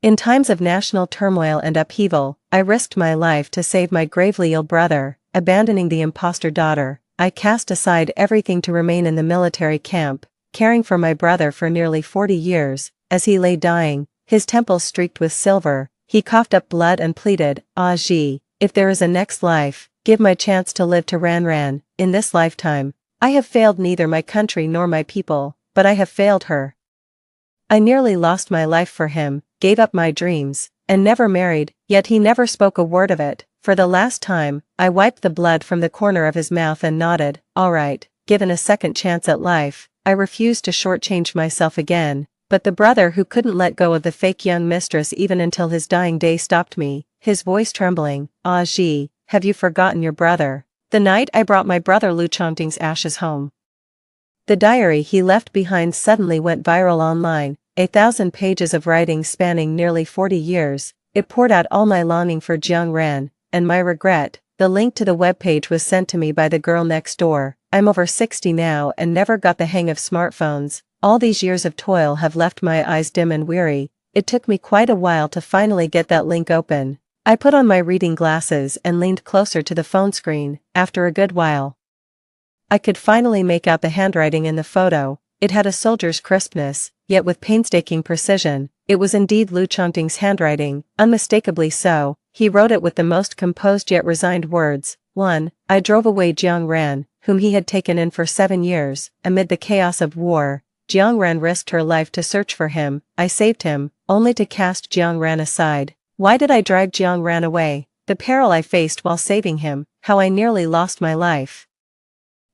In times of national turmoil and upheaval, I risked my life to save my gravely ill brother, abandoning the imposter daughter. I cast aside everything to remain in the military camp, caring for my brother for nearly 40 years. As he lay dying, his temples streaked with silver, he coughed up blood and pleaded, "Ah Ji, if there is a next life, give my chance to live to Ran. In this lifetime, I have failed neither my country nor my people, but I have failed her. I nearly lost my life for him, gave up my dreams, and never married, yet he never spoke a word of it. For the last time, I wiped the blood from the corner of his mouth and nodded, all right, given a second chance at life, I refused to shortchange myself again. But the brother who couldn't let go of the fake young mistress even until his dying day stopped me, his voice trembling, "Ah Ji, have you forgotten your brother? The night I brought my brother Lu Chongting's ashes home." The diary he left behind suddenly went viral online, 1,000 pages of writing spanning nearly 40 years. It poured out all my longing for Jiang Ran, and my regret. The link to the webpage was sent to me by the girl next door. I'm over 60 now and never got the hang of smartphones. All these years of toil have left my eyes dim and weary. It took me quite a while to finally get that link open. I put on my reading glasses and leaned closer to the phone screen. After a good while, I could finally make out the handwriting in the photo. It had a soldier's crispness, yet with painstaking precision. It was indeed Lu Chongting's handwriting, unmistakably so. He wrote it with the most composed yet resigned words. 1. I drove away Jiang Ran, whom he had taken in for 7 years, amid the chaos of war. Jiang Ran risked her life to search for him. I saved him, only to cast Jiang Ran aside. Why did I drag Jiang Ran away? The peril I faced while saving him, how I nearly lost my life.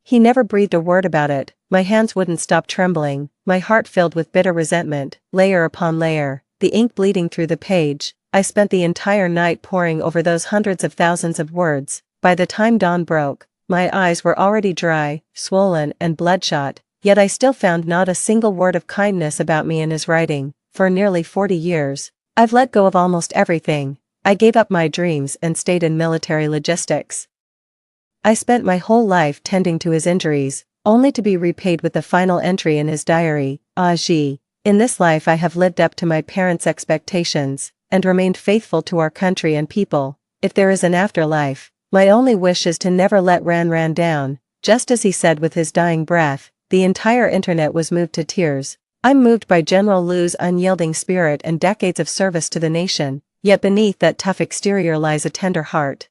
He never breathed a word about it. My hands wouldn't stop trembling, my heart filled with bitter resentment, layer upon layer, the ink bleeding through the page. I spent the entire night poring over those hundreds of thousands of words. By the time dawn broke, my eyes were already dry, swollen, and bloodshot. Yet I still found not a single word of kindness about me in his writing. For nearly 40 years, I've let go of almost everything. I gave up my dreams and stayed in military logistics. I spent my whole life tending to his injuries, only to be repaid with the final entry in his diary, "Ah Ji, in this life I have lived up to my parents' expectations, and remained faithful to our country and people. If there is an afterlife, my only wish is to never let Ran down." Just as he said with his dying breath, the entire internet was moved to tears. I'm moved by General Lu's unyielding spirit and decades of service to the nation, yet beneath that tough exterior lies a tender heart.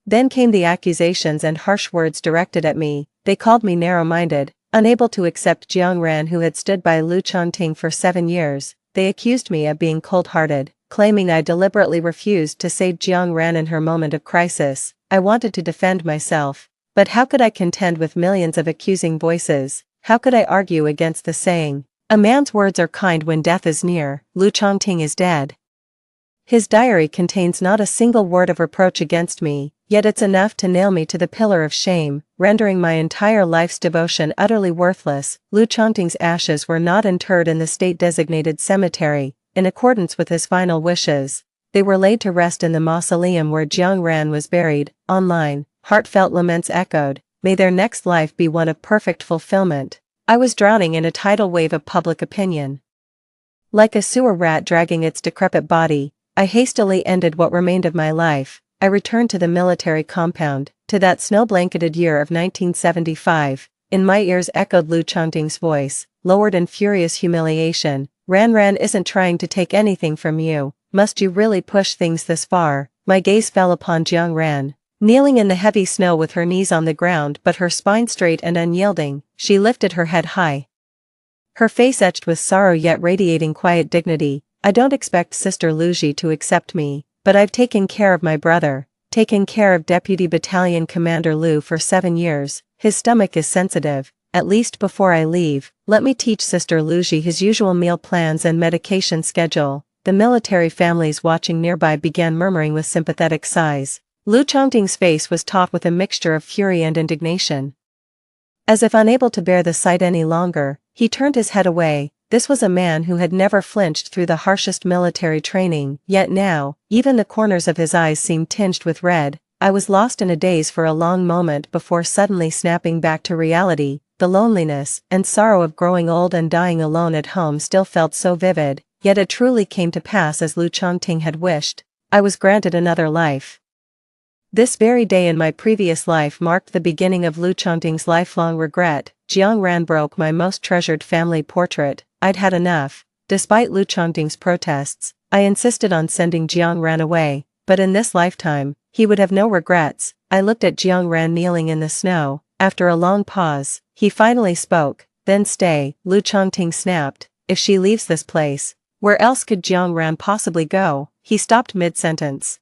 Then came the accusations and harsh words directed at me. They called me narrow-minded, unable to accept Jiang Ran who had stood by Lu Chongting for 7 years. They accused me of being cold-hearted, claiming I deliberately refused to save Jiang Ran in her moment of crisis. I wanted to defend myself. But how could I contend with millions of accusing voices? How could I argue against the saying, "A man's words are kind when death is near"? Lu Chongting is dead. His diary contains not a single word of reproach against me, yet it's enough to nail me to the pillar of shame, rendering my entire life's devotion utterly worthless. Lu Chongting's ashes were not interred in the state-designated cemetery, in accordance with his final wishes. They were laid to rest in the mausoleum where Jiang Ran was buried. Online, heartfelt laments echoed, "May their next life be one of perfect fulfillment." I was drowning in a tidal wave of public opinion. Like a sewer rat dragging its decrepit body, I hastily ended what remained of my life. I returned to the military compound, to that snow-blanketed year of 1975. In my ears echoed Lu Chongting's voice, lowered in furious humiliation. Ran isn't trying to take anything from you. Must you really push things this far?" My gaze fell upon Jiang Ran, kneeling in the heavy snow with her knees on the ground but her spine straight and unyielding. She lifted her head high, her face etched with sorrow yet radiating quiet dignity. "I don't expect Sister Luji to accept me, but I've taken care of my brother, taken care of Deputy Battalion Commander Lu for 7 years. His stomach is sensitive. At least before I leave, let me teach Sister Luji his usual meal plans and medication schedule." The military families watching nearby began murmuring with sympathetic sighs. Lu Chongting's face was taut with a mixture of fury and indignation. As if unable to bear the sight any longer, he turned his head away. This was a man who had never flinched through the harshest military training, yet now, even the corners of his eyes seemed tinged with red. I was lost in a daze for a long moment before suddenly snapping back to reality. The loneliness and sorrow of growing old and dying alone at home still felt so vivid, Yet it truly came to pass as Lu Chongting had wished. I was granted another life. This very day in my previous life marked the beginning of Lu Chongting's lifelong regret. Jiang Ran broke my most treasured family portrait. I'd had enough. Despite Lu Chongting's protests, I insisted on sending Jiang Ran away, but in this lifetime, he would have no regrets. I looked at Jiang Ran kneeling in the snow. After a long pause, he finally spoke. Then stay, Lu Chongting snapped. If she leaves this place, where else could Jiang Ran possibly go? He stopped mid-sentence.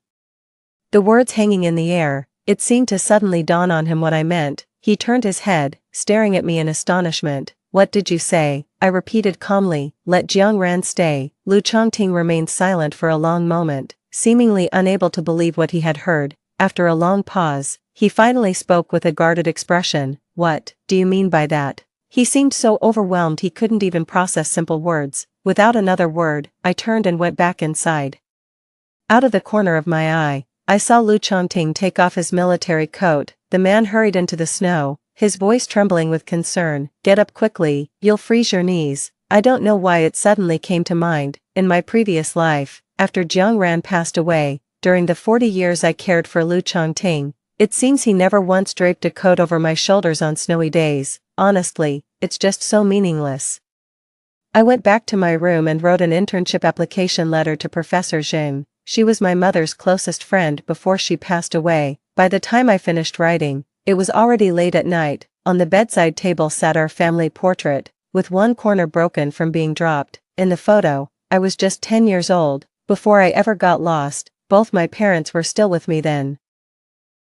The words hanging in the air, it seemed to suddenly dawn on him what I meant. He turned his head, staring at me in astonishment. What did you say? I repeated calmly. Let Jiang Ran stay. Lu Chongting remained silent for a long moment, seemingly unable to believe what he had heard. After a long pause, he finally spoke with a guarded expression. What do you mean by that? He seemed so overwhelmed he couldn't even process simple words. Without another word, I turned and went back inside. Out of the corner of my eye, I saw Lu Chongting take off his military coat. The man hurried into the snow, his voice trembling with concern. Get up quickly, you'll freeze your knees. I don't know why it suddenly came to mind. In my previous life, after Jiang Ran passed away, during the 40 years I cared for Lu Chongting, it seems he never once draped a coat over my shoulders on snowy days. Honestly, it's just so meaningless. I went back to my room and wrote an internship application letter to Professor Zheng. She was my mother's closest friend before she passed away. By the time I finished writing, it was already late at night. On the bedside table sat our family portrait, with one corner broken from being dropped. In the photo, I was just 10 years old. Before I ever got lost, both my parents were still with me then.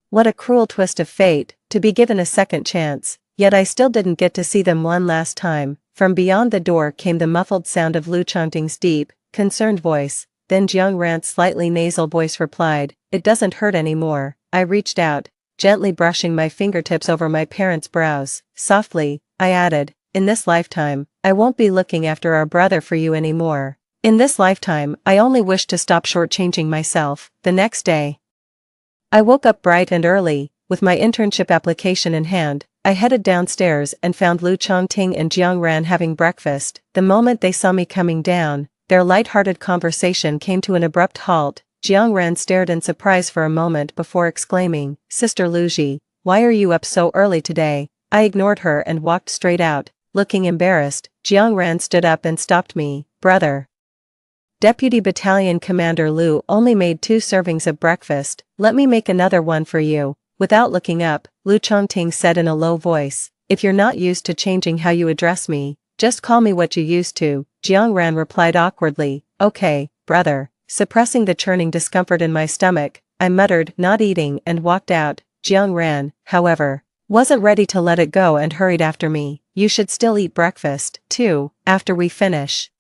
What a cruel twist of fate, to be given a second chance, yet I still didn't get to see them one last time. From beyond the door came the muffled sound of Lu Chongting's deep, concerned voice. Then Jiang Ran's slightly nasal voice replied, "It doesn't hurt anymore." I reached out, gently brushing my fingertips over my parents' brows. Softly, I added, "In this lifetime, I won't be looking after our brother for you anymore. In this lifetime, I only wish to stop shortchanging myself." The next day, I woke up bright and early. With my internship application in hand, I headed downstairs and found Lu Chongting and Jiang Ran having breakfast. The moment they saw me coming down, their light-hearted conversation came to an abrupt halt. Jiang Ran stared in surprise for a moment before exclaiming, "Sister Luji, why are you up so early today?" I ignored her and walked straight out. Looking embarrassed, Jiang Ran stood up and stopped me. "Brother." Deputy Battalion Commander Lu only made 2 servings of breakfast. "Let me make another one for you." Without looking up, Lu Chongting said in a low voice, "If you're not used to changing how you address me, just call me what you used to." Jiang Ran replied awkwardly, "Okay, brother." Suppressing the churning discomfort in my stomach, I muttered, "Not eating," and walked out. Jiang Ran, however, wasn't ready to let it go and hurried after me. "You should still eat breakfast, too, after we finish.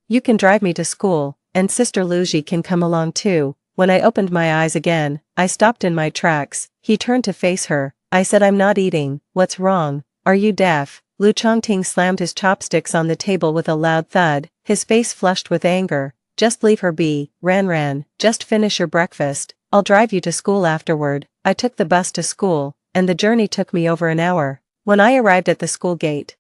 You can drive me to school, and Sister Luji can come along too." When I opened my eyes again, I stopped in my tracks. He turned to face her. I said, "I'm not eating." "What's wrong? Are you deaf?" Lu Chongting slammed his chopsticks on the table with a loud thud, his face flushed with anger. "Just leave her be, Ran. Just finish your breakfast. I'll drive you to school afterward." I took the bus to school, and the journey took me over an hour. When I arrived at the school gate,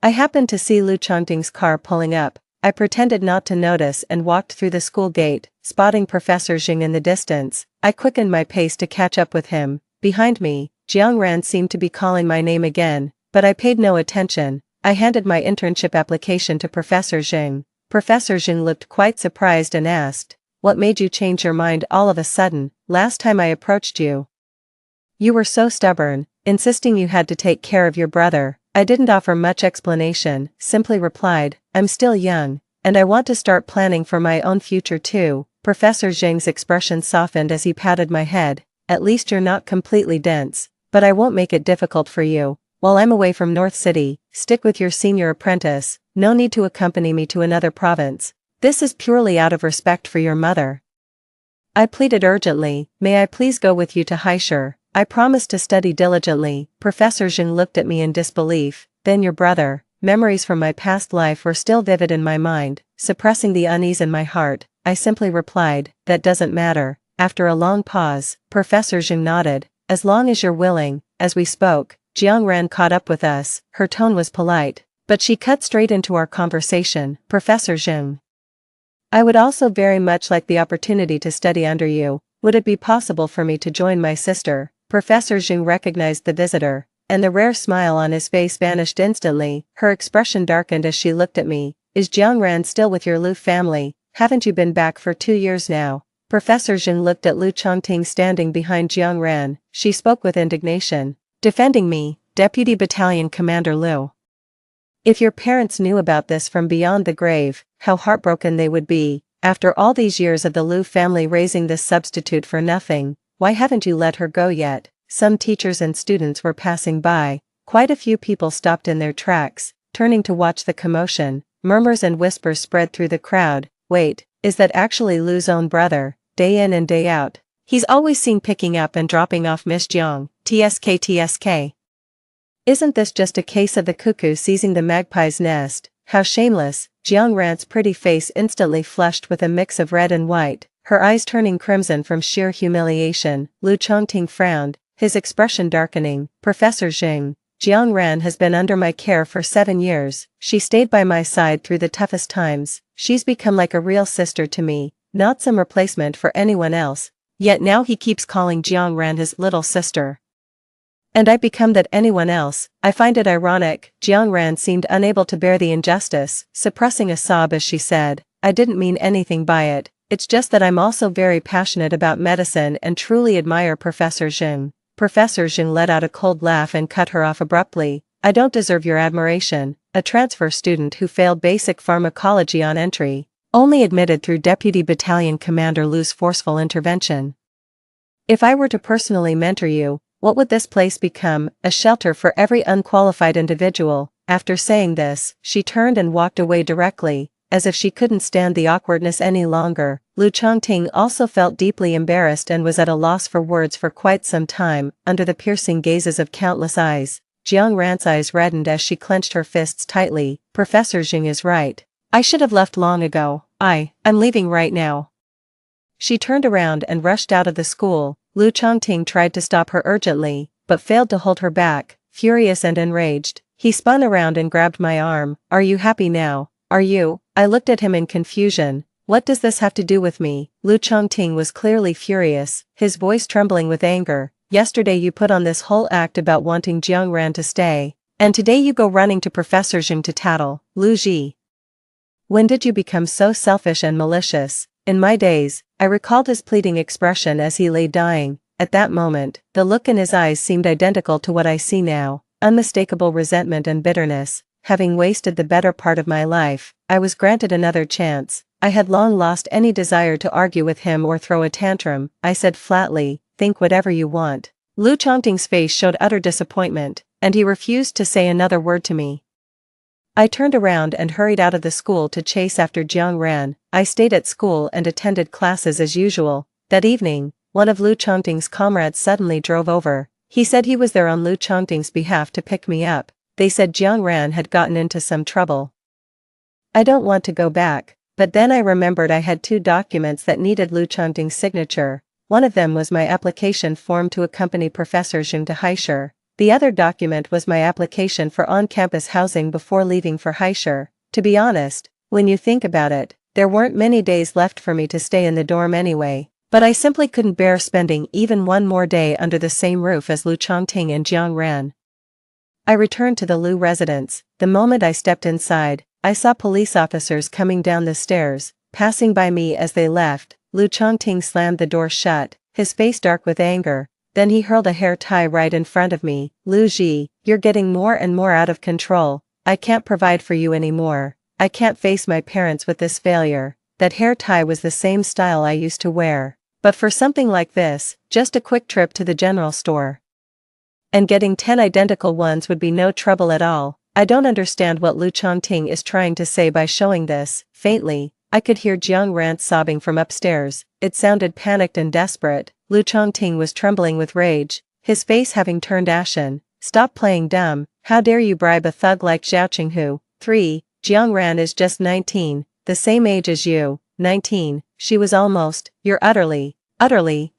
I happened to see Lu Chongting's car pulling up. I pretended not to notice and walked through the school gate, spotting Professor Zheng in the distance. I quickened my pace to catch up with him. Behind me, Jiang Ran seemed to be calling my name again, but I paid no attention. I handed my internship application to Professor Zheng. Professor Zheng looked quite surprised and asked, "What made you change your mind all of a sudden? Last time I approached you, you were so stubborn, insisting you had to take care of your brother." I didn't offer much explanation, simply replied, "I'm still young, and I want to start planning for my own future too." Professor Zheng's expression softened as he patted my head. "At least you're not completely dense, but I won't make it difficult for you. While I'm away from North City, stick with your senior apprentice. No need to accompany me to another province. This is purely out of respect for your mother." I pleaded urgently, "May I please go with you to Haishur? I promised to study diligently." Professor Zheng looked at me in disbelief. "Then your brother." Memories from my past life were still vivid in my mind. Suppressing the unease in my heart, I simply replied, "That doesn't matter." After a long pause, Professor Zheng nodded. "As long as you're willing." As we spoke, Jiang Ran caught up with us. Her tone was polite, But she cut straight into our conversation. Professor Zheng. I would also very much like the opportunity to study under you. Would it be possible for me to join my sister? Professor Zheng recognized the visitor, and the rare smile on his face vanished instantly. Her expression darkened as she looked at me. Is Jiangran still with your Lu family? Haven't you been back for 2 years now? Professor Zheng looked at Lu Chongting standing behind Jiangran. She spoke with indignation. Defending me, Deputy Battalion Commander Lu. If your parents knew about this from beyond the grave, how heartbroken they would be. After all these years of the Lu family raising this substitute for nothing, why haven't you let her go yet? Some teachers and students were passing by. Quite a few people stopped in their tracks, turning to watch the commotion. Murmurs and whispers spread through the crowd. Wait, is that actually Lu's own brother? Day in and day out, he's always seen picking up and dropping off Miss Jiang. TSK. Isn't this just a case of the cuckoo seizing the magpie's nest? How shameless. Jiang Ran's pretty face instantly flushed with a mix of red and white, her eyes turning crimson from sheer humiliation. Lu Chongting frowned, his expression darkening. Professor Zheng, Jiang Ran has been under my care for 7 years. She stayed by my side through the toughest times. She's become like a real sister to me, not some replacement for anyone else. Yet now he keeps calling Jiang Ran his little sister. And I become that anyone else. I find it ironic. Jiang Ran seemed unable to bear the injustice, suppressing a sob as she said, I didn't mean anything by it. It's just that I'm also very passionate about medicine and truly admire Professor Zheng. Professor Zheng let out a cold laugh and cut her off abruptly. I don't deserve your admiration. A transfer student who failed basic pharmacology on entry, only admitted through Deputy Battalion Commander Lu's forceful intervention. If I were to personally mentor you, what would this place become? A shelter for every unqualified individual. After saying this, she turned and walked away directly, as if she couldn't stand the awkwardness any longer. Lu Chongting also felt deeply embarrassed and was at a loss for words for quite some time, under the piercing gazes of countless eyes. Jiang Ran's eyes reddened as she clenched her fists tightly. Professor Zheng is right. I should have left long ago. I'm leaving right now. She turned around and rushed out of the school. Lu Chongting tried to stop her urgently, but failed to hold her back. Furious and enraged, he spun around and grabbed my arm. Are you happy now? Are you? I looked at him in confusion. What does this have to do with me? Lu Chongting was clearly furious, his voice trembling with anger. Yesterday you put on this whole act about wanting Jiang Ran to stay, and today you go running to Professor Zheng to tattle. Lu Ji. When did you become so selfish and malicious? In my days, I recalled his pleading expression as he lay dying. At that moment, the look in his eyes seemed identical to what I see now, unmistakable resentment and bitterness. Having wasted the better part of my life, I was granted another chance. I had long lost any desire to argue with him or throw a tantrum. I said flatly, think whatever you want. Lu Chongting's face showed utter disappointment, and he refused to say another word to me. I turned around and hurried out of the school to chase after Jiang Ran. I stayed at school and attended classes as usual. That evening, one of Lu Chongting's comrades suddenly drove over. He said he was there on Lu Chongting's behalf to pick me up. They said Jiang Ran had gotten into some trouble. I don't want to go back, but then I remembered I had 2 documents that needed Lu Chongting's signature. One of them was my application form to accompany Professor Zheng to Haishur. The other document was my application for on-campus housing before leaving for Haishur. To be honest, when you think about it, there weren't many days left for me to stay in the dorm anyway, but I simply couldn't bear spending even one more day under the same roof as Lu Chongting and Jiang Ran. I returned to the Lu residence. The moment I stepped inside, I saw police officers coming down the stairs, passing by me as they left. Lu Chongting slammed the door shut, his face dark with anger. Then he hurled a hair tie right in front of me. Lu Ji, you're getting more and more out of control. I can't provide for you anymore. I can't face my parents with this failure. That hair tie was the same style I used to wear. But for something like this, just a quick trip to the general store. And getting 10 identical ones would be no trouble at all. I don't understand what Lu Chongting is trying to say by showing this. Faintly, I could hear Jiang Ran sobbing from upstairs. It sounded panicked and desperate. Lu Chongting was trembling with rage, his face having turned ashen. Stop playing dumb. How dare you bribe a thug like Zhao Qinghu? 3. Jiang Ran is just 19, the same age as you. 19, she was almost. You're utterly.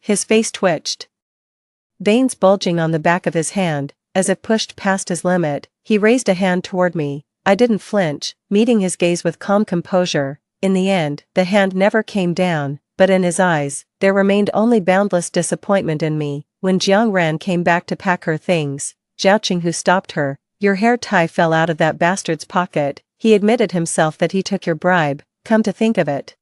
His face twitched. Veins bulging on the back of his hand, as if pushed past his limit, he raised a hand toward me. I didn't flinch, meeting his gaze with calm composure. In the end, the hand never came down, but in his eyes, there remained only boundless disappointment in me. When Jiang Ran came back to pack her things, Zhao Qinghu stopped her. Your hair tie fell out of that bastard's pocket. He admitted himself that he took your bribe, come to think of it.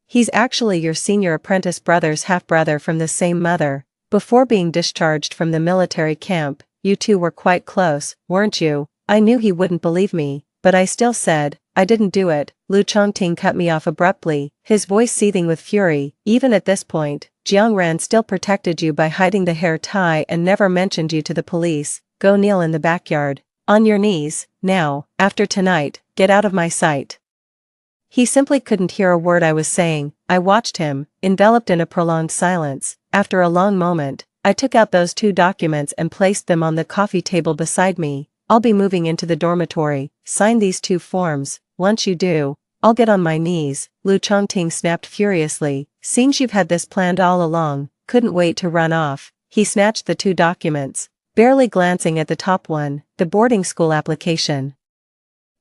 He's actually your senior apprentice brother's half-brother from the same mother. Before being discharged from the military camp, you two were quite close, weren't you? I knew he wouldn't believe me, but I still said, I didn't do it. Lu Chongting cut me off abruptly, his voice seething with fury. Even at this point, Jiang Ran still protected you by hiding the hair tie and never mentioned you to the police. Go kneel in the backyard. On your knees, now, after tonight, get out of my sight. He simply couldn't hear a word I was saying. I watched him, enveloped in a prolonged silence. After a long moment, I took out those 2 documents and placed them on the coffee table beside me. I'll be moving into the dormitory. Sign these 2 forms. Once you do, I'll get on my knees. Lu Chongting snapped furiously. Seems you've had this planned all along. Couldn't wait to run off. He snatched the 2 documents, barely glancing at the top one, the boarding school application.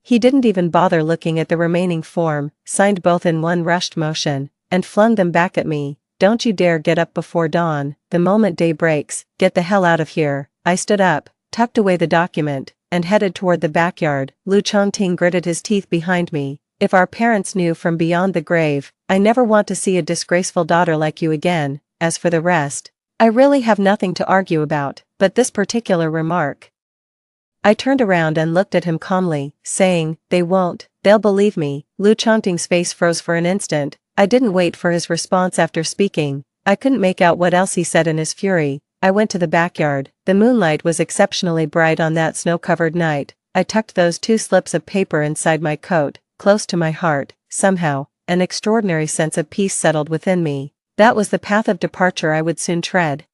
He didn't even bother looking at the remaining form, signed both in one rushed motion, and flung them back at me. Don't you dare get up before dawn. The moment day breaks, get the hell out of here. I stood up, tucked away the document, and headed toward the backyard. Lu Chongting gritted his teeth behind me. If our parents knew from beyond the grave, I never want to see a disgraceful daughter like you again. As for the rest, I really have nothing to argue about, but this particular remark. I turned around and looked at him calmly, saying, they won't, they'll believe me. Lu Chongting's face froze for an instant. I didn't wait for his response after speaking. I couldn't make out what else he said in his fury. I went to the backyard. The moonlight was exceptionally bright on that snow-covered night. I tucked those 2 slips of paper inside my coat, close to my heart. Somehow, an extraordinary sense of peace settled within me. That was the path of departure I would soon tread.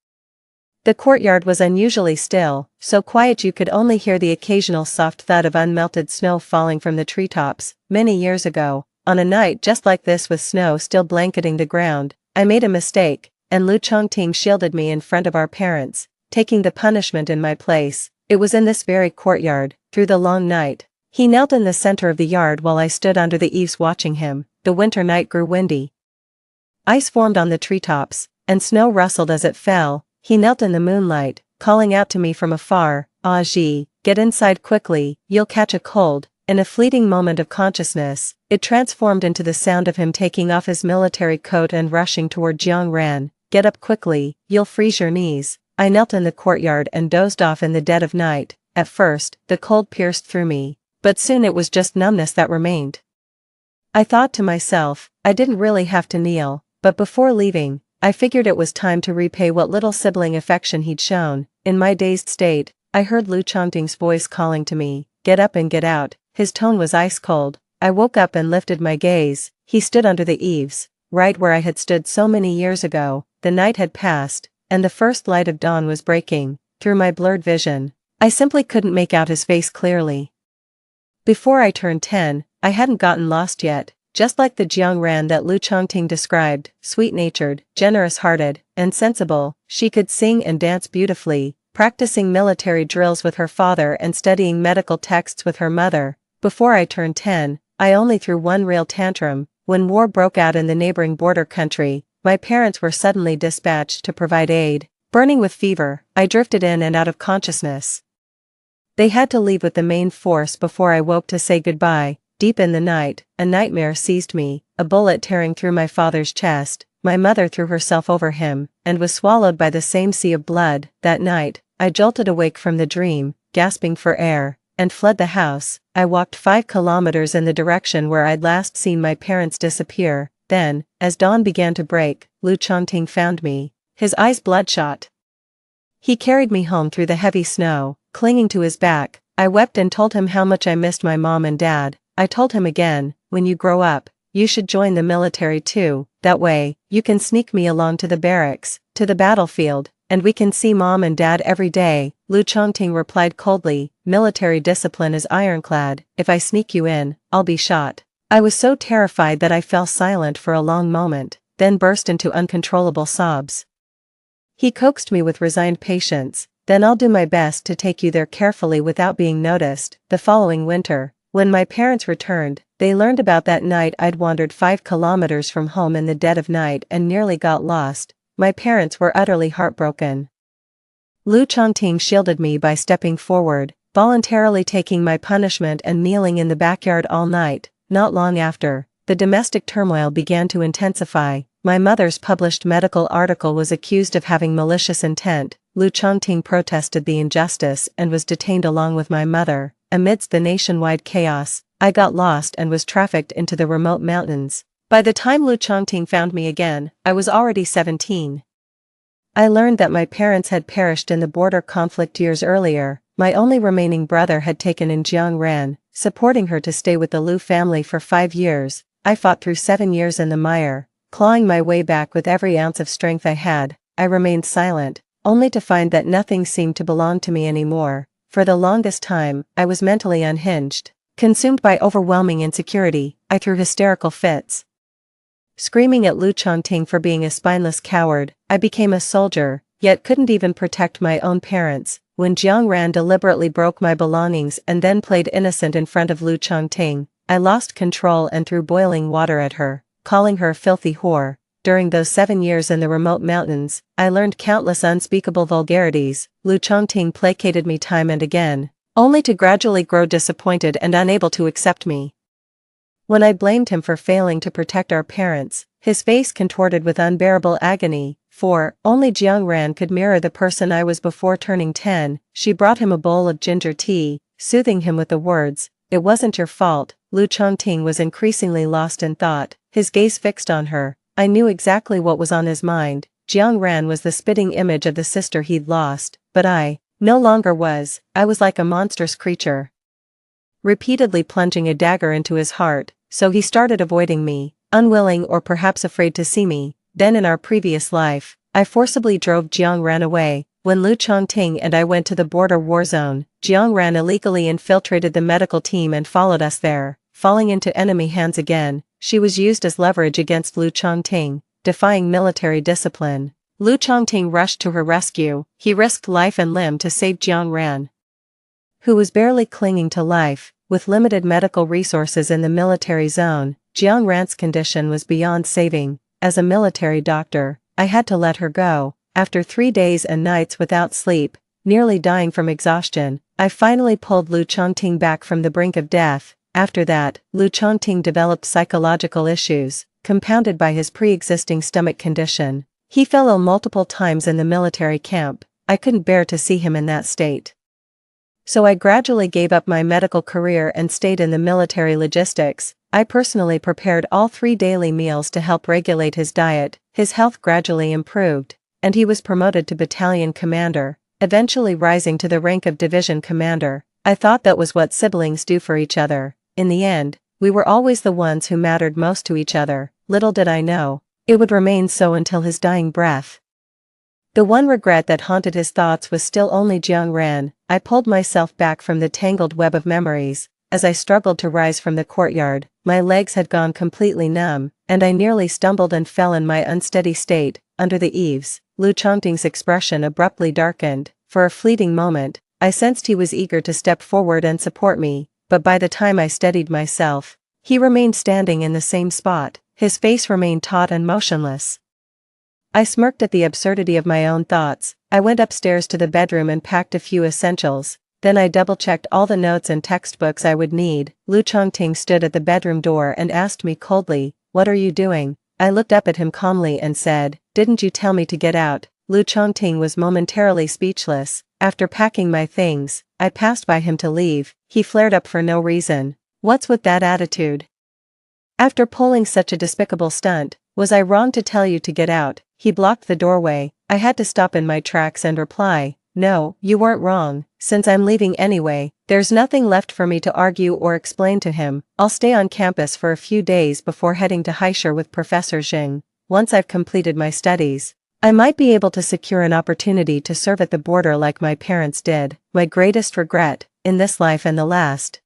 The courtyard was unusually still, so quiet you could only hear the occasional soft thud of unmelted snow falling from the treetops. Many years ago, on a night just like this with snow still blanketing the ground, I made a mistake, and Lu Chongting shielded me in front of our parents, taking the punishment in my place. It was in this very courtyard, through the long night. He knelt in the center of the yard while I stood under the eaves watching him. The winter night grew windy. Ice formed on the treetops, and snow rustled as it fell. He knelt in the moonlight, calling out to me from afar, "Ah Ji, get inside quickly, you'll catch a cold." In a fleeting moment of consciousness, it transformed into the sound of him taking off his military coat and rushing toward Jiang Ran. "Get up quickly, you'll freeze your knees." I knelt in the courtyard and dozed off in the dead of night. At first, the cold pierced through me, but soon it was just numbness that remained. I thought to myself, I didn't really have to kneel, but before leaving, I figured it was time to repay what little sibling affection he'd shown. In my dazed state, I heard Lu Chongting's voice calling to me, "Get up and get out." His tone was ice cold. I woke up and lifted my gaze. He stood under the eaves, right where I had stood so many years ago. The night had passed, and the first light of dawn was breaking through my blurred vision. I simply couldn't make out his face clearly. Before I turned 10, I hadn't gotten lost yet. Just like the Jiang Ran that Lu Chongting described, sweet-natured, generous-hearted, and sensible, she could sing and dance beautifully, practicing military drills with her father and studying medical texts with her mother. Before I turned 10, I only threw one real tantrum. When war broke out in the neighboring border country, my parents were suddenly dispatched to provide aid. Burning with fever, I drifted in and out of consciousness. They had to leave with the main force before I woke to say goodbye. Deep in the night, a nightmare seized me, a bullet tearing through my father's chest. My mother threw herself over him, and was swallowed by the same sea of blood. That night, I jolted awake from the dream, gasping for air, and fled the house. I walked 5 kilometers in the direction where I'd last seen my parents disappear. Then, as dawn began to break, Lu Chongting found me, his eyes bloodshot. He carried me home through the heavy snow, clinging to his back. I wept and told him how much I missed my mom and dad. I told him again, when you grow up, you should join the military too. That way, you can sneak me along to the barracks, to the battlefield, and we can see mom and dad every day. Lu Chongting replied coldly, military discipline is ironclad. If I sneak you in, I'll be shot. I was so terrified that I fell silent for a long moment, then burst into uncontrollable sobs. He coaxed me with resigned patience, then I'll do my best to take you there carefully without being noticed. The following winter, When my parents returned, they learned about that night I'd wandered 5 kilometers from home in the dead of night and nearly got lost. My parents were utterly heartbroken. Lu Chongting shielded me by stepping forward, voluntarily taking my punishment and kneeling in the backyard all night. Not long after, the domestic turmoil began to intensify. My mother's published medical article was accused of having malicious intent. Lu Chongting protested the injustice and was detained along with my mother. Amidst the nationwide chaos, I got lost and was trafficked into the remote mountains. By the time Lu Chongting found me again, I was already 17. I learned that my parents had perished in the border conflict years earlier. My only remaining brother had taken in Jiang Ran, supporting her to stay with the Lu family for 5 years. I fought through 7 years in the mire, clawing my way back with every ounce of strength I had. I remained silent, only to find that nothing seemed to belong to me anymore. For the longest time, I was mentally unhinged. Consumed by overwhelming insecurity, I threw hysterical fits, screaming at Lu Chongting for being a spineless coward. I became a soldier, yet couldn't even protect my own parents. When Jiang Ran deliberately broke my belongings and then played innocent in front of Lu Chongting, I lost control and threw boiling water at her, calling her a filthy whore. During those 7 years in the remote mountains, I learned countless unspeakable vulgarities. Lu Chongting placated me time and again, only to gradually grow disappointed and unable to accept me. When I blamed him for failing to protect our parents, his face contorted with unbearable agony, for only Jiang Ran could mirror the person I was before turning 10. She brought him a bowl of ginger tea, soothing him with the words, "It wasn't your fault." Lu Chongting was increasingly lost in thought, his gaze fixed on her. I knew exactly what was on his mind. Jiang Ran was the spitting image of the sister he'd lost, but I no longer was. I was like a monstrous creature, repeatedly plunging a dagger into his heart. So he started avoiding me, unwilling or perhaps afraid to see me. Then in our previous life, I forcibly drove Jiang Ran away. When Lu Chongting and I went to the border war zone, Jiang Ran illegally infiltrated the medical team and followed us there. Falling into enemy hands again, she was used as leverage against Lu Chongting, defying military discipline. Lu Chongting rushed to her rescue. He risked life and limb to save Jiang Ran, who was barely clinging to life. With limited medical resources in the military zone, Jiang Ran's condition was beyond saving. As a military doctor, I had to let her go. After 3 days and nights without sleep, nearly dying from exhaustion, I finally pulled Lu Chongting back from the brink of death. After that, Lu Chongting developed psychological issues, compounded by his pre-existing stomach condition. He fell ill multiple times in the military camp. I couldn't bear to see him in that state. So I gradually gave up my medical career and stayed in the military logistics. I personally prepared all 3 daily meals to help regulate his diet. His health gradually improved, and he was promoted to battalion commander, eventually rising to the rank of division commander. I thought that was what siblings do for each other. In the end, we were always the ones who mattered most to each other. Little did I know, it would remain so until his dying breath. The one regret that haunted his thoughts was still only Jiang Ran. I pulled myself back from the tangled web of memories. As I struggled to rise from the courtyard, my legs had gone completely numb, and I nearly stumbled and fell in my unsteady state. Under the eaves, Lu Chongting's expression abruptly darkened. For a fleeting moment, I sensed he was eager to step forward and support me, but by the time I steadied myself, he remained standing in the same spot. His face remained taut and motionless. I smirked at the absurdity of my own thoughts. I went upstairs to the bedroom and packed a few essentials. Then I double-checked all the notes and textbooks I would need. Lu Chongting stood at the bedroom door and asked me coldly, "What are you doing?" I looked up at him calmly and said, "Didn't you tell me to get out?" Lu Chongting was momentarily speechless. After packing my things, I passed by him to leave. He flared up for no reason. "What's with that attitude? After pulling such a despicable stunt, was I wrong to tell you to get out?" He blocked the doorway. I had to stop in my tracks and reply, "No, you weren't wrong. Since I'm leaving anyway, there's nothing left for me to argue or explain to him. I'll stay on campus for a few days before heading to Haishur with Professor Xing. Once I've completed my studies, I might be able to secure an opportunity to serve at the border like my parents did. My greatest regret, in this life and the last,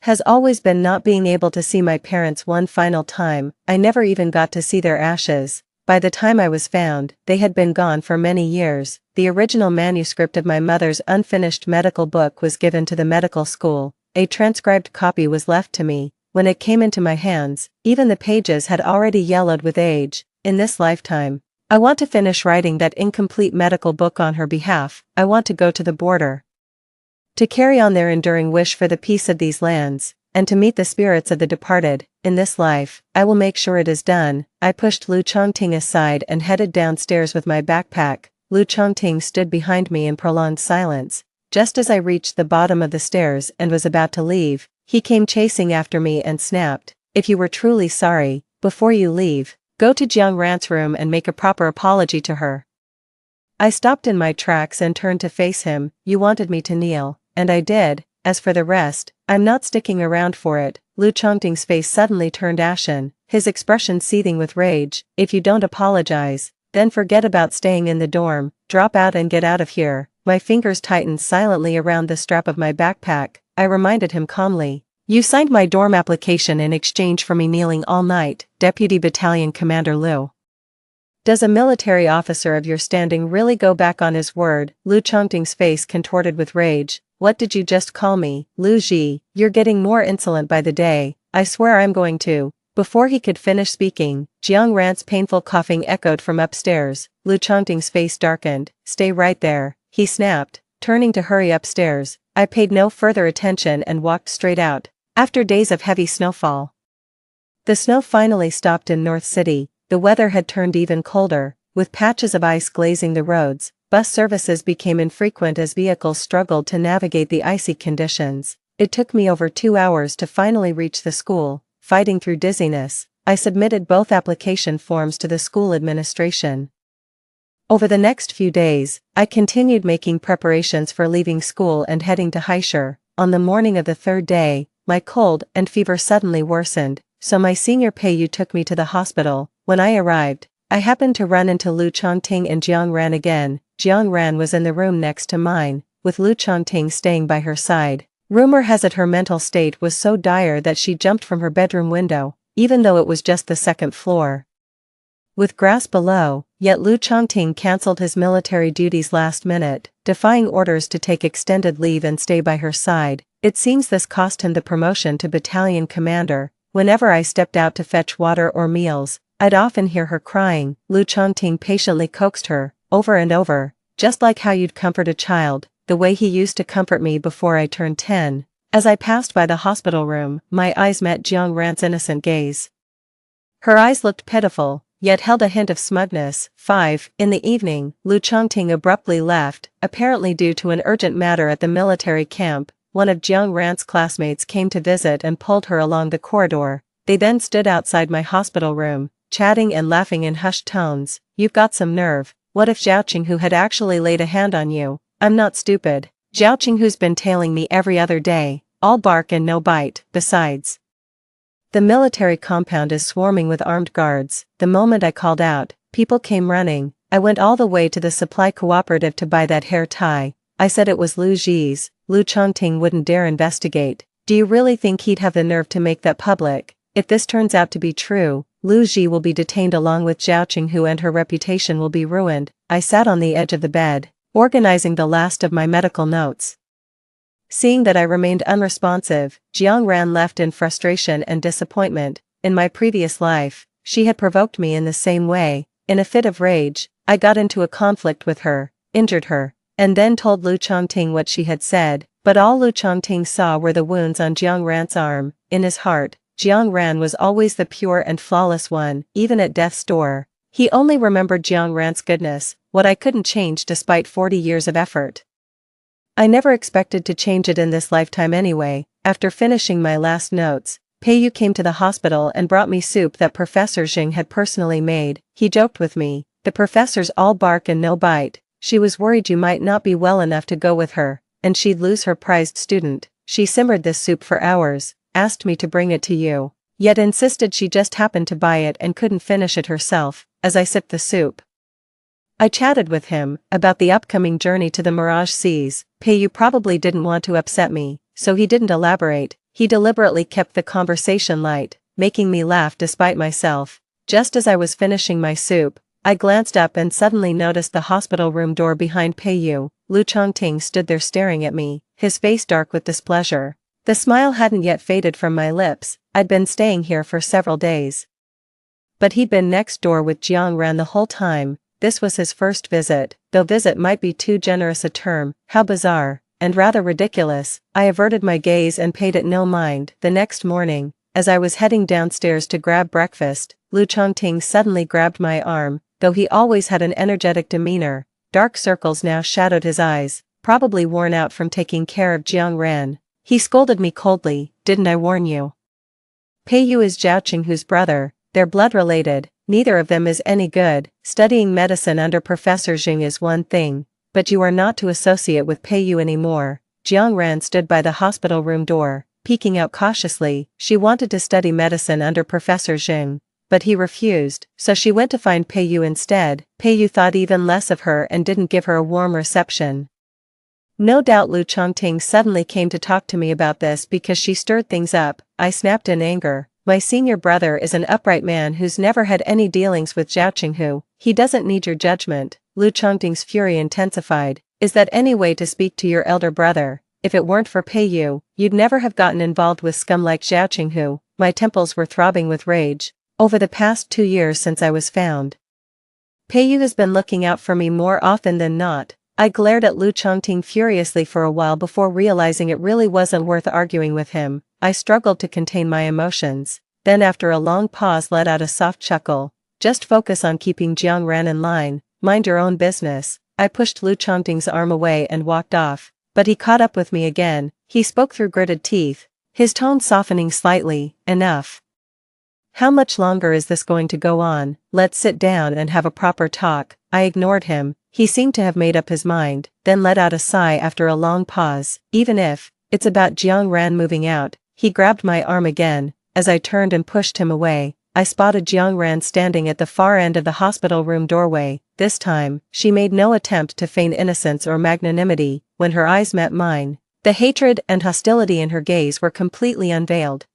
has always been not being able to see my parents one final time. I never even got to see their ashes. By the time I was found, they had been gone for many years. The original manuscript of my mother's unfinished medical book was given to the medical school. A transcribed copy was left to me. When it came into my hands, even the pages had already yellowed with age. In this lifetime, I want to finish writing that incomplete medical book on her behalf. I want to go to the border, to carry on their enduring wish for the peace of these lands, and to meet the spirits of the departed. In this life, I will make sure it is done. I pushed Lu Chongting aside and headed downstairs with my backpack. Lu Chongting stood behind me in prolonged silence. Just as I reached the bottom of the stairs and was about to leave, he came chasing after me and snapped, "If you were truly sorry, before you leave, go to Jiang Ran's room and make a proper apology to her." I stopped in my tracks and turned to face him. "You wanted me to kneel, and I did. As for the rest, I'm not sticking around for it." Lu Chongting's face suddenly turned ashen, his expression seething with rage. "If you don't apologize, then forget about staying in the dorm. Drop out and get out of here." My fingers tightened silently around the strap of my backpack. I reminded him calmly, "You signed my dorm application in exchange for me kneeling all night, Deputy Battalion Commander Lu. Does a military officer of your standing really go back on his word?" Lu Chongting's face contorted with rage. "What did you just call me, Lu Ji? You're getting more insolent by the day. I swear I'm going to." Before he could finish speaking, Jiang Ran's painful coughing echoed from upstairs. Lu Chongting's face darkened. "Stay right there," he snapped, turning to hurry upstairs. I paid no further attention and walked straight out. After days of heavy snowfall, the snow finally stopped in North City. The weather had turned even colder, with patches of ice glazing the roads. Bus services became infrequent as vehicles struggled to navigate the icy conditions. It took me over 2 hours to finally reach the school. Fighting through dizziness, I submitted both application forms to the school administration. Over the next few days, I continued making preparations for leaving school and heading to Haishur. On the morning of the third day, my cold and fever suddenly worsened, so my senior Peiyu took me to the hospital. When I arrived, I happened to run into Lu Chongting and Jiang Ran again. Jiang Ran was in the room next to mine, with Lu Chongting staying by her side. Rumor has it her mental state was so dire that she jumped from her bedroom window, even though it was just the second floor, with grass below. Yet Lu Chongting cancelled his military duties last minute, defying orders to take extended leave and stay by her side. It seems this cost him the promotion to battalion commander. Whenever I stepped out to fetch water or meals, I'd often hear her crying. Lu Chongting patiently coaxed her, over and over, just like how you'd comfort a child, the way he used to comfort me before I turned 10. As I passed by the hospital room, my eyes met Jiang Ran's innocent gaze. Her eyes looked pitiful, yet held a hint of smugness. 5. In the evening, Lu Chongting abruptly left, apparently due to an urgent matter at the military camp. One of Jiang Ran's classmates came to visit and pulled her along the corridor. They then stood outside my hospital room, chatting and laughing in hushed tones. "You've got some nerve. What if Zhao Qinghu had actually laid a hand on you?" "I'm not stupid. Zhao Qinghu's been tailing me every other day, all bark and no bite. Besides, the military compound is swarming with armed guards." The moment I called out, people came running. I went all the way to the supply cooperative to buy that hair tie. I said it was Lu Ji's. Lu Chongting wouldn't dare investigate. "Do you really think he'd have the nerve to make that public? If this turns out to be true, Lu Ji will be detained along with Zhao Qinghu and her reputation will be ruined." I sat on the edge of the bed, organizing the last of my medical notes. Seeing that I remained unresponsive, Jiang Ran left in frustration and disappointment. In my previous life, she had provoked me in the same way. In a fit of rage, I got into a conflict with her, injured her, and then told Lu Chongting what she had said, but all Lu Chongting saw were the wounds on Jiang Ran's arm. In his heart, Jiang Ran was always the pure and flawless one, even at death's door. He only remembered Jiang Ran's goodness, what I couldn't change despite 40 years of effort. I never expected to change it in this lifetime anyway. After finishing my last notes, Peiyu came to the hospital and brought me soup that Professor Xing had personally made. He joked with me, "The professor's all bark and no bite. She was worried you might not be well enough to go with her, and she'd lose her prized student. She simmered this soup for hours, asked me to bring it to you, yet insisted she just happened to buy it and couldn't finish it herself." As I sipped the soup, I chatted with him about the upcoming journey to the Mirage Seas. Peiyu probably didn't want to upset me, so he didn't elaborate. He deliberately kept the conversation light, making me laugh despite myself. Just as I was finishing my soup, I glanced up and suddenly noticed the hospital room door behind Peiyu. Lu Chongting stood there staring at me, his face dark with displeasure. The smile hadn't yet faded from my lips. I'd been staying here for several days. But he'd been next door with Jiang Ran the whole time. This was his first visit, though visit might be too generous a term. How bizarre, and rather ridiculous. I averted my gaze and paid it no mind. The next morning, as I was heading downstairs to grab breakfast, Lu Chongting suddenly grabbed my arm. Though he always had an energetic demeanor, dark circles now shadowed his eyes, probably worn out from taking care of Jiang Ran. He scolded me coldly. Didn't I warn you? Pei Yu is Zhao Qinghu's brother. They're blood-related, neither of them is any good. Studying medicine under Professor Xing is one thing, but you are not to associate with Pei Yu anymore. Jiang Ran stood by the hospital room door, peeking out cautiously. She wanted to study medicine under Professor Xing, but he refused, so she went to find Pei Yu instead. Pei Yu thought even less of her and didn't give her a warm reception. No doubt Lu Chongting suddenly came to talk to me about this because she stirred things up. I snapped in anger. My senior brother is an upright man who's never had any dealings with Zhao Qinghu. He doesn't need your judgment. Lu Chongting's fury intensified. Is that any way to speak to your elder brother? If it weren't for Pei Yu, you'd never have gotten involved with scum like Zhao Qinghu. My temples were throbbing with rage. Over the past 2 years since I was found, Pei Yu has been looking out for me more often than not. I glared at Lu Chongting furiously for a while before realizing it really wasn't worth arguing with him. I struggled to contain my emotions, then after a long pause let out a soft chuckle. Just focus on keeping Jiang Ran in line, mind your own business. I pushed Lu Chongting's arm away and walked off, but he caught up with me again. He spoke through gritted teeth, his tone softening slightly. Enough. How much longer is this going to go on? Let's sit down and have a proper talk. I ignored him. He seemed to have made up his mind, then let out a sigh after a long pause. Even if it's about Jiang Ran moving out. He grabbed my arm again. As I turned and pushed him away, I spotted Jiang Ran standing at the far end of the hospital room doorway. This time, she made no attempt to feign innocence or magnanimity. When her eyes met mine, the hatred and hostility in her gaze were completely unveiled.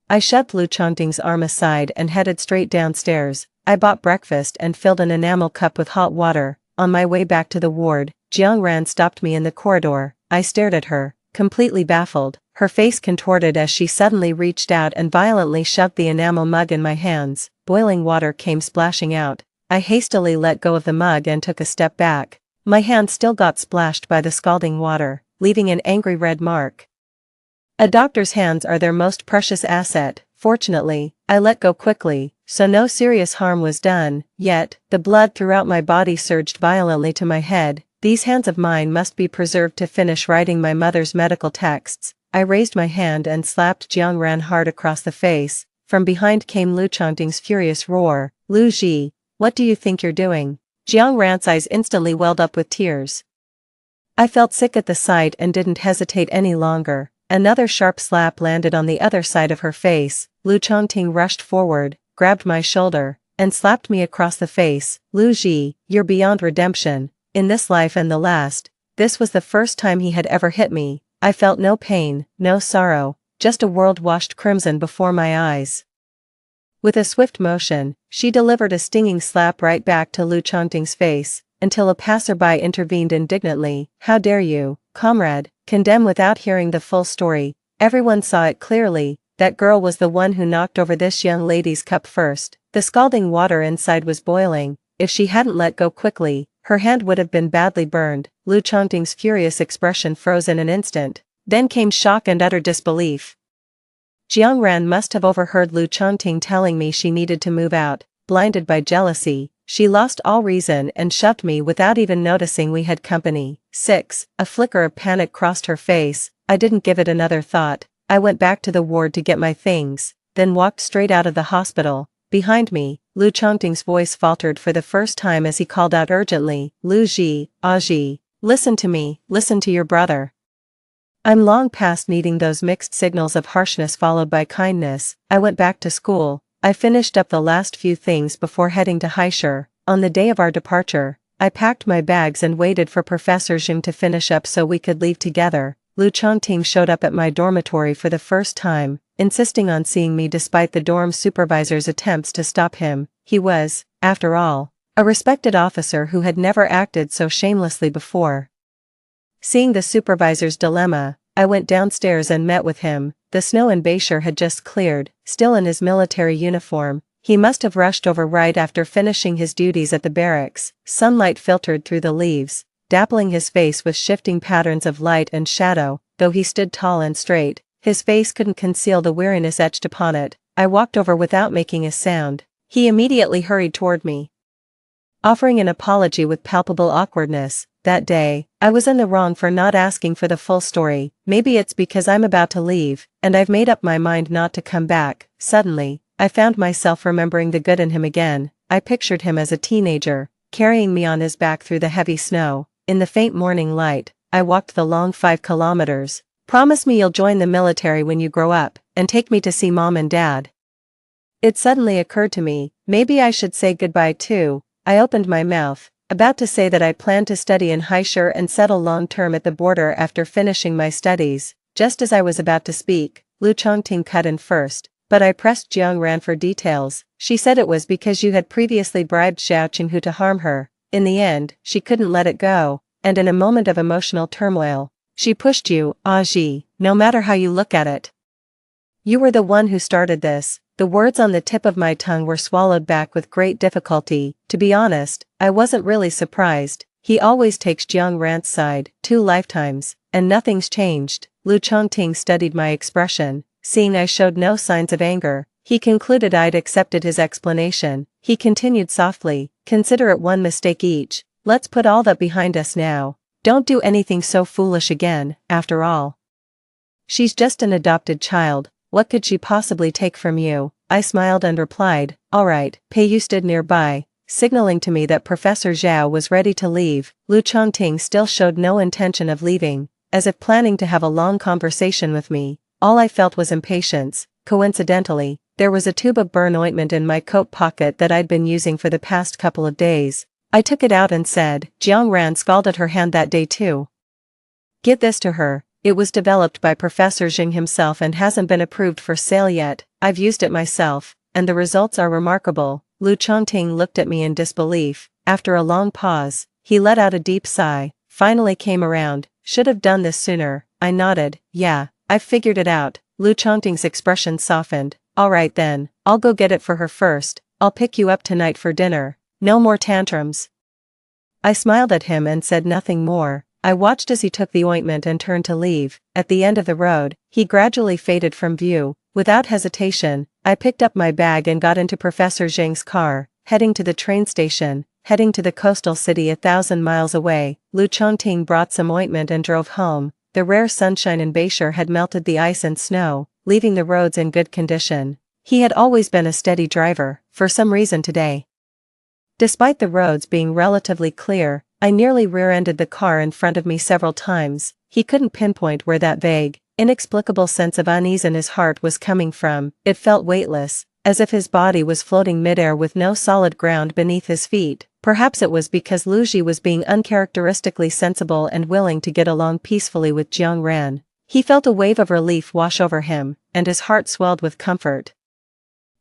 I shoved Lu Chongting's arm aside and headed straight downstairs. I bought breakfast and filled an enamel cup with hot water. On my way back to the ward, Jiang Ran stopped me in the corridor. I stared at her, completely baffled, her face contorted as she suddenly reached out and violently shoved the enamel mug in my hands. Boiling water came splashing out. I hastily let go of the mug and took a step back. My hand still got splashed by the scalding water, leaving an angry red mark. A doctor's hands are their most precious asset. Fortunately, I let go quickly, so no serious harm was done. Yet, the blood throughout my body surged violently to my head. These hands of mine must be preserved to finish writing my mother's medical texts. I raised my hand and slapped Jiang Ran hard across the face. From behind came Lu Chongting's furious roar. Lu Ji, what do you think you're doing? Jiang Ran's eyes instantly welled up with tears. I felt sick at the sight and didn't hesitate any longer. Another sharp slap landed on the other side of her face. Lu Chongting rushed forward, grabbed my shoulder, and slapped me across the face. Lu Ji, you're beyond redemption. In this life and the last, this was the first time he had ever hit me. I felt no pain, no sorrow, just a world washed crimson before my eyes. With a swift motion, she delivered a stinging slap right back to Lu Chongting's face, until a passerby intervened indignantly. How dare you, comrade, condemn without hearing the full story? Everyone saw it clearly. That girl was the one who knocked over this young lady's cup first. The scalding water inside was boiling. If she hadn't let go quickly, her hand would have been badly burned. Lu Chongting's furious expression froze in an instant. Then came shock and utter disbelief. Jiang Ran must have overheard Lu Chongting telling me she needed to move out. Blinded by jealousy, she lost all reason and shoved me without even noticing we had company. 6. A flicker of panic crossed her face. I didn't give it another thought. I went back to the ward to get my things, then walked straight out of the hospital. Behind me, Lu Chongting's voice faltered for the first time as he called out urgently, Lu Ji, Ji, listen to me, listen to your brother. I'm long past needing those mixed signals of harshness followed by kindness. I went back to school. I finished up the last few things before heading to Haishur. On the day of our departure, I packed my bags and waited for Professor Xing to finish up so we could leave together. Lu Chongting showed up at my dormitory for the first time, insisting on seeing me despite the dorm supervisor's attempts to stop him. He was, after all, a respected officer who had never acted so shamelessly before. Seeing the supervisor's dilemma, I went downstairs and met with him. The snow in Bayshore had just cleared, still in his military uniform. He must have rushed over right after finishing his duties at the barracks. Sunlight filtered through the leaves, dappling his face with shifting patterns of light and shadow. Though he stood tall and straight, his face couldn't conceal the weariness etched upon it. I walked over without making a sound. He immediately hurried toward me, offering an apology with palpable awkwardness. That day, I was in the wrong for not asking for the full story. Maybe it's because I'm about to leave, and I've made up my mind not to come back. Suddenly, I found myself remembering the good in him again. I pictured him as a teenager, carrying me on his back through the heavy snow. In the faint morning light, I walked the long 5 kilometers. Promise me you'll join the military when you grow up, and take me to see Mom and Dad. It suddenly occurred to me, maybe I should say goodbye too. I opened my mouth, about to say that I planned to study in Haishur and settle long-term at the border after finishing my studies. Just as I was about to speak, Lu Chongting cut in first. But I pressed Jiang Ran for details. She said it was because you had previously bribed Xiao Qinghu to harm her. In the end, she couldn't let it go, and in a moment of emotional turmoil, she pushed you, Ji, no matter how you look at it. You were the one who started this. The words on the tip of my tongue were swallowed back with great difficulty. To be honest, I wasn't really surprised. He always takes Jiang Ran's side, 2 lifetimes, and nothing's changed. Lu Chongting studied my expression. Seeing I showed no signs of anger, he concluded I'd accepted his explanation. He continued softly, consider it one mistake each. Let's put all that behind us now. Don't do anything so foolish again. After all, she's just an adopted child. What could she possibly take from you? I smiled and replied, all right. Pei Yu stood nearby, signaling to me that Professor Zhao was ready to leave. Lu Chongting still showed no intention of leaving, as if planning to have a long conversation with me. All I felt was impatience. Coincidentally, there was a tube of burn ointment in my coat pocket that I'd been using for the past couple of days. I took it out and said, Jiang Ran scalded her hand that day too. Give this to her. It was developed by Professor Xing himself and hasn't been approved for sale yet. I've used it myself, and the results are remarkable. Lu Chongting looked at me in disbelief. After a long pause, he let out a deep sigh. Finally came around. Should have done this sooner. I nodded. Yeah, I've figured it out. Lu Chongting's expression softened. All right then, I'll go get it for her first. I'll pick you up tonight for dinner. No more tantrums. I smiled at him and said nothing more. I watched as he took the ointment and turned to leave. At the end of the road, he gradually faded from view. Without hesitation, I picked up my bag and got into Professor Zhang's car, heading to the train station, heading to the coastal city 1,000 miles away. Lu Chongting brought some ointment and drove home. The rare sunshine in Bayshore had melted the ice and snow, leaving the roads in good condition. He had always been a steady driver. For some reason today, despite the roads being relatively clear, I nearly rear-ended the car in front of me several times. He couldn't pinpoint where that vague, inexplicable sense of unease in his heart was coming from. It felt weightless, as if his body was floating midair with no solid ground beneath his feet. Perhaps it was because Lu Ji was being uncharacteristically sensible and willing to get along peacefully with Jiang Ran. He felt a wave of relief wash over him, and his heart swelled with comfort.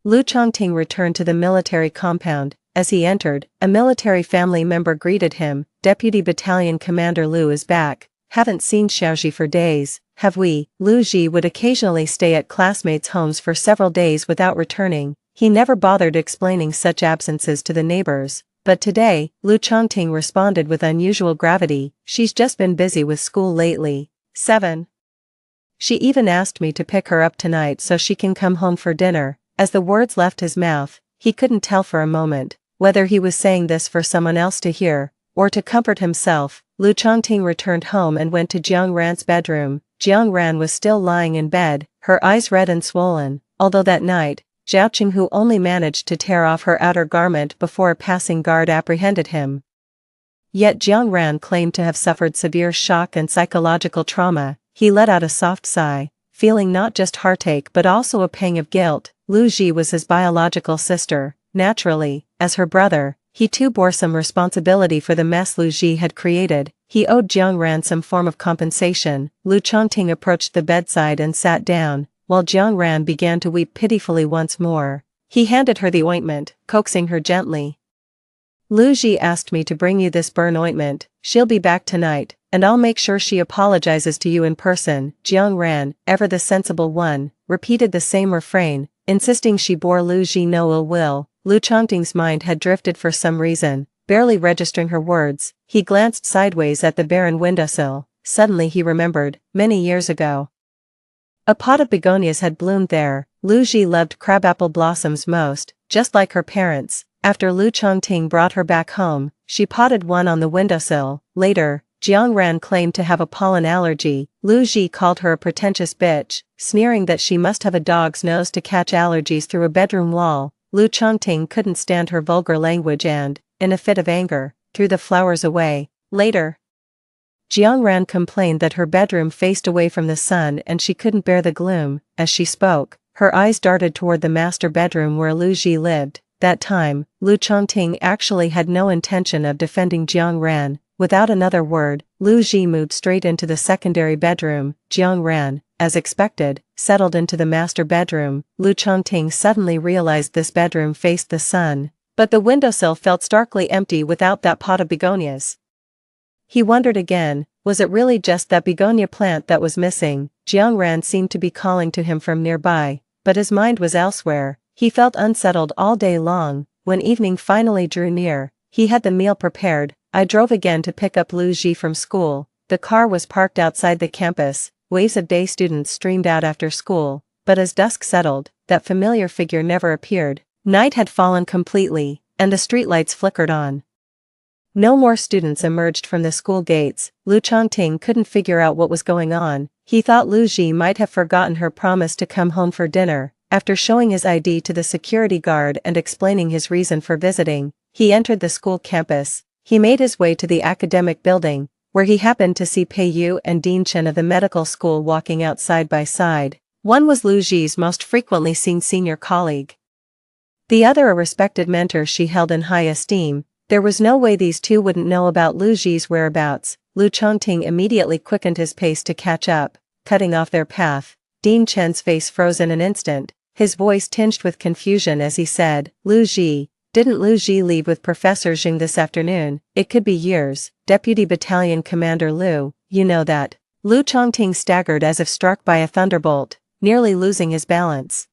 Lu Chongting returned to the military compound. As he entered, a military family member greeted him. Deputy Battalion Commander Lu is back. Haven't seen Xiaoji for days, have we? Lu Ji would occasionally stay at classmates' homes for several days without returning. He never bothered explaining such absences to the neighbors. But today, Lu Chongting responded with unusual gravity. She's just been busy with school lately. 7. She even asked me to pick her up tonight so she can come home for dinner. As the words left his mouth, he couldn't tell for a moment whether he was saying this for someone else to hear, or to comfort himself. Lu Chongting returned home and went to Jiang Ran's bedroom. Jiang Ran was still lying in bed, her eyes red and swollen, although that night, Xiao Qinghu only managed to tear off her outer garment before a passing guard apprehended him. Yet Jiang Ran claimed to have suffered severe shock and psychological trauma. He let out a soft sigh, feeling not just heartache but also a pang of guilt. Lu Ji was his biological sister. Naturally, as her brother, he too bore some responsibility for the mess Lu Ji had created. He owed Jiang Ran some form of compensation. Lu Chongting approached the bedside and sat down, while Jiang Ran began to weep pitifully once more. He handed her the ointment, coaxing her gently. Lu Ji asked me to bring you this burn ointment. She'll be back tonight, and I'll make sure she apologizes to you in person." Jiang Ran, ever the sensible one, repeated the same refrain, insisting she bore Lu Ji no ill will. Lu Chongting's mind had drifted for some reason, barely registering her words. He glanced sideways at the barren windowsill. Suddenly he remembered, many years ago, a pot of begonias had bloomed there. Lu Ji loved crabapple blossoms most, just like her parents. After Lu Chongting brought her back home, she potted one on the windowsill. Later, Jiang Ran claimed to have a pollen allergy. Lu Ji called her a pretentious bitch, sneering that she must have a dog's nose to catch allergies through a bedroom wall. Lu Chongting couldn't stand her vulgar language and, in a fit of anger, threw the flowers away. Later, Jiang Ran complained that her bedroom faced away from the sun and she couldn't bear the gloom. As she spoke, her eyes darted toward the master bedroom where Lu Ji lived. That time, Lu Chongting actually had no intention of defending Jiang Ran. Without another word, Lu Ji moved straight into the secondary bedroom. Jiang Ran, as expected, settled into the master bedroom. Lu Chongting suddenly realized this bedroom faced the sun, but the windowsill felt starkly empty without that pot of begonias. He wondered again, was it really just that begonia plant that was missing? Jiang Ran seemed to be calling to him from nearby, but his mind was elsewhere. He felt unsettled all day long. When evening finally drew near, he had the meal prepared. I drove again to pick up Lu Ji from school. The car was parked outside the campus. Waves of day students streamed out after school, but as dusk settled, that familiar figure never appeared. Night had fallen completely, and the streetlights flickered on. No more students emerged from the school gates. Lu Chongting couldn't figure out what was going on. He thought Lu Ji might have forgotten her promise to come home for dinner. After showing his ID to the security guard and explaining his reason for visiting, he entered the school campus. He made his way to the academic building, where he happened to see Pei Yu and Dean Chen of the medical school walking out side by side. One was Lu Ji's most frequently seen senior colleague, the other a respected mentor she held in high esteem. There was no way these two wouldn't know about Lu Ji's whereabouts. Lu Chongting immediately quickened his pace to catch up, cutting off their path. Dean Chen's face froze in an instant, his voice tinged with confusion as he said, "Lu Ji, didn't Lu Ji leave with Professor Xing this afternoon?" "It could be years, Deputy Battalion Commander Lu, you know that." Lu Chongting staggered as if struck by a thunderbolt, nearly losing his balance.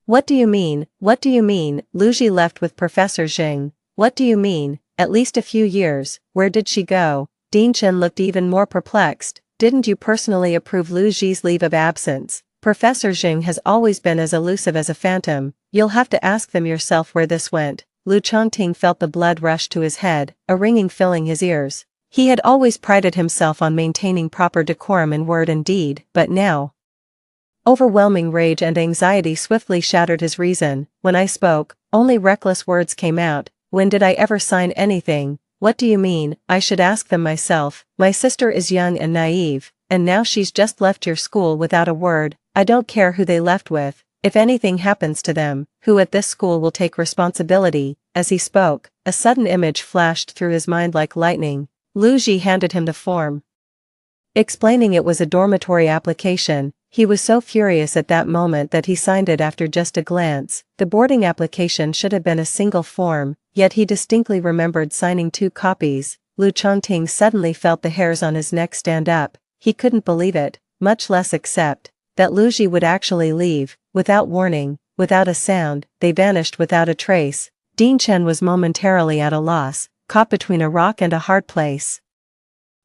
"What do you mean? What do you mean? Lu Ji left with Professor Xing. What do you mean? At least a few years. Where did she go?" Dean Chen looked even more perplexed. "Didn't you personally approve Lu Ji's leave of absence? Professor Xing has always been as elusive as a phantom. You'll have to ask them yourself where this went." Lu Chongting felt the blood rush to his head, a ringing filling his ears. He had always prided himself on maintaining proper decorum in word and deed, but now, overwhelming rage and anxiety swiftly shattered his reason. "When I spoke, only reckless words came out. When did I ever sign anything?" "What do you mean? I should ask them myself. My sister is young and naive, and now she's just left your school without a word. I don't care who they left with. If anything happens to them, who at this school will take responsibility?" As he spoke, a sudden image flashed through his mind like lightning. Lu Ji handed him the form, explaining it was a dormitory application. He was so furious at that moment that he signed it after just a glance. The boarding application should have been a single form, yet he distinctly remembered signing 2 copies. Lu Chongting suddenly felt the hairs on his neck stand up. He couldn't believe it, much less accept, that Lu Ji would actually leave, without warning, without a sound. They vanished without a trace. Dean Chen was momentarily at a loss, caught between a rock and a hard place.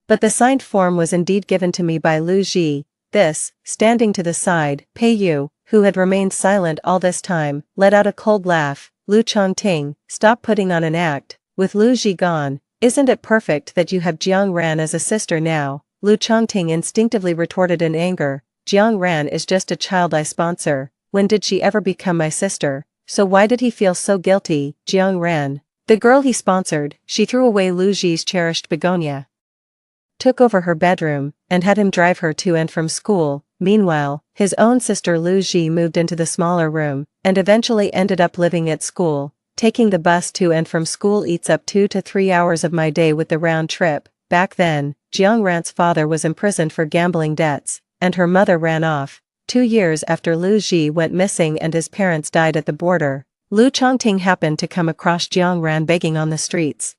But the signed form was indeed given to me by Lu Ji. This, standing to the side, Pei Yu, who had remained silent all this time, let out a cold laugh. "Lu Chongting, stop putting on an act. With Lu Ji gone, isn't it perfect that you have Jiang Ran as a sister now?" Lu Chongting instinctively retorted in anger. "Jiang Ran is just a child I sponsor. When did she ever become my sister? So why did he feel so guilty?" Jiang Ran, the girl he sponsored. She threw away Lu Ji's cherished begonia, took over her bedroom, and had him drive her to and from school. Meanwhile, his own sister Lu Ji moved into the smaller room, and eventually ended up living at school. "Taking the bus to and from school eats up 2 to 3 hours of my day with the round trip." Back then, Jiang Ran's father was imprisoned for gambling debts, and her mother ran off. 2 years after Lu Ji went missing and his parents died at the border, Lu Chongting happened to come across Jiang Ran begging on the streets.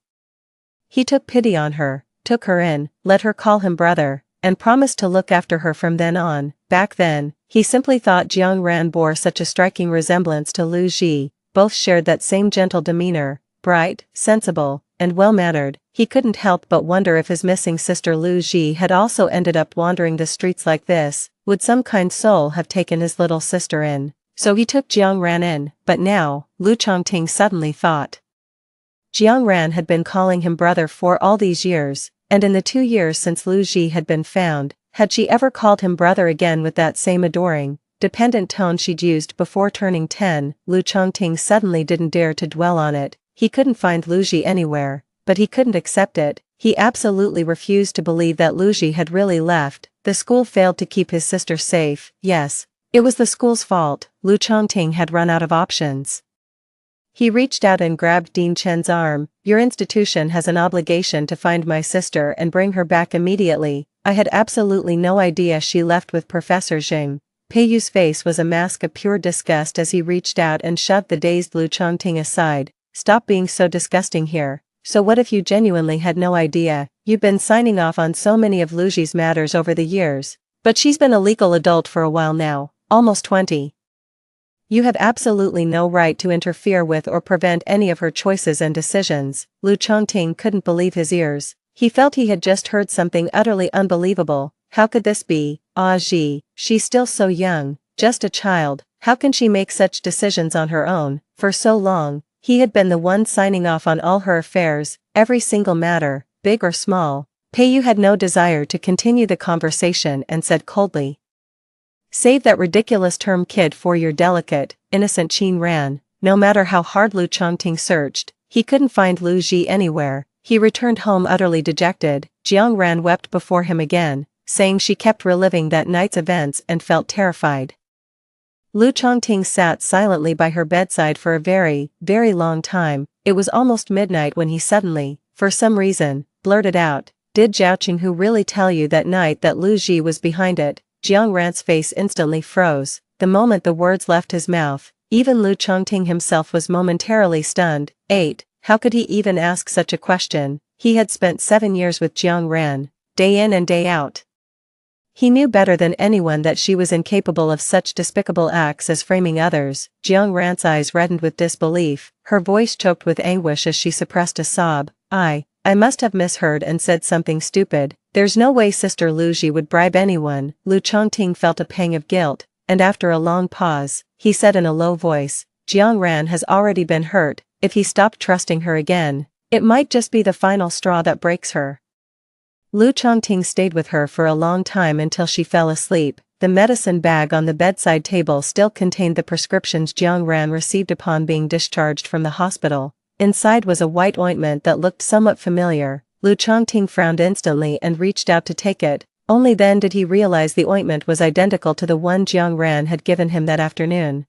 He took pity on her, took her in, let her call him brother, and promised to look after her from then on. Back then, he simply thought Jiang Ran bore such a striking resemblance to Lu Ji. Both shared that same gentle demeanor, bright, sensible, and well-mannered. He couldn't help but wonder if his missing sister Lu Ji had also ended up wandering the streets like this. Would some kind soul have taken his little sister in? So he took Jiang Ran in, but now, Lu Chongting suddenly thought. Jiang Ran had been calling him brother for all these years, and in the 2 years since Lu Ji had been found, had she ever called him brother again with that same adoring, dependent tone she'd used before turning 10, Lu Chongting suddenly didn't dare to dwell on it. He couldn't find Lu Ji anywhere, but he couldn't accept it. He absolutely refused to believe that Lu Ji had really left. The school failed to keep his sister safe. Yes, it was the school's fault. Lu Chongting had run out of options. He reached out and grabbed Dean Chen's arm. Your institution has an obligation to find my sister and bring her back immediately. I had absolutely no idea she left with Professor Jing. Peiyu's face was a mask of pure disgust as he reached out and shoved the dazed Lu Chongting aside. Stop being so disgusting here. So what if you genuinely had no idea? You've been signing off on so many of Lu Ji's matters over the years. But she's been a legal adult for a while now, almost 20. You have absolutely no right to interfere with or prevent any of her choices and decisions. Lu Chongting couldn't believe his ears. He felt he had just heard something utterly unbelievable. How could this be? Ah Ji, she's still so young, just a child. How can she make such decisions on her own? For so long, he had been the one signing off on all her affairs, every single matter, big or small. Peiyu had no desire to continue the conversation and said coldly. Save that ridiculous term kid for your delicate, innocent Qin Ran. No matter how hard Lu Chongting searched, he couldn't find Lu Ji anywhere. He returned home utterly dejected. Jiang Ran wept before him again, saying she kept reliving that night's events and felt terrified. Lu Chongting sat silently by her bedside for a very, very long time. It was almost midnight when he suddenly, for some reason, blurted out, "Did Zhao Qinghu really tell you that night that Lu Ji was behind it?" Jiang Ran's face instantly froze. The moment the words left his mouth, even Lu Chongting himself was momentarily stunned. 8. How could he even ask such a question? He had spent 7 years with Jiang Ran, day in and day out. He knew better than anyone that she was incapable of such despicable acts as framing others. Jiang Ran's eyes reddened with disbelief, her voice choked with anguish as she suppressed a sob. I must have misheard and said something stupid. There's no way Sister Lu Ji would bribe anyone. Lu Chongting felt a pang of guilt, and after a long pause, he said in a low voice, Jiang Ran has already been hurt. If he stopped trusting her again, it might just be the final straw that breaks her. Lu Chongting stayed with her for a long time until she fell asleep. The medicine bag on the bedside table still contained the prescriptions Jiang Ran received upon being discharged from the hospital. Inside was a white ointment that looked somewhat familiar. Lu Chongting frowned instantly and reached out to take it. Only then did he realize the ointment was identical to the one Jiang Ran had given him that afternoon.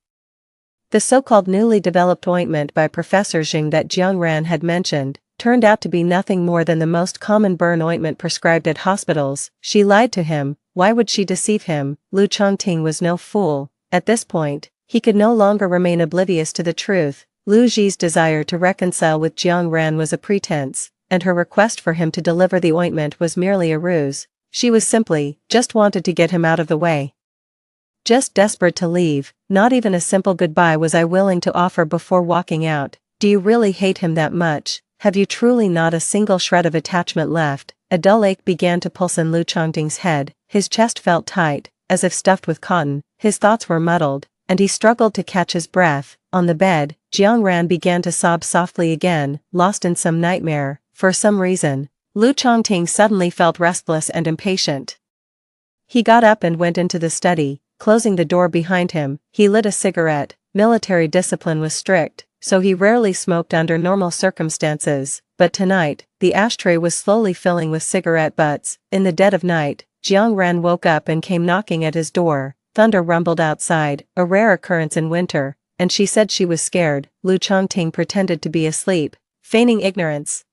The so-called newly developed ointment by Professor Jing that Jiang Ran had mentioned turned out to be nothing more than the most common burn ointment prescribed at hospitals. She lied to him. Why would she deceive him? Lu Chongting was no fool. At this point, he could no longer remain oblivious to the truth. Lu Ji's desire to reconcile with Jiang Ran was a pretense, and her request for him to deliver the ointment was merely a ruse. She was simply, just wanted to get him out of the way. Just desperate to leave. Not even a simple goodbye was I willing to offer before walking out. Do you really hate him that much? Have you truly not a single shred of attachment left? A dull ache began to pulse in Lu Chongting's head. His chest felt tight, as if stuffed with cotton. His thoughts were muddled, and he struggled to catch his breath. On the bed, Jiang Ran began to sob softly again, lost in some nightmare. For some reason, Lu Chongting suddenly felt restless and impatient. He got up and went into the study, closing the door behind him. He lit a cigarette. Military discipline was strict, so he rarely smoked under normal circumstances, but tonight, the ashtray was slowly filling with cigarette butts. In the dead of night, Jiang Ran woke up and came knocking at his door. Thunder rumbled outside, a rare occurrence in winter, and she said she was scared. Lu Chongting pretended to be asleep, feigning ignorance.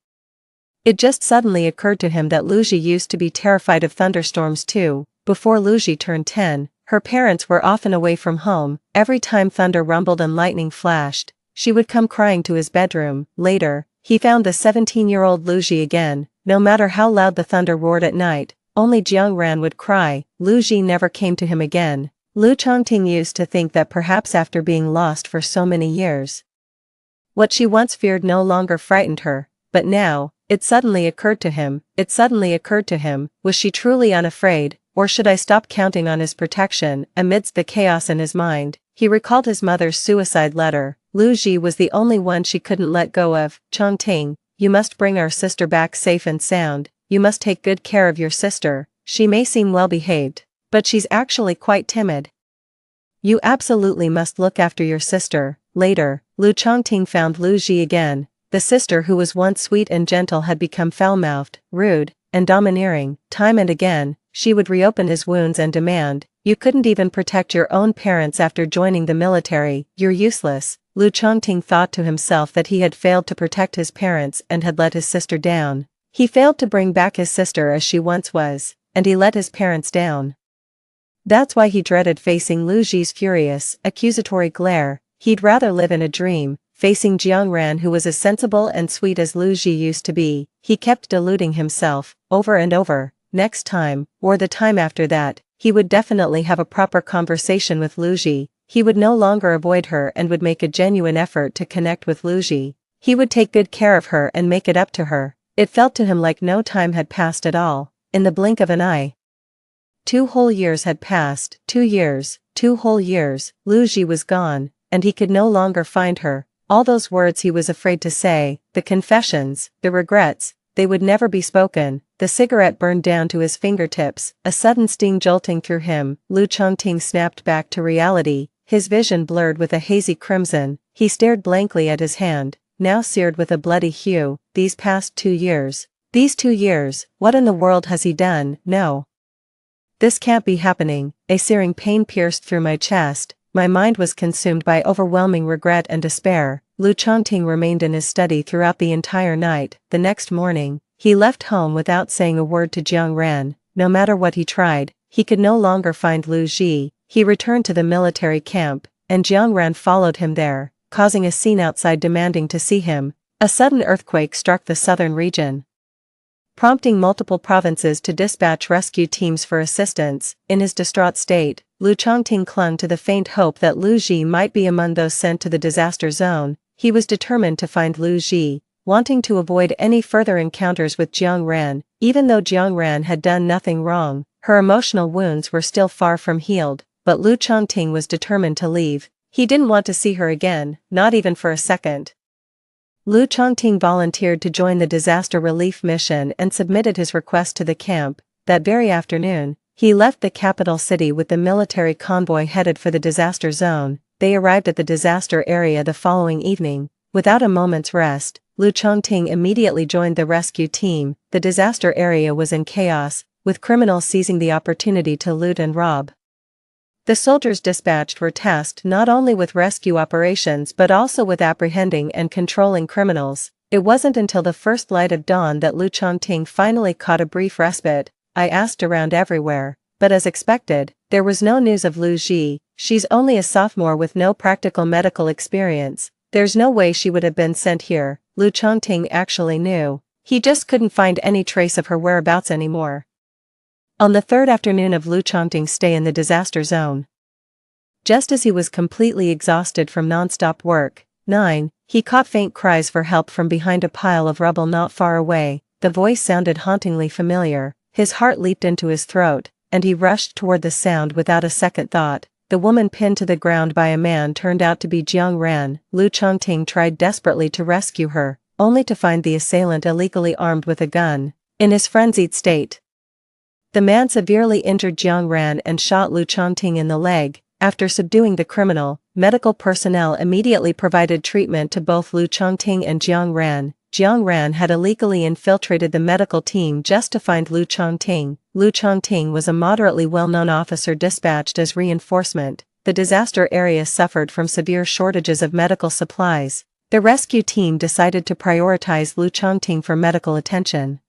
It just suddenly occurred to him that Lu Ji used to be terrified of thunderstorms too. Before Lu Ji turned 10, her parents were often away from home. Every time thunder rumbled and lightning flashed, she would come crying to his bedroom. Later, he found the 17-year-old Lu Ji again, No matter how loud the thunder roared at night, only Jiangran would cry. Lu Ji never came to him again. Lu Chongting used to think that perhaps after being lost for so many years, what she once feared no longer frightened her, but now, it suddenly occurred to him, was she truly unafraid, or should I stop counting on his protection? Amidst the chaos in his mind, he recalled his mother's suicide letter. Lu Ji was the only one she couldn't let go of. Chongting, you must bring our sister back safe and sound, you must take good care of your sister, she may seem well behaved, but she's actually quite timid. You absolutely must look after your sister. Later, Lu Chongting found Lu Ji again. The sister who was once sweet and gentle had become foul-mouthed, rude, and domineering. Time and again, she would reopen his wounds and demand, "You couldn't even protect your own parents after joining the military, you're useless." Lu Chongting thought to himself that he had failed to protect his parents and had let his sister down. He failed to bring back his sister as she once was, and he let his parents down. That's why he dreaded facing Lu Ji's furious, accusatory glare. He'd rather live in a dream, facing Jiangran, who was as sensible and sweet as Lu Ji used to be. He kept deluding himself, over and over. Next time, or the time after that, he would definitely have a proper conversation with Lu Ji. He would no longer avoid her and would make a genuine effort to connect with Lu Ji. He would take good care of her and make it up to her. It felt to him like no time had passed at all. In the blink of an eye, 2 whole years had passed. 2 years, 2 whole years. Lu Ji was gone, and he could no longer find her. All those words he was afraid to say, the confessions, the regrets, they would never be spoken. The cigarette burned down to his fingertips, a sudden sting jolting through him. Lu Chongting snapped back to reality, his vision blurred with a hazy crimson. He stared blankly at his hand, now seared with a bloody hue. These past 2 years. These 2 years, what in the world has he done? No. This can't be happening. A searing pain pierced through my chest. My mind was consumed by overwhelming regret and despair. Lu Chongting remained in his study throughout the entire night. The next morning, he left home without saying a word to Jiangran. No matter what he tried, he could no longer find Lu Ji. He returned to the military camp, and Jiangran followed him there, causing a scene outside demanding to see him. A sudden earthquake struck the southern region, prompting multiple provinces to dispatch rescue teams for assistance. In his distraught state, Lu Chongting clung to the faint hope that Lu Ji might be among those sent to the disaster zone. He was determined to find Lu Ji, wanting to avoid any further encounters with Jiangran. Even though Jiangran had done nothing wrong, her emotional wounds were still far from healed, but Lu Chongting was determined to leave. He didn't want to see her again, not even for a second. Lu Chongting volunteered to join the disaster relief mission and submitted his request to the camp. That very afternoon, he left the capital city with the military convoy headed for the disaster zone. They arrived at the disaster area the following evening. Without a moment's rest, Lu Chongting immediately joined the rescue team. The disaster area was in chaos, with criminals seizing the opportunity to loot and rob. The soldiers dispatched were tasked not only with rescue operations but also with apprehending and controlling criminals. It wasn't until the first light of dawn that Lu Chongting finally caught a brief respite. I asked around everywhere, but as expected, there was no news of Lu Ji. She's only a sophomore with no practical medical experience. There's no way she would have been sent here. Lu Chongting actually knew. He just couldn't find any trace of her whereabouts anymore. On the third afternoon of Lu Chongting's stay in the disaster zone, just as he was completely exhausted from non-stop work, he caught faint cries for help from behind a pile of rubble not far away. The voice sounded hauntingly familiar. His heart leaped into his throat, and he rushed toward the sound without a second thought. The woman pinned to the ground by a man turned out to be Jiangran. Lu Chongting tried desperately to rescue her, only to find the assailant illegally armed with a gun. In his frenzied state, the man severely injured Jiangran and shot Lu Chongting in the leg. After subduing the criminal, medical personnel immediately provided treatment to both Lu Chongting and Jiangran. Jiangran had illegally infiltrated the medical team just to find Lu Chongting. Lu Chongting was a moderately well-known officer dispatched as reinforcement. The disaster area suffered from severe shortages of medical supplies. The rescue team decided to prioritize Lu Chongting for medical attention.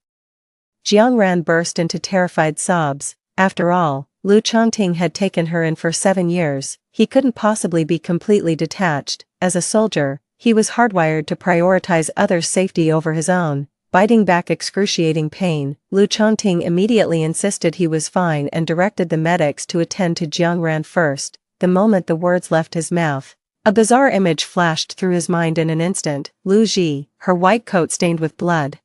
Jiangran burst into terrified sobs. After all, Lu Chongting had taken her in for 7 years. He couldn't possibly be completely detached. As a soldier, he was hardwired to prioritize others' safety over his own. biting back excruciating pain. Lu Chongting immediately insisted he was fine and directed the medics to attend to Jiang Ran first. The moment the words left his mouth, a bizarre image flashed through his mind in an instant. Lu Ji, her white coat stained with blood,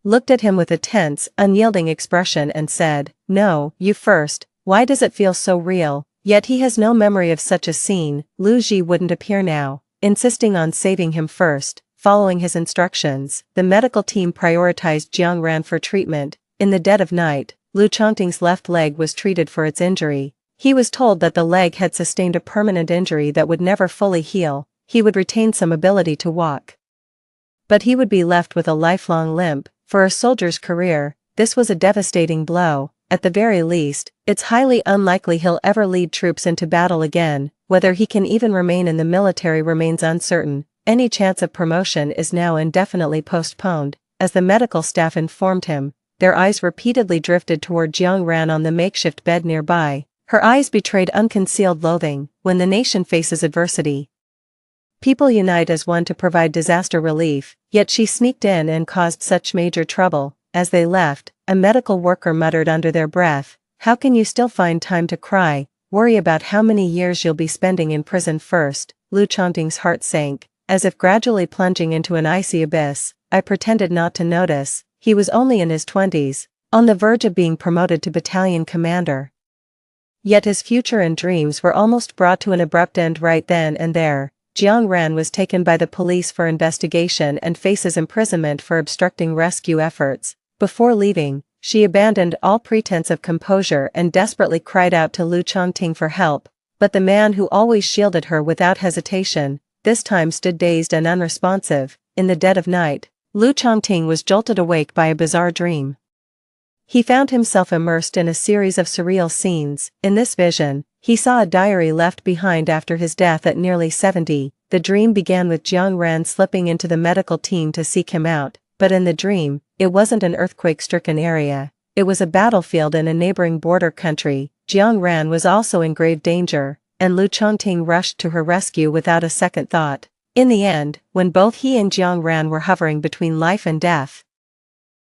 looked at him with a tense, unyielding expression and said, "No, you first. Why does it feel so real?" Yet he has no memory of such a scene. Lu Ji wouldn't appear now, insisting on saving him first. Following his instructions, the medical team prioritized Jiang Ran for treatment. In the dead of night, Lu Chongting's left leg was treated for its injury. He was told that the leg had sustained a permanent injury that would never fully heal. He would retain some ability to walk, but he would be left with a lifelong limp. For a soldier's career, this was a devastating blow. At the very least, it's highly unlikely he'll ever lead troops into battle again. Whether he can even remain in the military remains uncertain. Any chance of promotion is now indefinitely postponed. As the medical staff informed him, their eyes repeatedly drifted toward Jiang Ran on the makeshift bed nearby. Her eyes betrayed unconcealed loathing. When the nation faces adversity, people unite as one to provide disaster relief, yet she sneaked in and caused such major trouble. As they left, a medical worker muttered under their breath, "How can you still find time to cry? Worry about how many years you'll be spending in prison first." Lu Chongting's heart sank, as if gradually plunging into an icy abyss. I pretended not to notice. He was only in his 20s, on the verge of being promoted to battalion commander. Yet his future and dreams were almost brought to an abrupt end right then and there. Jiang Ran was taken by the police for investigation and faces imprisonment for obstructing rescue efforts. Before leaving, she abandoned all pretense of composure and desperately cried out to Lu Chongting for help. But the man who always shielded her without hesitation, this time stood dazed and unresponsive. In the dead of night, Lu Chongting was jolted awake by a bizarre dream. He found himself immersed in a series of surreal scenes. In this vision, he saw a diary left behind after his death at nearly 70. The dream began with Jiang Ran slipping into the medical team to seek him out, but in the dream, it wasn't an earthquake-stricken area. It was a battlefield in a neighboring border country. Jiang Ran was also in grave danger, and Lu Chongting rushed to her rescue without a second thought. In the end, when both he and Jiang Ran were hovering between life and death,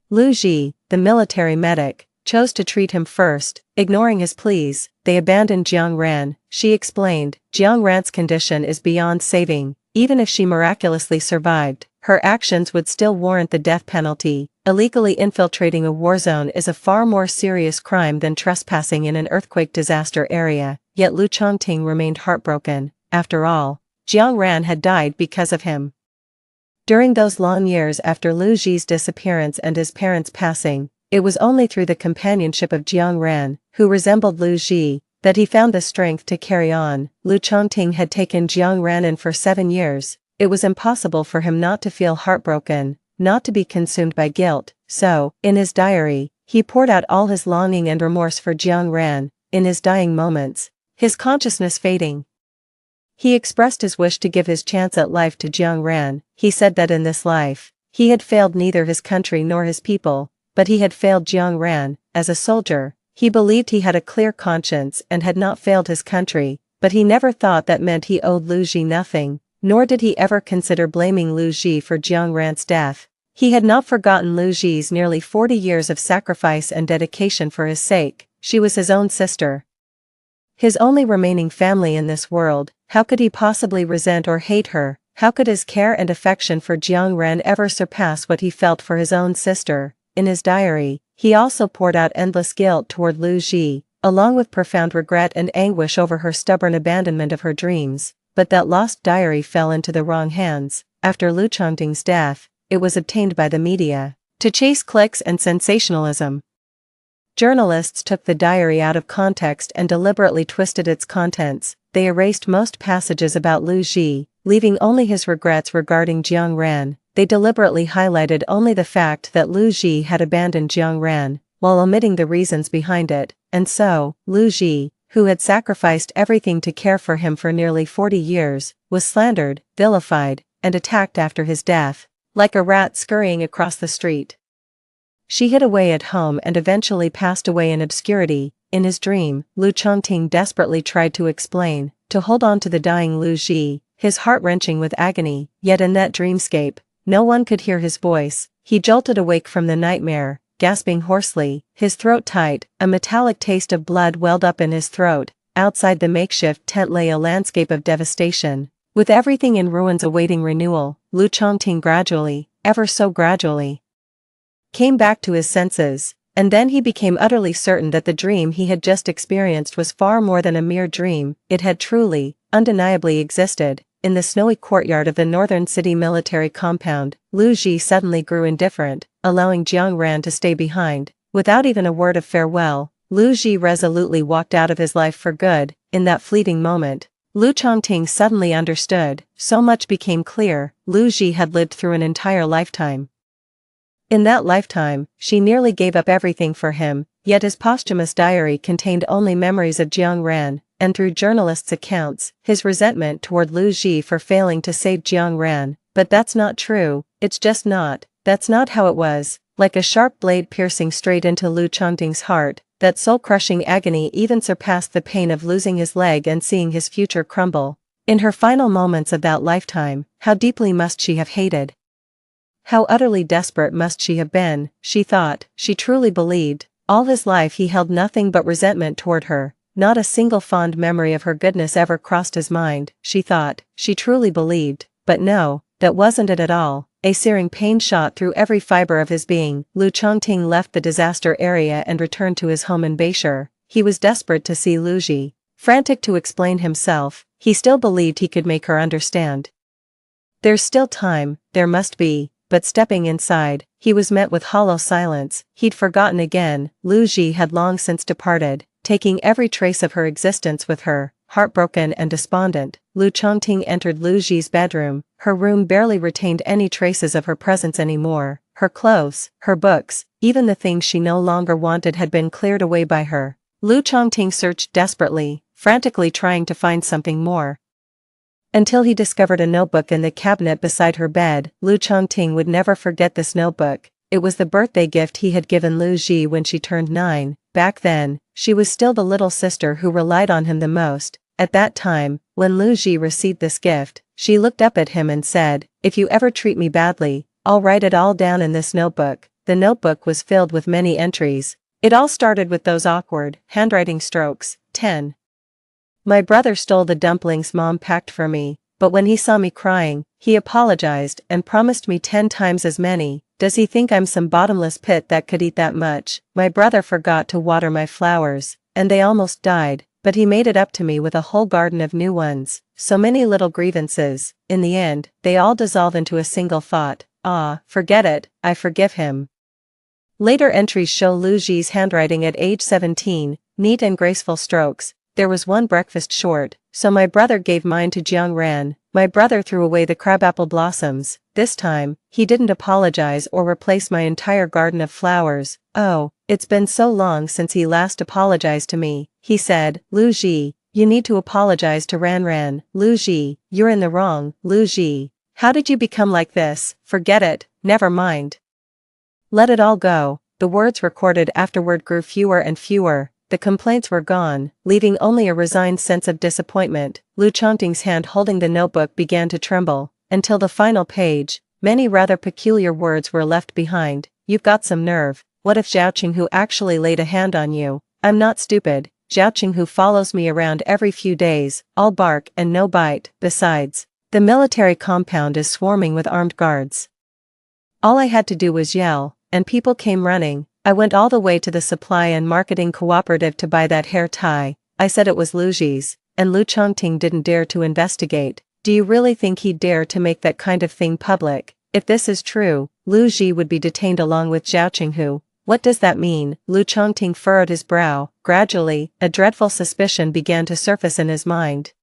Lu Ji, the military medic, chose to treat him first. Ignoring his pleas, they abandoned Jiang Ran. She explained, "Jiang Ran's condition is beyond saving. Even if she miraculously survived, her actions would still warrant the death penalty. Illegally infiltrating a war zone is a far more serious crime than trespassing in an earthquake disaster area." Yet Lu Chongting remained heartbroken. After all, Jiang Ran had died because of him. During those long years after Lu Ji's disappearance and his parents' passing, it was only through the companionship of Jiang Ran, who resembled Lu Ji, that he found the strength to carry on. Lu Chongting had taken Jiang Ran in for 7 years. It was impossible for him not to feel heartbroken, not to be consumed by guilt. So, in his diary, he poured out all his longing and remorse for Jiang Ran. In his dying moments, his consciousness fading, he expressed his wish to give his chance at life to Jiang Ran. He said that in this life, he had failed neither his country nor his people, but he had failed Jiang Ran. As a soldier, he believed he had a clear conscience and had not failed his country, but he never thought that meant he owed Lu Ji nothing, nor did he ever consider blaming Lu Ji for Jiang Ran's death. He had not forgotten Lu Ji's nearly 40 years of sacrifice and dedication for his sake. She was his own sister, his only remaining family in this world. How could he possibly resent or hate her? How could his care and affection for Jiang Ran ever surpass what he felt for his own sister? In his diary, he also poured out endless guilt toward Lu Ji, along with profound regret and anguish over her stubborn abandonment of her dreams. But that lost diary fell into the wrong hands. After Lu Chongting's death, it was obtained by the media to chase clicks and sensationalism. Journalists took the diary out of context and deliberately twisted its contents. They erased most passages about Lu Ji, leaving only his regrets regarding Jiang Ran. They deliberately highlighted only the fact that Lu Ji had abandoned Jiang Ran, while omitting the reasons behind it. And so, Lu Ji, who had sacrificed everything to care for him for nearly 40 years, was slandered, vilified, and attacked after his death, like a rat scurrying across the street. She hid away at home and eventually passed away in obscurity. In his dream, Lu Chongting desperately tried to explain, to hold on to the dying Lu Ji, his heart wrenching with agony. Yet in that dreamscape, no one could hear his voice. He jolted awake from the nightmare, gasping hoarsely, his throat tight, a metallic taste of blood welled up in his throat. Outside the makeshift tent lay a landscape of devastation. With everything in ruins awaiting renewal, Lu Chongting gradually, ever so gradually, came back to his senses, and then he became utterly certain that the dream he had just experienced was far more than a mere dream. It had truly, undeniably existed. In the snowy courtyard of the northern city military compound, Lu Ji suddenly grew indifferent, allowing Jiang Ran to stay behind. Without even a word of farewell, Lu Ji resolutely walked out of his life for good. In that fleeting moment, Lu Chongting suddenly understood. So much became clear. Lu Ji had lived through an entire lifetime. In that lifetime, she nearly gave up everything for him, yet his posthumous diary contained only memories of Jiang Ran, and through journalists' accounts, his resentment toward Lu Ji for failing to save Jiang Ran. But that's not true, it's just not. That's not how it was. Like a sharp blade piercing straight into Lu Chongting's heart, that soul-crushing agony even surpassed the pain of losing his leg and seeing his future crumble. In her final moments of that lifetime, how deeply must she have hated? How utterly desperate must she have been, she thought. She truly believed. All his life he held nothing but resentment toward her. Not a single fond memory of her goodness ever crossed his mind, she thought. She truly believed. But no, that wasn't it at all. A searing pain shot through every fiber of his being. Lu Chongting left the disaster area and returned to his home in Beishur. He was desperate to see Lu Ji. Frantic to explain himself, he still believed he could make her understand. There's still time, there must be. But stepping inside, he was met with hollow silence. He'd forgotten again. Lu Ji had long since departed, taking every trace of her existence with her. Heartbroken and despondent, Lu Chongting entered Lu Ji's bedroom. Her room barely retained any traces of her presence anymore. Her clothes, her books, even the things she no longer wanted had been cleared away by her. Lu Chongting searched desperately, frantically trying to find something more, until he discovered a notebook in the cabinet beside her bed. Lu Chongting would never forget this notebook. It was the birthday gift he had given Lu Ji when she turned 9. Back then, she was still the little sister who relied on him the most. At that time, when Lu Ji received this gift, she looked up at him and said, "If you ever treat me badly, I'll write it all down in this notebook." The notebook was filled with many entries. It all started with those awkward, handwriting strokes. 10. My brother stole the dumplings Mom packed for me, but when he saw me crying, he apologized and promised me 10 times as many. Does he think I'm some bottomless pit that could eat that much? My brother forgot to water my flowers, and they almost died, but he made it up to me with a whole garden of new ones. So many little grievances. In the end, they all dissolve into a single thought. Ah, forget it, I forgive him. Later entries show Lu Ji's handwriting at age 17, neat and graceful strokes. There was one breakfast short, so my brother gave mine to Jiang Ran. My brother threw away the crabapple blossoms. This time, he didn't apologize or replace my entire garden of flowers. Oh, it's been so long since he last apologized to me, he said. Lu Ji, you need to apologize to Ran Ran. Lu Ji, you're in the wrong. Lu Ji, how did you become like this? Forget it, never mind. Let it all go. The words recorded afterward grew fewer and fewer. The complaints were gone, leaving only a resigned sense of disappointment. Lu Chongting's hand holding the notebook began to tremble, until the final page. Many rather peculiar words were left behind. You've got some nerve. What if Zhao Qinghu actually laid a hand on you? I'm not stupid. Zhao Qinghu follows me around every few days, all bark and no bite. Besides, the military compound is swarming with armed guards. All I had to do was yell, and people came running. I went all the way to the supply and marketing cooperative to buy that hair tie. I said it was Lu Ji's, and Lu Chongting didn't dare to investigate. Do you really think he'd dare to make that kind of thing public? If this is true, Lu Ji would be detained along with Zhao Qinghu. What does that mean? Lu Chongting furrowed his brow. Gradually, a dreadful suspicion began to surface in his mind.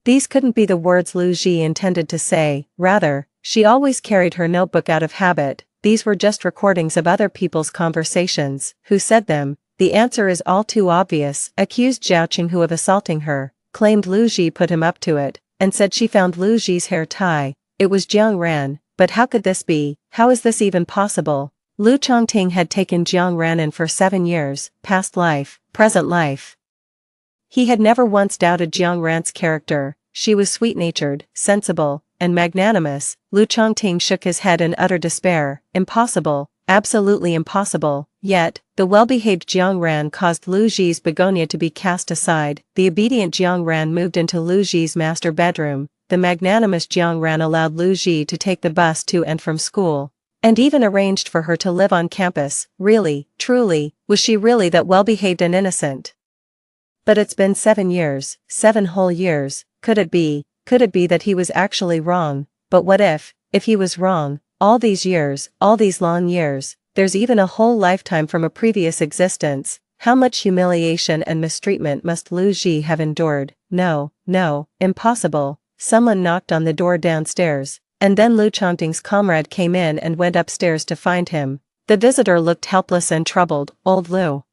These couldn't be the words Lu Ji intended to say. Rather, she always carried her notebook out of habit. These were just recordings of other people's conversations. Who said them? The answer is all too obvious. Accused Zhao Qinghu of assaulting her, claimed Lu Ji put him up to it, and said she found Lu Ji's hair tie. It was Jiang Ran. But how could this be? How is this even possible? Lu Chongting had taken Jiang Ran in for 7 years, past life, present life. He had never once doubted Jiang Ran's character. She was sweet-natured, sensible, and magnanimous. Lu Chongting shook his head in utter despair. Impossible, absolutely impossible. Yet, the well-behaved Jiang Ran caused Lu Ji's begonia to be cast aside. The obedient Jiang Ran moved into Lu Ji's master bedroom. The magnanimous Jiang Ran allowed Lu Ji to take the bus to and from school, and even arranged for her to live on campus. Really, truly, was she really that well-behaved and innocent? But it's been 7 years, 7 whole years. Could it be that he was actually wrong? But what if he was wrong, all these years, all these long years, there's even a whole lifetime from a previous existence, how much humiliation and mistreatment must Lu Ji have endured? No, no, impossible. Someone knocked on the door downstairs, and then Lu Chongting's comrade came in and went upstairs to find him. The visitor looked helpless and troubled. Old Lu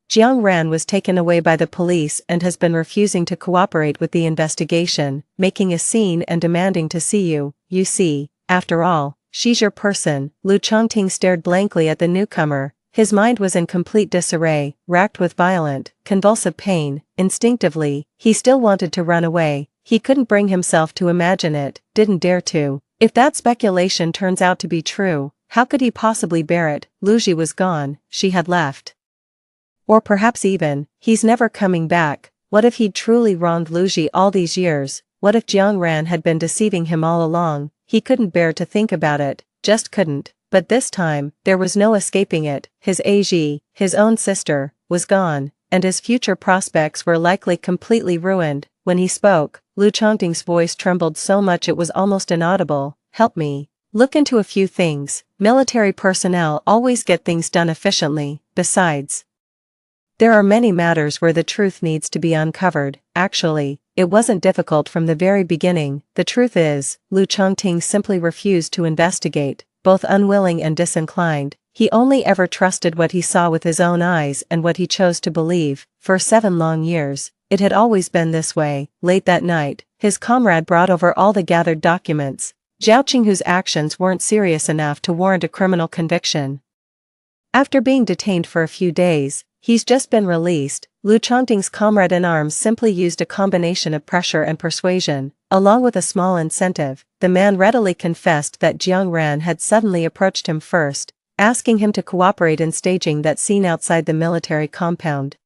Jiang Ran was taken away by the police and has been refusing to cooperate with the investigation, making a scene and demanding to see you. You see, after all, she's your person. Lu Chongting stared blankly at the newcomer. His mind was in complete disarray, racked with violent, convulsive pain. Instinctively, he still wanted to run away. He couldn't bring himself to imagine it, didn't dare to. If that speculation turns out to be true, how could he possibly bear it? Lu Ji was gone, she had left. Or perhaps even, he's never coming back. What if he'd truly wronged Lu Ji all these years? What if Jiang Ran had been deceiving him all along? He couldn't bear to think about it, just couldn't. But this time, there was no escaping it. His Aji, his own sister, was gone, and his future prospects were likely completely ruined. When he spoke, Lu Chongting's voice trembled so much it was almost inaudible. Help me. Look into a few things. Military personnel always get things done efficiently. Besides, there are many matters where the truth needs to be uncovered. Actually, it wasn't difficult from the very beginning. The truth is, Lu Chongting simply refused to investigate, both unwilling and disinclined. He only ever trusted what he saw with his own eyes and what he chose to believe. For 7 long years, it had always been this way. Late that night, his comrade brought over all the gathered documents. Zhao Qing, whose actions weren't serious enough to warrant a criminal conviction. After being detained for a few days, he's just been released. Lu Chongting's comrade-in-arms simply used a combination of pressure and persuasion, along with a small incentive. The man readily confessed that Jiang Ran had suddenly approached him first, asking him to cooperate in staging that scene outside the military compound.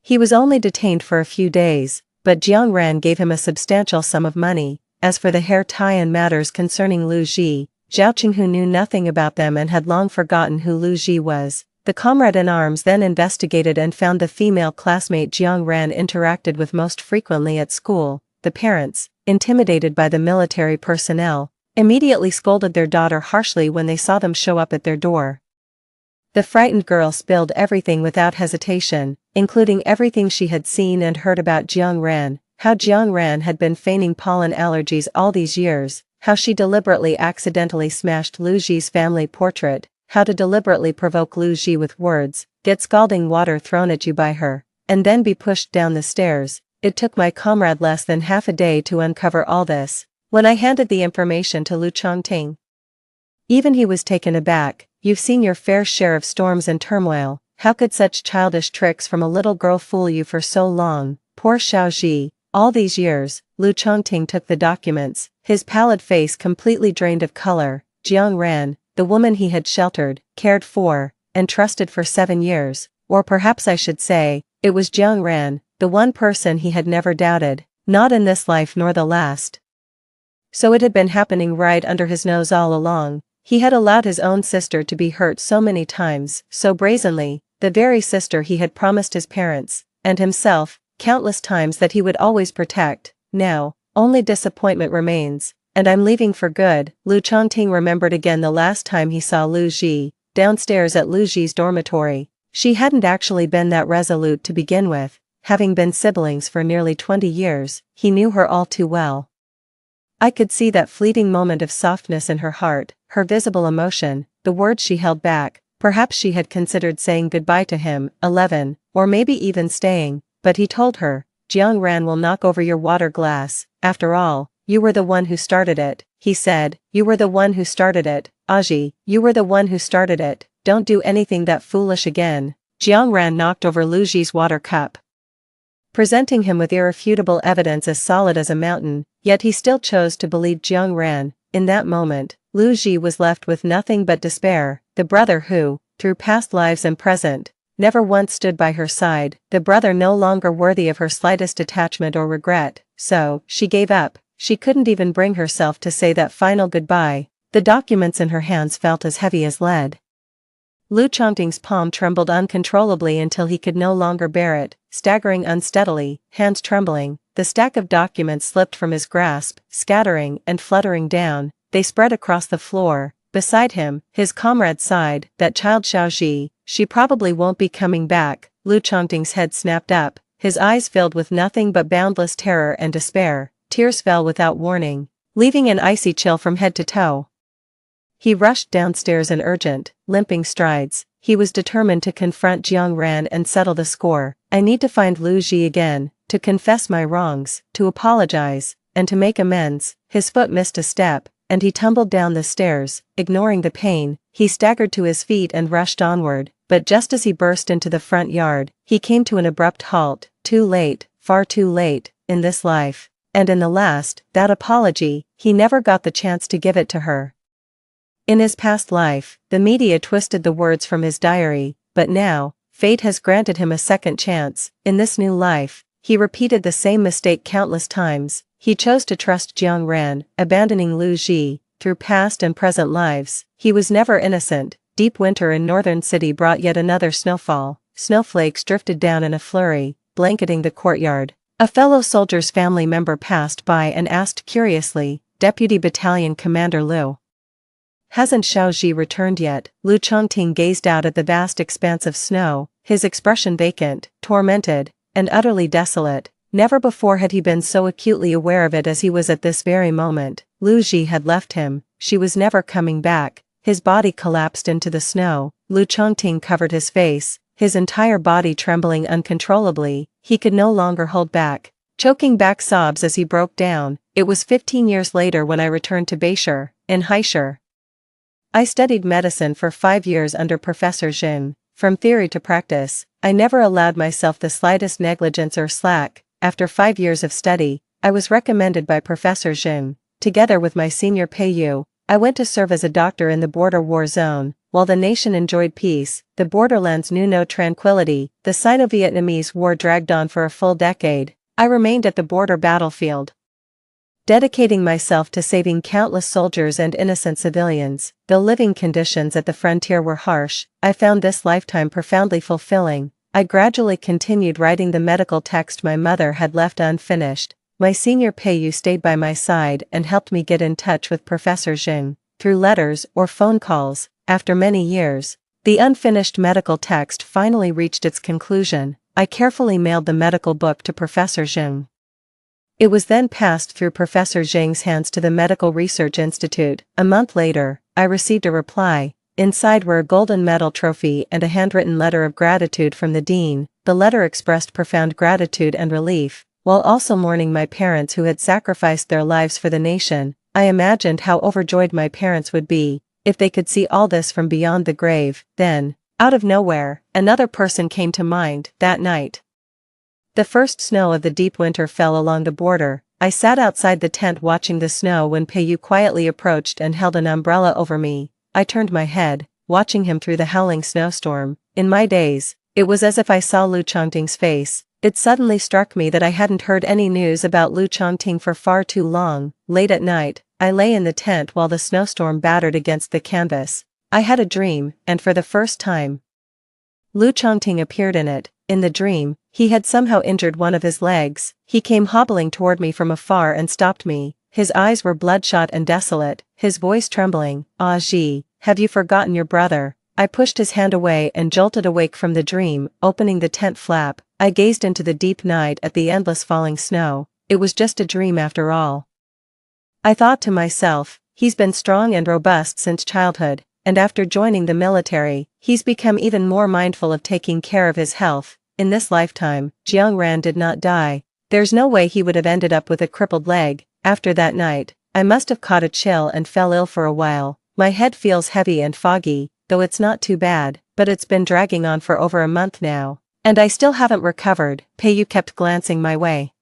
He was only detained for a few days, but Jiang Ran gave him a substantial sum of money. As for the hair tie and matters concerning Lu Ji, Zhao Qing, who knew nothing about them and had long forgotten who Lu Ji was, the comrade-in-arms then investigated and found the female classmate Jiang Ran interacted with most frequently at school. The parents, intimidated by the military personnel, immediately scolded their daughter harshly when they saw them show up at their door. The frightened girl spilled everything without hesitation, including everything she had seen and heard about Jiang Ran, how Jiang Ran had been feigning pollen allergies all these years, how she deliberately accidentally smashed Lu Ji's family portrait, how to deliberately provoke Lu Ji with words, get scalding water thrown at you by her, and then be pushed down the stairs. It took my comrade less than half a day to uncover all this. When I handed the information to Lu Chongting, even he was taken aback. You've seen your fair share of storms and turmoil. How could such childish tricks from a little girl fool you for so long? Poor Xiaoji. All these years. Lu Chongting took the documents, his pallid face completely drained of color. Jiang Ran, the woman he had sheltered, cared for, and trusted for 7 years, or perhaps I should say, it was Jiang Ran, the one person he had never doubted, not in this life nor the last. So it had been happening right under his nose all along. He had allowed his own sister to be hurt so many times, so brazenly, the very sister he had promised his parents, and himself, countless times that he would always protect. Now, only disappointment remains, and I'm leaving for good. Lu Chongting remembered again the last time he saw Lu Ji, downstairs at Lu Ji's dormitory. She hadn't actually been that resolute to begin with, having been siblings for nearly 20 years, he knew her all too well. I could see that fleeting moment of softness in her heart, her visible emotion, the words she held back. Perhaps she had considered saying goodbye to him, 11, or maybe even staying, but he told her, Jiang Ran will knock over your water glass. After all, you were the one who started it, he said. You were the one who started it, Aji, you were the one who started it. Don't do anything that foolish again. Jiang Ran knocked over Lu Ji's water cup. presenting him with irrefutable evidence as solid as a mountain, yet he still chose to believe Jiang Ran. In that moment, Lu Ji was left with nothing but despair, the brother who, through past lives and present, never once stood by her side, the brother no longer worthy of her slightest attachment or regret. So, she gave up. She couldn't even bring herself to say that final goodbye. The documents in her hands felt as heavy as lead. Lu Chongting's palm trembled uncontrollably until he could no longer bear it. Staggering unsteadily, hands trembling, the stack of documents slipped from his grasp, scattering and fluttering down. They spread across the floor. Beside him, his comrade sighed, "That child Xiaoji, she probably won't be coming back." Lu Chongting's head snapped up, his eyes filled with nothing but boundless terror and despair. Tears fell without warning, leaving an icy chill from head to toe. He rushed downstairs in urgent, limping strides. He was determined to confront Jiang Ran and settle the score. "I need to find Lu Ji again, to confess my wrongs, to apologize, and to make amends." His foot missed a step, and he tumbled down the stairs. Ignoring the pain, he staggered to his feet and rushed onward, but just as he burst into the front yard, he came to an abrupt halt. Too late, far too late, in this life. And in the last, that apology, he never got the chance to give it to her. In his past life, the media twisted the words from his diary, but now, fate has granted him a second chance. In this new life, he repeated the same mistake countless times. He chose to trust Jiang Ran, abandoning Lu Ji. Through past and present lives, he was never innocent. Deep winter in northern city brought yet another snowfall. Snowflakes drifted down in a flurry, blanketing the courtyard. A fellow soldier's family member passed by and asked curiously, "Deputy Battalion Commander Lu, hasn't Xiaoji returned yet?" Lu Chongting gazed out at the vast expanse of snow, his expression vacant, tormented, and utterly desolate. Never before had he been so acutely aware of it as he was at this very moment. Lu Ji had left him, she was never coming back. His body collapsed into the snow. Lu Chongting covered his face, his entire body trembling uncontrollably. He could no longer hold back, choking back sobs as he broke down. "It was 15 years later when I returned to Beishur, in Haishur. I studied medicine for 5 years under Professor Jin. From theory to practice, I never allowed myself the slightest negligence or slack. After 5 years of study, I was recommended by Professor Jin. Together with my senior Peiyu, I went to serve as a doctor in the border war zone. While the nation enjoyed peace, the borderlands knew no tranquility. The Sino-Vietnamese war dragged on for a full decade. I remained at the border battlefield, dedicating myself to saving countless soldiers and innocent civilians. Though living conditions at the frontier were harsh, I found this lifetime profoundly fulfilling. I gradually continued writing the medical text my mother had left unfinished. My senior Peiyu stayed by my side and helped me get in touch with Professor Jin. Through letters or phone calls, after many years, the unfinished medical text finally reached its conclusion. I carefully mailed the medical book to Professor Jin. It was then passed through Professor Zhang's hands to the Medical Research Institute. A month later, I received a reply. Inside were a golden medal trophy and a handwritten letter of gratitude from the dean. The letter expressed profound gratitude and relief, while also mourning my parents who had sacrificed their lives for the nation. I imagined how overjoyed my parents would be if they could see all this from beyond the grave. Then, out of nowhere, another person came to mind. That night, the first snow of the deep winter fell along the border. I sat outside the tent watching the snow when Peiyu quietly approached and held an umbrella over me. I turned my head, watching him through the howling snowstorm. In my daze, it was as if I saw Lu Chongting's face. It suddenly struck me that I hadn't heard any news about Lu Chongting for far too long. Late at night, I lay in the tent while the snowstorm battered against the canvas. I had a dream, and for the first time, Lu Chongting appeared in it. In the dream, he had somehow injured one of his legs. He came hobbling toward me from afar and stopped me. His eyes were bloodshot and desolate, his voice trembling. "Ah Ji, have you forgotten your brother?" I pushed his hand away and jolted awake from the dream. Opening the tent flap, I gazed into the deep night at the endless falling snow. It was just a dream after all. I thought to myself, he's been strong and robust since childhood, and after joining the military, he's become even more mindful of taking care of his health. In this lifetime, Jiang Ran did not die. There's no way he would have ended up with a crippled leg. After that night, I must have caught a chill and fell ill for a while. My head feels heavy and foggy, though it's not too bad, but it's been dragging on for over a month now. And I still haven't recovered. Peiyu kept glancing my way,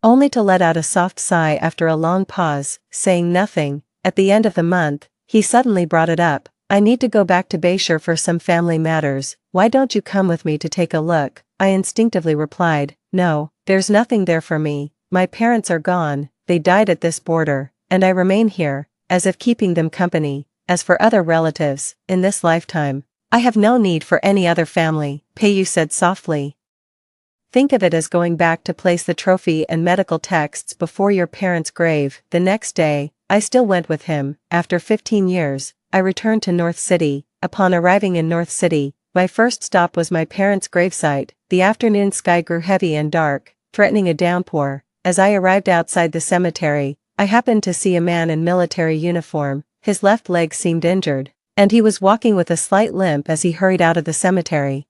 only to let out a soft sigh after a long pause, saying nothing. At the end of the month, he suddenly brought it up. I need to go back to Bayshore for some family matters. Why don't you come with me to take a look? I instinctively replied, no, there's nothing there for me. My parents are gone, they died at this border, and I remain here, as if keeping them company. As for other relatives, in this lifetime, I have no need for any other family, Peiyu said softly. Think of it as going back to place the trophy and medical texts before your parents' grave. The next day, I still went with him. After 15 years, I returned to North City. Upon arriving in North City, my first stop was my parents' gravesite. The afternoon sky grew heavy and dark, threatening a downpour. As I arrived outside the cemetery, I happened to see a man in military uniform. His left leg seemed injured, and he was walking with a slight limp as he hurried out of the cemetery.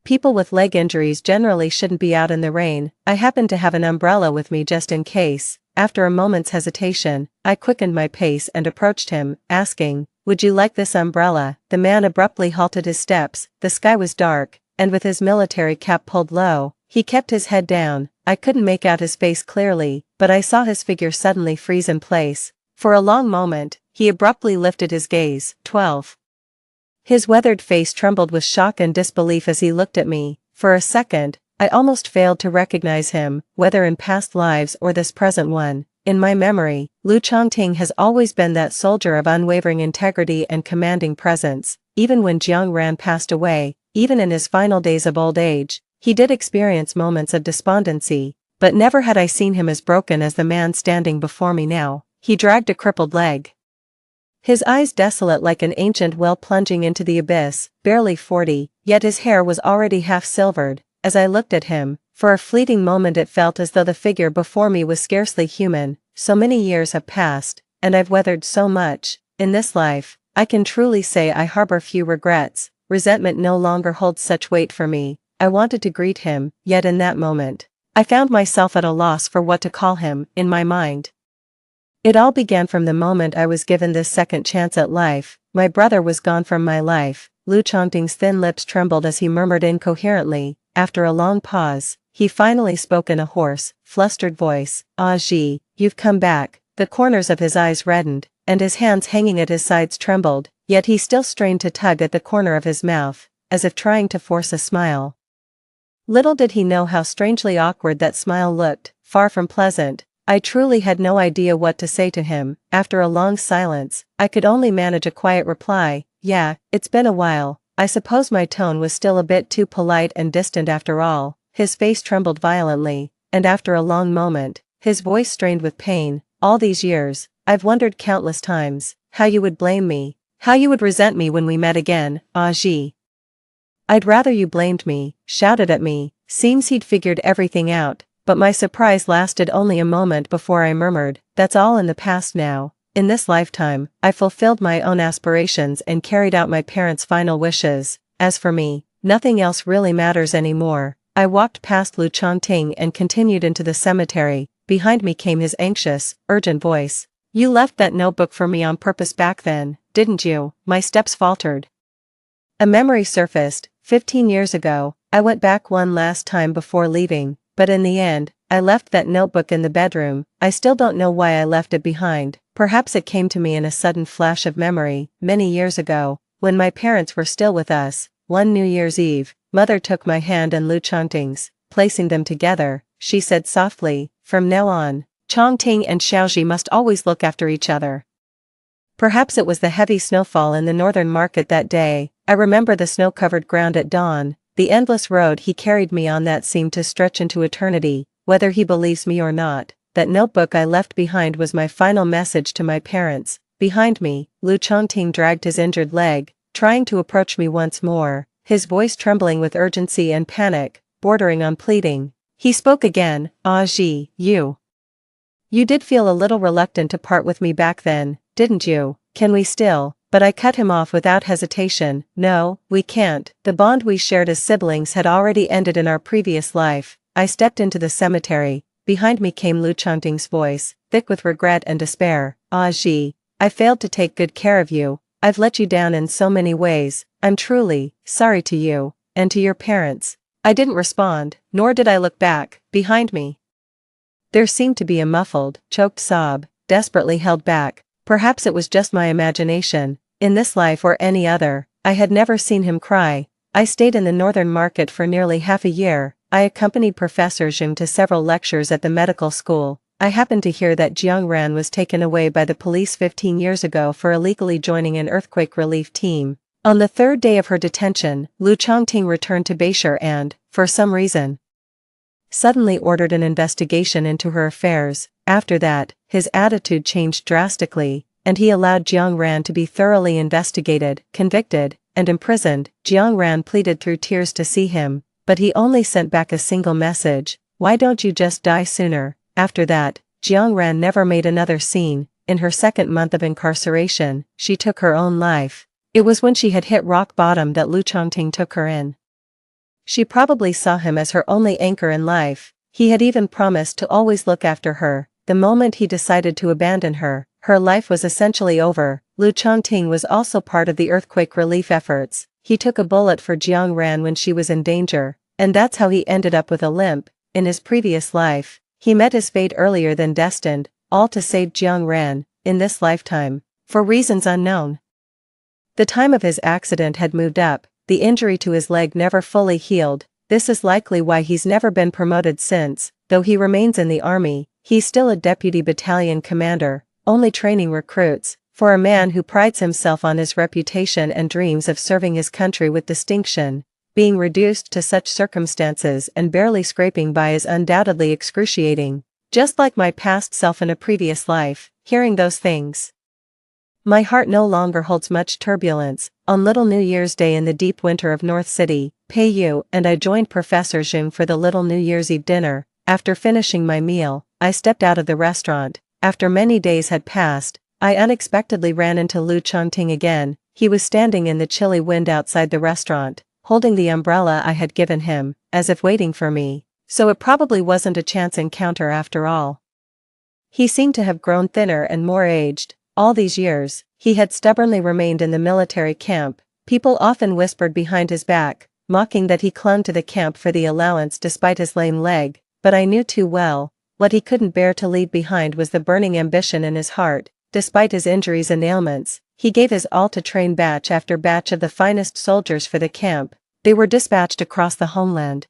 People with leg injuries generally shouldn't be out in the rain. I happened to have an umbrella with me just in case. After a moment's hesitation, I quickened my pace and approached him, asking, would you like this umbrella? The man abruptly halted his steps. The sky was dark, and with his military cap pulled low, he kept his head down. I couldn't make out his face clearly, but I saw his figure suddenly freeze in place. For a long moment, he abruptly lifted his gaze. 12. His weathered face trembled with shock and disbelief as he looked at me. For a second, I almost failed to recognize him, whether in past lives or this present one. In my memory, Lu Chongting has always been that soldier of unwavering integrity and commanding presence. Even when Jiang Ran passed away, even in his final days of old age, he did experience moments of despondency, but never had I seen him as broken as the man standing before me now. He dragged a crippled leg, his eyes desolate like an ancient well plunging into the abyss. Barely 40, yet his hair was already half silvered. As I looked at him, for a fleeting moment it felt as though the figure before me was scarcely human. So many years have passed, and I've weathered so much. In this life, I can truly say I harbor few regrets. Resentment no longer holds such weight for me. I wanted to greet him, yet in that moment, I found myself at a loss for what to call him. In my mind, it all began from the moment I was given this second chance at life. My brother was gone from my life. Lu Chongting's thin lips trembled as he murmured incoherently. After a long pause, he finally spoke in a hoarse, flustered voice. Ah Ji, you've come back. The corners of his eyes reddened, and his hands hanging at his sides trembled, yet he still strained to tug at the corner of his mouth, as if trying to force a smile. Little did he know how strangely awkward that smile looked, far from pleasant. I truly had no idea what to say to him. After a long silence, I could only manage a quiet reply. Yeah, it's been a while. I suppose my tone was still a bit too polite and distant after all. His face trembled violently, and after a long moment, his voice strained with pain. All these years, I've wondered countless times, how you would blame me, how you would resent me when we met again. Ah Ji, I'd rather you blamed me, shouted at me. Seems he'd figured everything out. But my surprise lasted only a moment before I murmured, that's all in the past now. In this lifetime, I fulfilled my own aspirations and carried out my parents' final wishes. As for me, nothing else really matters anymore. I walked past Lu Chongting and continued into the cemetery. Behind me came his anxious, urgent voice. You left that notebook for me on purpose back then, didn't you? My steps faltered. A memory surfaced. 15 years ago, I went back one last time before leaving. But in the end, I left that notebook in the bedroom. I still don't know why I left it behind. Perhaps it came to me in a sudden flash of memory. Many years ago, when my parents were still with us, one New Year's Eve, Mother took my hand and Lu Chongting's. Placing them together, she said softly, from now on, Chongting and Xiaoji must always look after each other. Perhaps it was the heavy snowfall in the northern market that day. I remember the snow-covered ground at dawn. The endless road he carried me on that seemed to stretch into eternity. Whether he believes me or not, that notebook I left behind was my final message to my parents. Behind me, Lu Chongting dragged his injured leg, trying to approach me once more, his voice trembling with urgency and panic, bordering on pleading. He spoke again. Ah Ji, you did feel a little reluctant to part with me back then, didn't you? Can we still? But I cut him off without hesitation. No, we can't. The bond we shared as siblings had already ended in our previous life. I stepped into the cemetery. Behind me came Lu Chongting's voice, thick with regret and despair. Ah Ji, I failed to take good care of you. I've let you down in so many ways. I'm truly sorry to you. and to your parents." I didn't respond, nor did I look back. Behind me, there seemed to be a muffled, choked sob, desperately held back. Perhaps it was just my imagination. In this life or any other, I had never seen him cry. I stayed in the northern market for nearly half a year. I accompanied Professor Jung to several lectures at the medical school. I happened to hear that Jiang Ran was taken away by the police 15 years ago for illegally joining an earthquake relief team. On the third day of her detention, Lu Chongting returned to Beishar and, for some reason, suddenly ordered an investigation into her affairs. After that, his attitude changed drastically, and he allowed Jiang Ran to be thoroughly investigated, convicted, and imprisoned. Jiang Ran pleaded through tears to see him, but he only sent back a single message: "Why don't you just die sooner?" After that, Jiang Ran never made another scene. In her second month of incarceration, she took her own life. It was when she had hit rock bottom that Lu Chongting took her in. She probably saw him as her only anchor in life. He had even promised to always look after her. The moment he decided to abandon her, her life was essentially over. Lu Chongting was also part of the earthquake relief efforts. He took a bullet for Jiang Ran when she was in danger, and that's how he ended up with a limp. In his previous life, he met his fate earlier than destined, all to save Jiang Ran. In this lifetime, for reasons unknown, the time of his accident had moved up. The injury to his leg never fully healed. This is likely why he's never been promoted since. Though he remains in the army, he's still a deputy battalion commander, only training recruits. For a man who prides himself on his reputation and dreams of serving his country with distinction, being reduced to such circumstances and barely scraping by is undoubtedly excruciating. Just like my past self in a previous life, hearing those things, my heart no longer holds much turbulence. On Little New Year's Day in the deep winter of North City, Peiyu and I joined Professor Jung for the Little New Year's Eve dinner. After finishing my meal, I stepped out of the restaurant. After many days had passed, I unexpectedly ran into Lu Chongting again. He was standing in the chilly wind outside the restaurant, holding the umbrella I had given him, as if waiting for me. So it probably wasn't a chance encounter after all. He seemed to have grown thinner and more aged. All these years, he had stubbornly remained in the military camp. People often whispered behind his back, mocking that he clung to the camp for the allowance despite his lame leg, but I knew too well, what he couldn't bear to leave behind was the burning ambition in his heart. Despite his injuries and ailments, he gave his all to train batch after batch of the finest soldiers for the camp. They were dispatched across the homeland,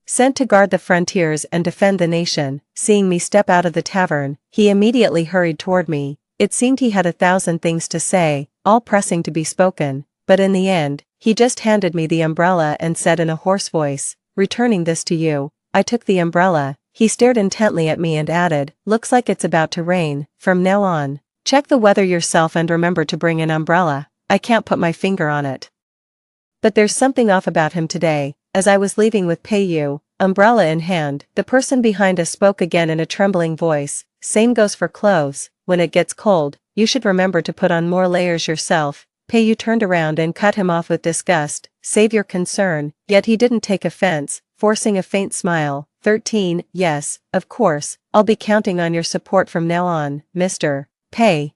sent to guard the frontiers and defend the nation. Seeing me step out of the tavern, he immediately hurried toward me. It seemed he had 1,000 things to say, all pressing to be spoken, but in the end, he just handed me the umbrella and said in a hoarse voice, "Returning this to you." I took the umbrella. He stared intently at me and added, "Looks like it's about to rain. From now on, check the weather yourself and remember to bring an umbrella." I can't put my finger on it, but there's something off about him today. As I was leaving with Peiyu, umbrella in hand, the person behind us spoke again in a trembling voice. "Same goes for clothes. When it gets cold, you should remember to put on more layers yourself." Peiyu turned around and cut him off with disgust. "Save your concern." Yet he didn't take offense, forcing a faint smile. 13, yes, of course, I'll be counting on your support from now on, Mr. Pei.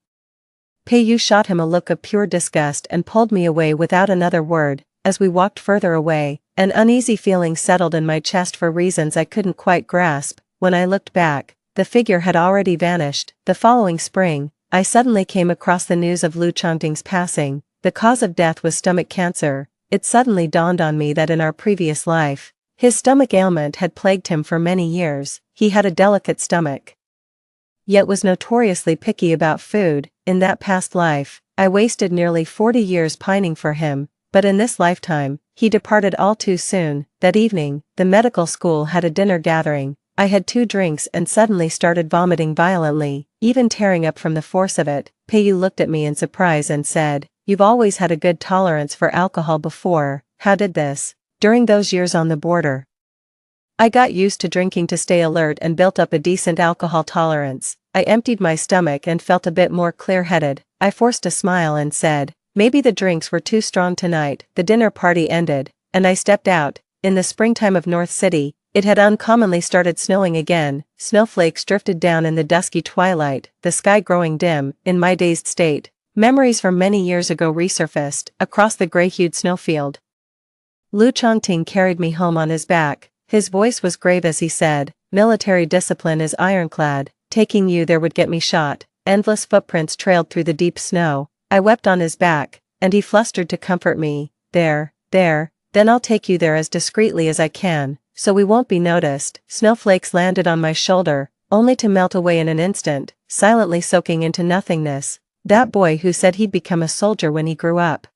Peiyu shot him a look of pure disgust and pulled me away without another word. As we walked further away, an uneasy feeling settled in my chest for reasons I couldn't quite grasp. When I looked back, the figure had already vanished. The following spring, I suddenly came across the news of Lu Chongting's passing. The cause of death was stomach cancer. It suddenly dawned on me that in our previous life, his stomach ailment had plagued him for many years. He had a delicate stomach, yet was notoriously picky about food. In that past life, I wasted nearly 40 years pining for him, but in this lifetime, he departed all too soon. That evening, the medical school had a dinner gathering. I had 2 drinks and suddenly started vomiting violently, even tearing up from the force of it. Peiyu looked at me in surprise and said, "You've always had a good tolerance for alcohol before. How did this?" During those years on the border, I got used to drinking to stay alert and built up a decent alcohol tolerance. I emptied my stomach and felt a bit more clear-headed. I forced a smile and said, "Maybe the drinks were too strong tonight." The dinner party ended, and I stepped out. In the springtime of North City, it had uncommonly started snowing again. Snowflakes drifted down in the dusky twilight, the sky growing dim. In my dazed state, memories from many years ago resurfaced. Across the gray-hued snowfield, Lu Chongting carried me home on his back. His voice was grave as he said, "Military discipline is ironclad. Taking you there would get me shot." Endless footprints trailed through the deep snow. I wept on his back, and he flustered to comfort me. There, then I'll take you there as discreetly as I can, so we won't be noticed." Snowflakes landed on my shoulder, only to melt away in an instant, silently soaking into nothingness. That boy who said he'd become a soldier when he grew up.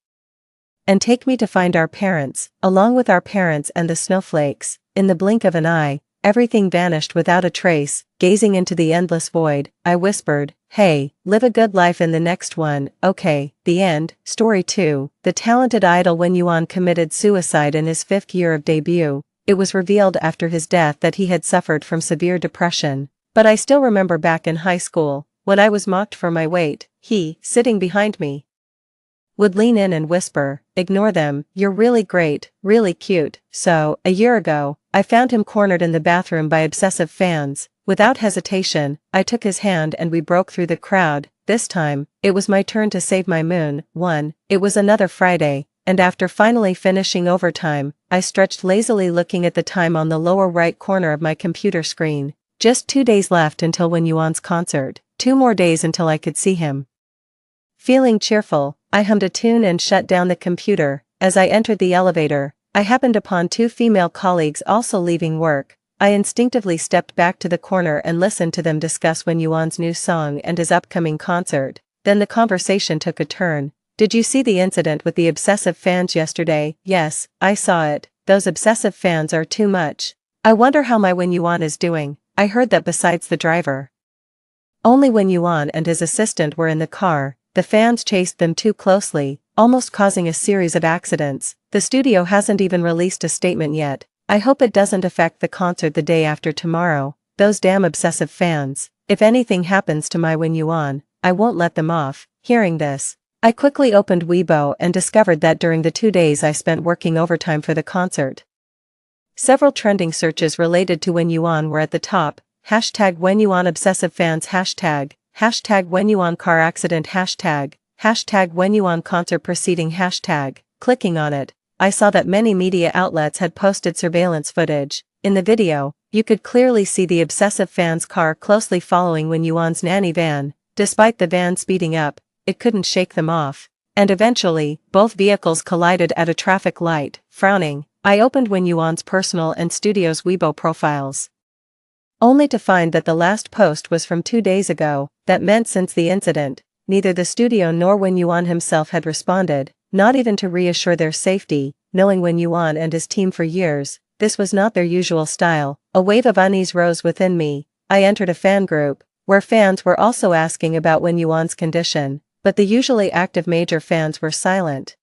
And take me to find our parents. Along with our parents and the snowflakes, in the blink of an eye, everything vanished without a trace. Gazing into the endless void, I whispered, "Hey, live a good life in the next one." Okay, the end. Story 2. The talented idol Wen Yuan committed suicide in his 5th year of debut. It was revealed after his death that he had suffered from severe depression. But I still remember back in high school, when I was mocked for my weight, he, sitting behind me, would lean in and whisper, "Ignore them, you're really great, really cute." So, a year ago, I found him cornered in the bathroom by obsessive fans. Without hesitation, I took his hand and we broke through the crowd. This time, it was my turn to save my moon. It was another Friday, and after finally finishing overtime, I stretched lazily looking at the time on the lower right corner of my computer screen. Just 2 days left until Wen Yuan's concert, 2 more days until I could see him. Feeling cheerful, I hummed a tune and shut down the computer. As I entered the elevator, I happened upon 2 female colleagues also leaving work. I instinctively stepped back to the corner and listened to them discuss Wen Yuan's new song and his upcoming concert. Then the conversation took a turn. "Did you see the incident with the obsessive fans yesterday?" "Yes, I saw it. Those obsessive fans are too much. I wonder how my Wen Yuan is doing." I heard that besides the driver, only Wen Yuan and his assistant were in the car. The fans chased them too closely, almost causing a series of accidents. The studio hasn't even released a statement yet. I hope it doesn't affect the concert the day after tomorrow. Those damn obsessive fans. If anything happens to my Wen Yuan, I won't let them off. Hearing this, I quickly opened Weibo and discovered that during the 2 days I spent working overtime for the concert, several trending searches related to Wen Yuan were at the top. Hashtag Wen Yuan obsessive fans, hashtag Wen Yuan car accident, hashtag Wen Yuan concert proceeding, hashtag. Clicking on it, I saw that many media outlets had posted surveillance footage. In the video, you could clearly see the obsessive fan's car closely following Wen Yuan's nanny van. Despite the van speeding up, it couldn't shake them off. And eventually, both vehicles collided at a traffic light. Frowning, I opened Wen Yuan's personal and studio's Weibo profiles, only to find that the last post was from 2 days ago. That meant since the incident, neither the studio nor Wen Yuan himself had responded, not even to reassure their safety. Knowing Wen Yuan and his team for years, this was not their usual style. A wave of unease rose within me. I entered a fan group, where fans were also asking about Wen Yuan's condition, but the usually active major fans were silent.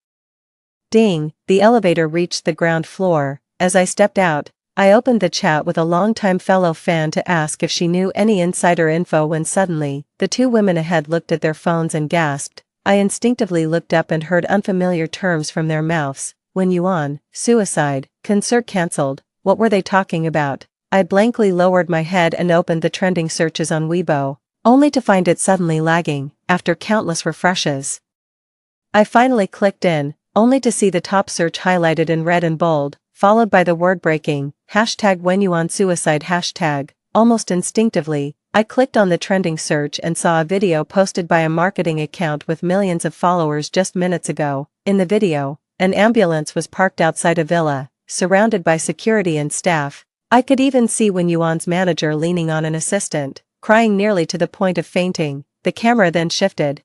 Ding, the elevator reached the ground floor. As I stepped out, I opened the chat with a longtime fellow fan to ask if she knew any insider info when suddenly, the 2 women ahead looked at their phones and gasped. I instinctively looked up and heard unfamiliar terms from their mouths. Wen Yuan, suicide, concert cancelled. What were they talking about? I blankly lowered my head and opened the trending searches on Weibo, only to find it suddenly lagging, after countless refreshes. I finally clicked in, only to see the top search highlighted in red and bold, followed by the word breaking, hashtag Wen Yuan suicide hashtag. Almost instinctively, I clicked on the trending search and saw a video posted by a marketing account with millions of followers just minutes ago. In the video, an ambulance was parked outside a villa, surrounded by security and staff. I could even see Wen Yuan's manager leaning on an assistant, crying nearly to the point of fainting. The camera then shifted,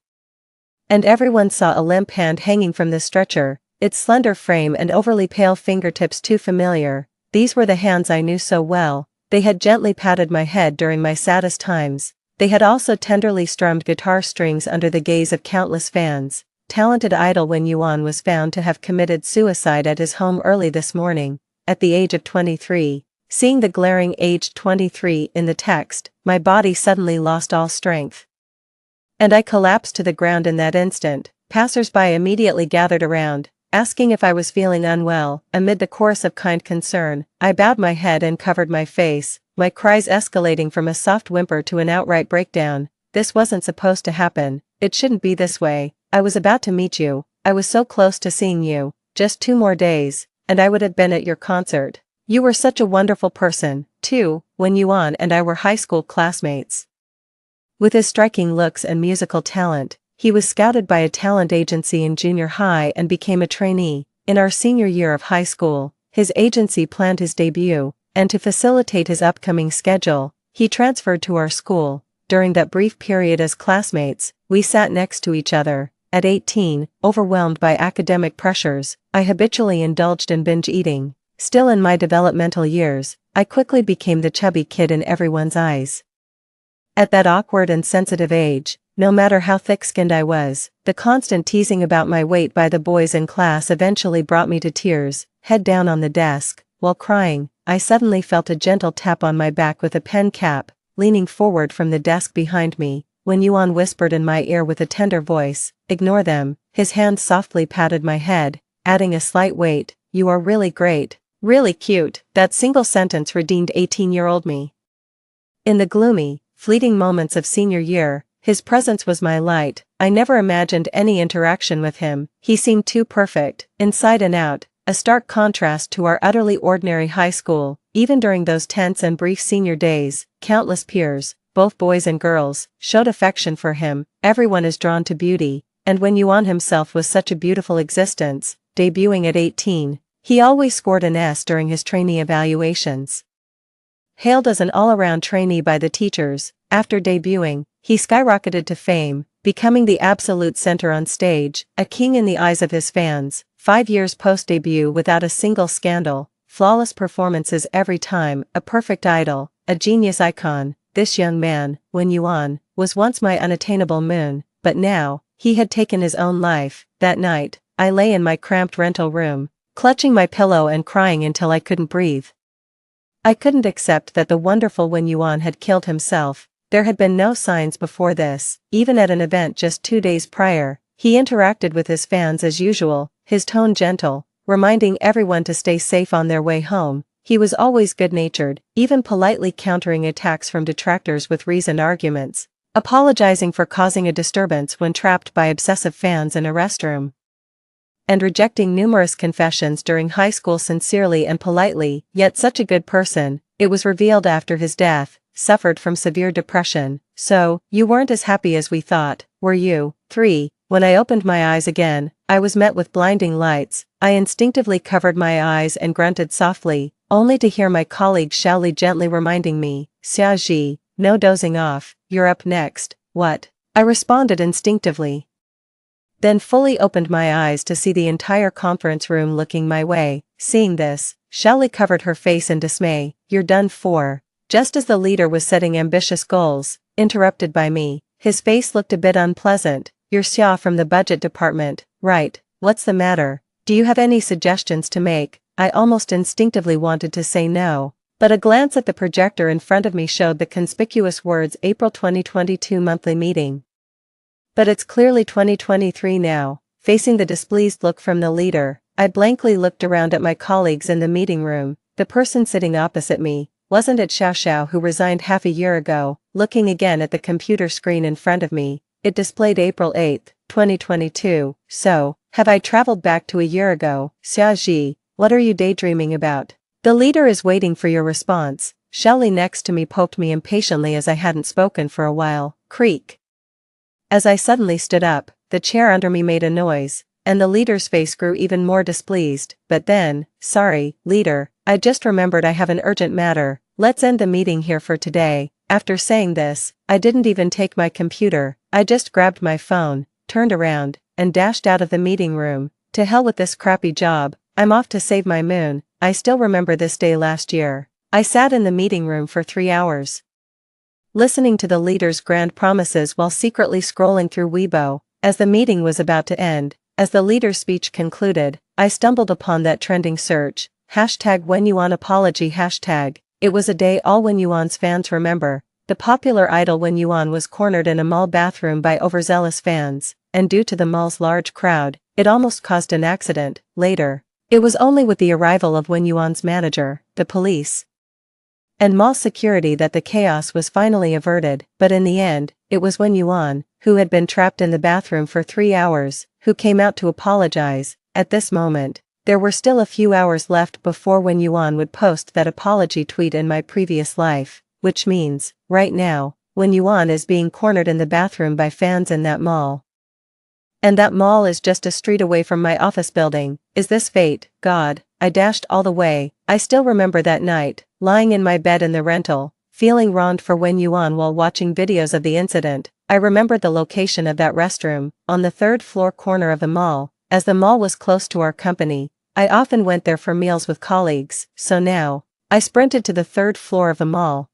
and everyone saw a limp hand hanging from the stretcher, its slender frame and overly pale fingertips too familiar. These were the hands I knew so well. They had gently patted my head during my saddest times. They had also tenderly strummed guitar strings under the gaze of countless fans. Talented idol Wen Yuan was found to have committed suicide at his home early this morning, at the age of 23. Seeing the glaring age 23 in the text, my body suddenly lost all strength, and I collapsed to the ground in that instant. Passers-by immediately gathered around, asking if I was feeling unwell. Amid the chorus of kind concern, I bowed my head and covered my face, my cries escalating from a soft whimper to an outright breakdown. This wasn't supposed to happen. It shouldn't be this way. I was about to meet you. I was so close to seeing you. Just 2 more days. and I would have been at your concert. You were such a wonderful person, too, when Yuan and I were high school classmates. With his striking looks and musical talent, he was scouted by a talent agency in junior high and became a trainee. In our senior year of high school, his agency planned his debut, and to facilitate his upcoming schedule, he transferred to our school. During that brief period as classmates, we sat next to each other. At 18, overwhelmed by academic pressures, I habitually indulged in binge eating. Still in my developmental years, I quickly became the chubby kid in everyone's eyes. At that awkward and sensitive age, no matter how thick-skinned I was, the constant teasing about my weight by the boys in class eventually brought me to tears. Head down on the desk, while crying, I suddenly felt a gentle tap on my back with a pen cap. Leaning forward from the desk behind me, when Yuan whispered in my ear with a tender voice, "Ignore them," his hand softly patted my head, adding a slight weight, "You are really great, really cute." That single sentence redeemed 18-year-old me. In the gloomy, fleeting moments of senior year, his presence was my light. I never imagined any interaction with him. He seemed too perfect, inside and out, a stark contrast to our utterly ordinary high school. Even during those tense and brief senior days, countless peers, both boys and girls, showed affection for him. Everyone is drawn to beauty, and when Yuan himself was such a beautiful existence, debuting at 18, he always scored an S during his trainee evaluations. Hailed as an all-around trainee by the teachers, after debuting, he skyrocketed to fame, becoming the absolute center on stage, a king in the eyes of his fans. 5 years post-debut without a single scandal, flawless performances every time, a perfect idol, a genius icon. This young man, when Yuan, was once my unattainable moon, but now, he had taken his own life. That night, I lay in my cramped rental room, clutching my pillow and crying until I couldn't breathe. I couldn't accept that the wonderful Wen Yuan had killed himself. There had been no signs before this. Even at an event just 2 days prior, he interacted with his fans as usual, his tone gentle, reminding everyone to stay safe on their way home. He was always good-natured, even politely countering attacks from detractors with reasoned arguments, apologizing for causing a disturbance when trapped by obsessive fans in a restroom, and rejecting numerous confessions during high school sincerely and politely. Yet such a good person, it was revealed after his death, suffered from severe depression. "So, you weren't as happy as we thought, were you?" 3. When I opened my eyes again, I was met with blinding lights. I instinctively covered my eyes and grunted softly, only to hear my colleague Xiao Li gently reminding me, "Xia Ji, no dozing off, you're up next." "What?" I responded instinctively. Then fully opened my eyes to see the entire conference room looking my way. Seeing this, Xiao Li covered her face in dismay. "You're done for." Just as the leader was setting ambitious goals, interrupted by me, his face looked a bit unpleasant. "You're Xia from the budget department, right? What's the matter? Do you have any suggestions to make?" I almost instinctively wanted to say no, but a glance at the projector in front of me showed the conspicuous words April 2022 monthly meeting. But it's clearly 2023 now. Facing the displeased look from the leader, I blankly looked around at my colleagues in the meeting room. The person sitting opposite me, wasn't it Xiao Xiao who resigned half a year ago? Looking again at the computer screen in front of me, it displayed April 8, 2022. So, have I traveled back to a year ago? "Xia Ji, what are you daydreaming about?" "The leader is waiting for your response." Xiao Li next to me poked me impatiently as I hadn't spoken for a while. Creak. As I suddenly stood up, the chair under me made a noise, and the leader's face grew even more displeased. But then, "Sorry, leader, I just remembered I have an urgent matter. Let's end the meeting here for today." After saying this, I didn't even take my computer. I just grabbed my phone, turned around, and dashed out of the meeting room. To hell with this crappy job, I'm off to save my moon. I still remember this day last year. I sat in the meeting room for 3 hours, listening to the leader's grand promises while secretly scrolling through Weibo. As the meeting was about to end, as the leader's speech concluded, I stumbled upon that trending search, #WenYuan apology hashtag. It was a day all Wen Yuan's fans remember. The popular idol Wen Yuan was cornered in a mall bathroom by overzealous fans, and due to the mall's large crowd, it almost caused an accident. Later, it was only with the arrival of Wen Yuan's manager, the police, and mall security that the chaos was finally averted. But in the end, it was Wen Yuan, who had been trapped in the bathroom for 3 hours, who came out to apologize. At this moment, There were still a few hours left before Wen Yuan would post that apology tweet in my previous life, which means, right now, Wen Yuan is being cornered in the bathroom by fans in that mall. And that mall is just a street away from my office building. Is this fate? God, I dashed all the way. I still remember that night, lying in my bed in the rental, feeling wronged for Wen Yuan while watching videos of the incident. I remembered the location of that restroom, on the third-floor corner of the mall. As the mall was close to our company, I often went there for meals with colleagues, so now, I sprinted to the third floor of the mall.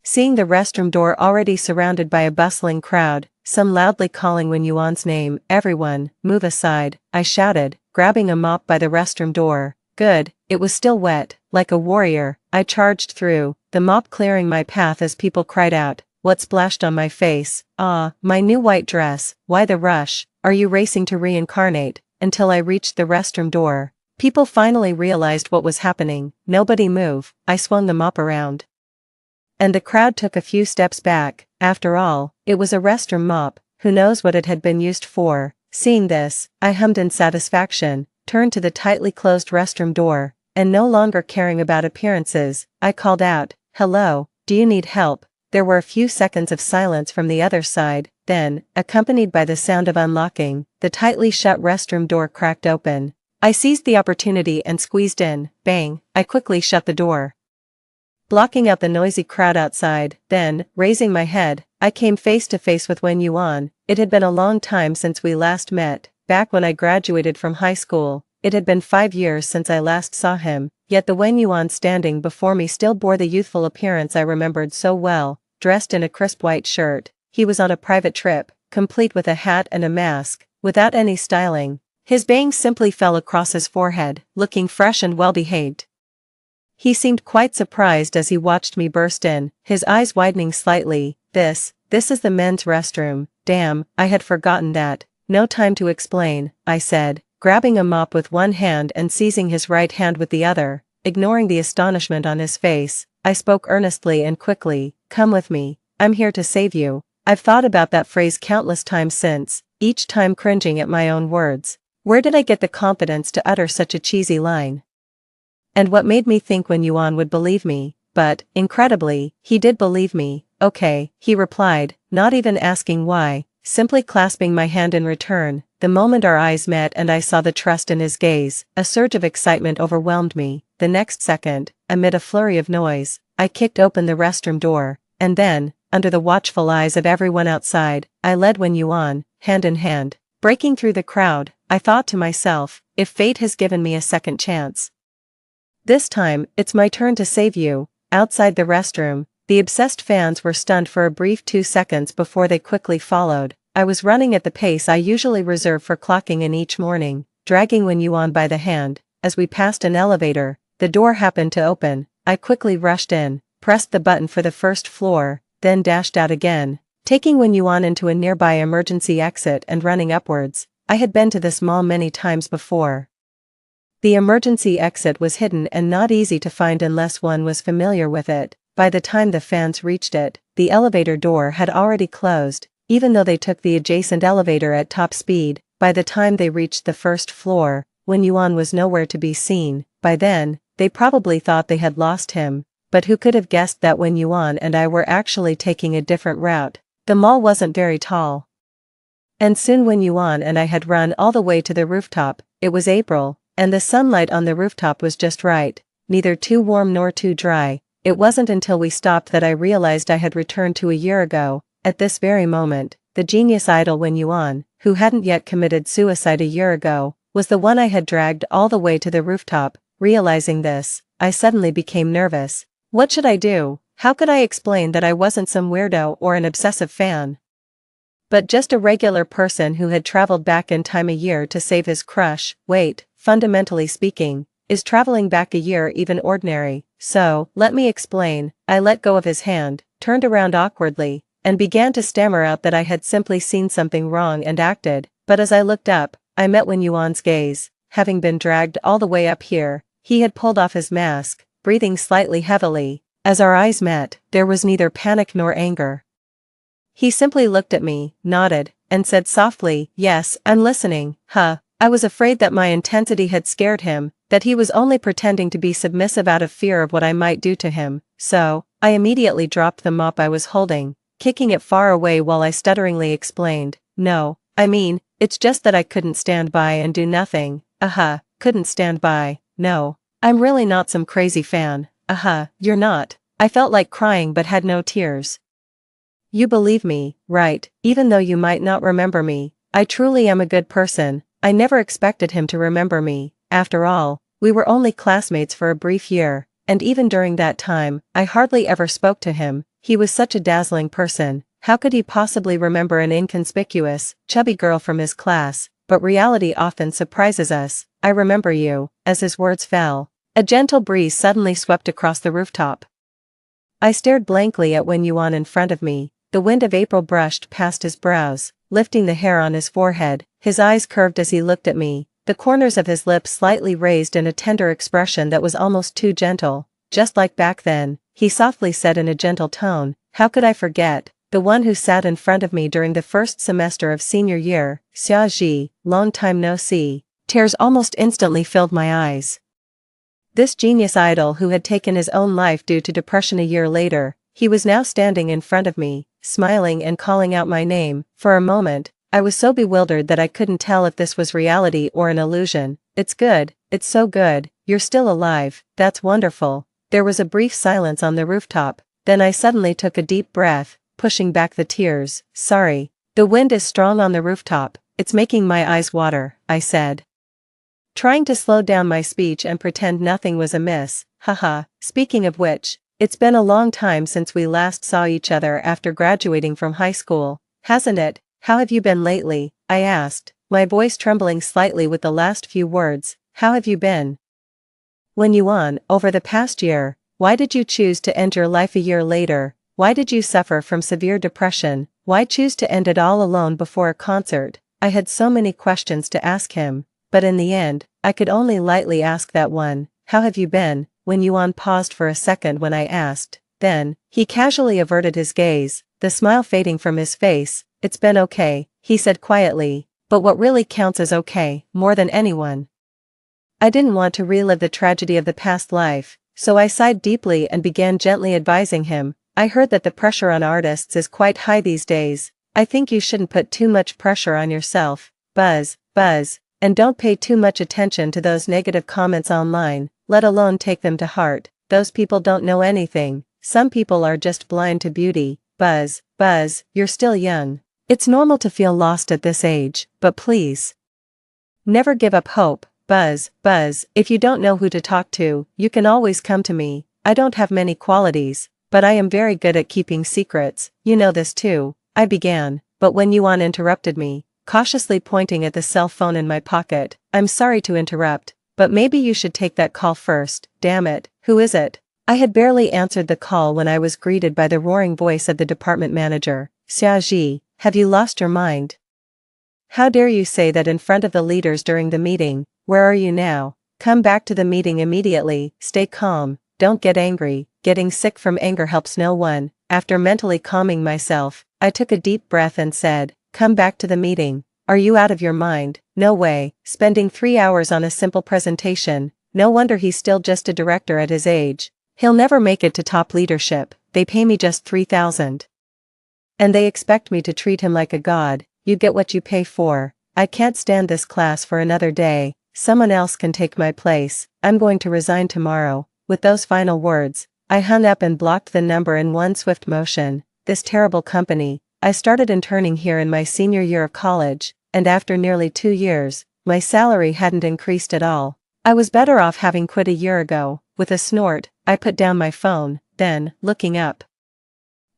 Seeing the restroom door already surrounded by a bustling crowd, some loudly calling Wen Yuan's name, "Everyone, move aside," I shouted, grabbing a mop by the restroom door. Good, it was still wet. Like a warrior, I charged through, the mop clearing my path as people cried out, "What splashed on my face? Ah, my new white dress, why the rush? Are you racing to reincarnate?" Until I reached the restroom door. People finally realized what was happening. Nobody move, I swung the mop around. And the crowd took a few steps back. After all, it was a restroom mop, who knows what it had been used for. Seeing this, I hummed in satisfaction, turned to the tightly closed restroom door, and no longer caring about appearances, I called out, "Hello, do you need help?" There were a few seconds of silence from the other side, then, accompanied by the sound of unlocking, the tightly shut restroom door cracked open. I seized the opportunity and squeezed in. Bang, I quickly shut the door, blocking out the noisy crowd outside. Then, raising my head, I came face to face with Wen Yuan. It had been a long time since we last met. Back when I graduated from high school, it had been 5 years since I last saw him, yet the Wen Yuan standing before me still bore the youthful appearance I remembered so well. Dressed in a crisp white shirt, he was on a private trip, complete with a hat and a mask, without any styling. His bangs simply fell across his forehead, looking fresh and well-behaved. He seemed quite surprised as he watched me burst in, his eyes widening slightly. This is the men's restroom. Damn, I had forgotten that. No time to explain, I said, grabbing a mop with one hand and seizing his right hand with the other. Ignoring the astonishment on his face, I spoke earnestly and quickly. Come with me, I'm here to save you. I've thought about that phrase countless times since, each time cringing at my own words. Where did I get the confidence to utter such a cheesy line? And what made me think Wen Yuan would believe me? But, incredibly, he did believe me. Okay, he replied, not even asking why, simply clasping my hand in return. The moment our eyes met and I saw the trust in his gaze, a surge of excitement overwhelmed me. The next second, amid a flurry of noise, I kicked open the restroom door, and then, under the watchful eyes of everyone outside, I led Wen Yuan, hand in hand. Breaking through the crowd, I thought to myself, if fate has given me a second chance, this time, it's my turn to save you. Outside the restroom, the obsessed fans were stunned for a brief 2 seconds before they quickly followed. I was running at the pace I usually reserve for clocking in each morning, dragging Wen Yuan by the hand. As we passed an elevator, the door happened to open. I quickly rushed in, pressed the button for the first floor, then dashed out again, taking Wen Yuan into a nearby emergency exit and running upwards. I had been to this mall many times before. The emergency exit was hidden and not easy to find unless one was familiar with it. By the time the fans reached it, the elevator door had already closed, even though they took the adjacent elevator at top speed. By the time they reached the first floor, Wen Yuan was nowhere to be seen. By then, they probably thought they had lost him, but who could have guessed that Wen Yuan and I were actually taking a different route? The mall wasn't very tall, and soon Wen Yuan and I had run all the way to the rooftop. It was April, and the sunlight on the rooftop was just right, neither too warm nor too dry. It wasn't until we stopped that I realized I had returned to a year ago. At this very moment, the genius idol Wen Yuan, who hadn't yet committed suicide a year ago, was the one I had dragged all the way to the rooftop. Realizing this, I suddenly became nervous. What should I do? How could I explain that I wasn't some weirdo or an obsessive fan, but just a regular person who had traveled back in time a year to save his crush? Wait, fundamentally speaking, is traveling back a year even ordinary? So, let me explain. I let go of his hand, turned around awkwardly, and began to stammer out that I had simply seen something wrong and acted. But as I looked up, I met Wen Yuan's gaze. Having been dragged all the way up here, he had pulled off his mask, breathing slightly heavily. As our eyes met, there was neither panic nor anger. He simply looked at me, nodded, and said softly, "Yes, I'm listening." I was afraid that my intensity had scared him, that he was only pretending to be submissive out of fear of what I might do to him, so I immediately dropped the mop I was holding, kicking it far away while I stutteringly explained, "No, I mean, it's just that I couldn't stand by and do nothing, couldn't stand by, no. I'm really not some crazy fan, you're not." I felt like crying but had no tears. "You believe me, right, even though you might not remember me. I truly am a good person." I never expected him to remember me. After all, we were only classmates for a brief year, and even during that time, I hardly ever spoke to him. He was such a dazzling person. How could he possibly remember an inconspicuous, chubby girl from his class? But reality often surprises us. "I remember you." As his words fell, a gentle breeze suddenly swept across the rooftop. I stared blankly at Wen Yuan in front of me. The wind of April brushed past his brows, lifting the hair on his forehead. His eyes curved as he looked at me, the corners of his lips slightly raised in a tender expression that was almost too gentle. "Just like back then," he softly said in a gentle tone. How could I forget? The one who sat in front of me during the first semester of senior year, Xia Ji, long time no see. Tears almost instantly filled my eyes. This genius idol who had taken his own life due to depression a year later, he was now standing in front of me, smiling and calling out my name. For a moment, I was so bewildered that I couldn't tell if this was reality or an illusion. "It's good, it's so good, you're still alive, that's wonderful." There was a brief silence on the rooftop, then I suddenly took a deep breath, pushing back the tears. "Sorry, the wind is strong on the rooftop, it's making my eyes water," I said, trying to slow down my speech and pretend nothing was amiss. Speaking of which, it's been a long time since we last saw each other after graduating from high school, hasn't it? How have you been lately?" I asked, my voice trembling slightly with the last few words. "How have you been?" "Wen Yuan, over the past year, why did you choose to end your life a year later? Why did you suffer from severe depression? Why choose to end it all alone before a concert?" I had so many questions to ask him, but in the end, I could only lightly ask that one. "How have you been?" Wen Yuan paused for a second when I asked. Then, he casually averted his gaze, the smile fading from his face. "It's been okay," he said quietly, "but what really counts is okay, more than anyone." I didn't want to relive the tragedy of the past life, so I sighed deeply and began gently advising him. "I heard that the pressure on artists is quite high these days. I think you shouldn't put too much pressure on yourself. Buzz, and don't pay too much attention to those negative comments online, let alone take them to heart. Those people don't know anything. Some people are just blind to beauty. Buzz, you're still young. It's normal to feel lost at this age, but please, never give up hope. Buzz, if you don't know who to talk to, you can always come to me. I don't have many qualities, but I am very good at keeping secrets. You know this too," I began, but Wen Yuan interrupted me, cautiously pointing at the cell phone in my pocket. "I'm sorry to interrupt, but maybe you should take that call first. Damn it, who is it?" I had barely answered the call when I was greeted by the roaring voice of the department manager. "Xia Ji, have you lost your mind? How dare you say that in front of the leaders during the meeting? Where are you now? Come back to the meeting immediately. Stay calm, don't get angry. Getting sick from anger helps no one." After mentally calming myself, I took a deep breath and said, "Come back to the meeting. Are you out of your mind? No way, spending 3 hours on a simple presentation. No wonder he's still just a director at his age. He'll never make it to top leadership. They pay me just 3,000. And they expect me to treat him like a god. You get what you pay for. I can't stand this class for another day. Someone else can take my place. I'm going to resign tomorrow." With those final words, I hung up and blocked the number in one swift motion. This terrible company. I started interning here in my senior year of college, and after nearly 2 years, my salary hadn't increased at all. I was better off having quit a year ago. With a snort, I put down my phone, then, looking up,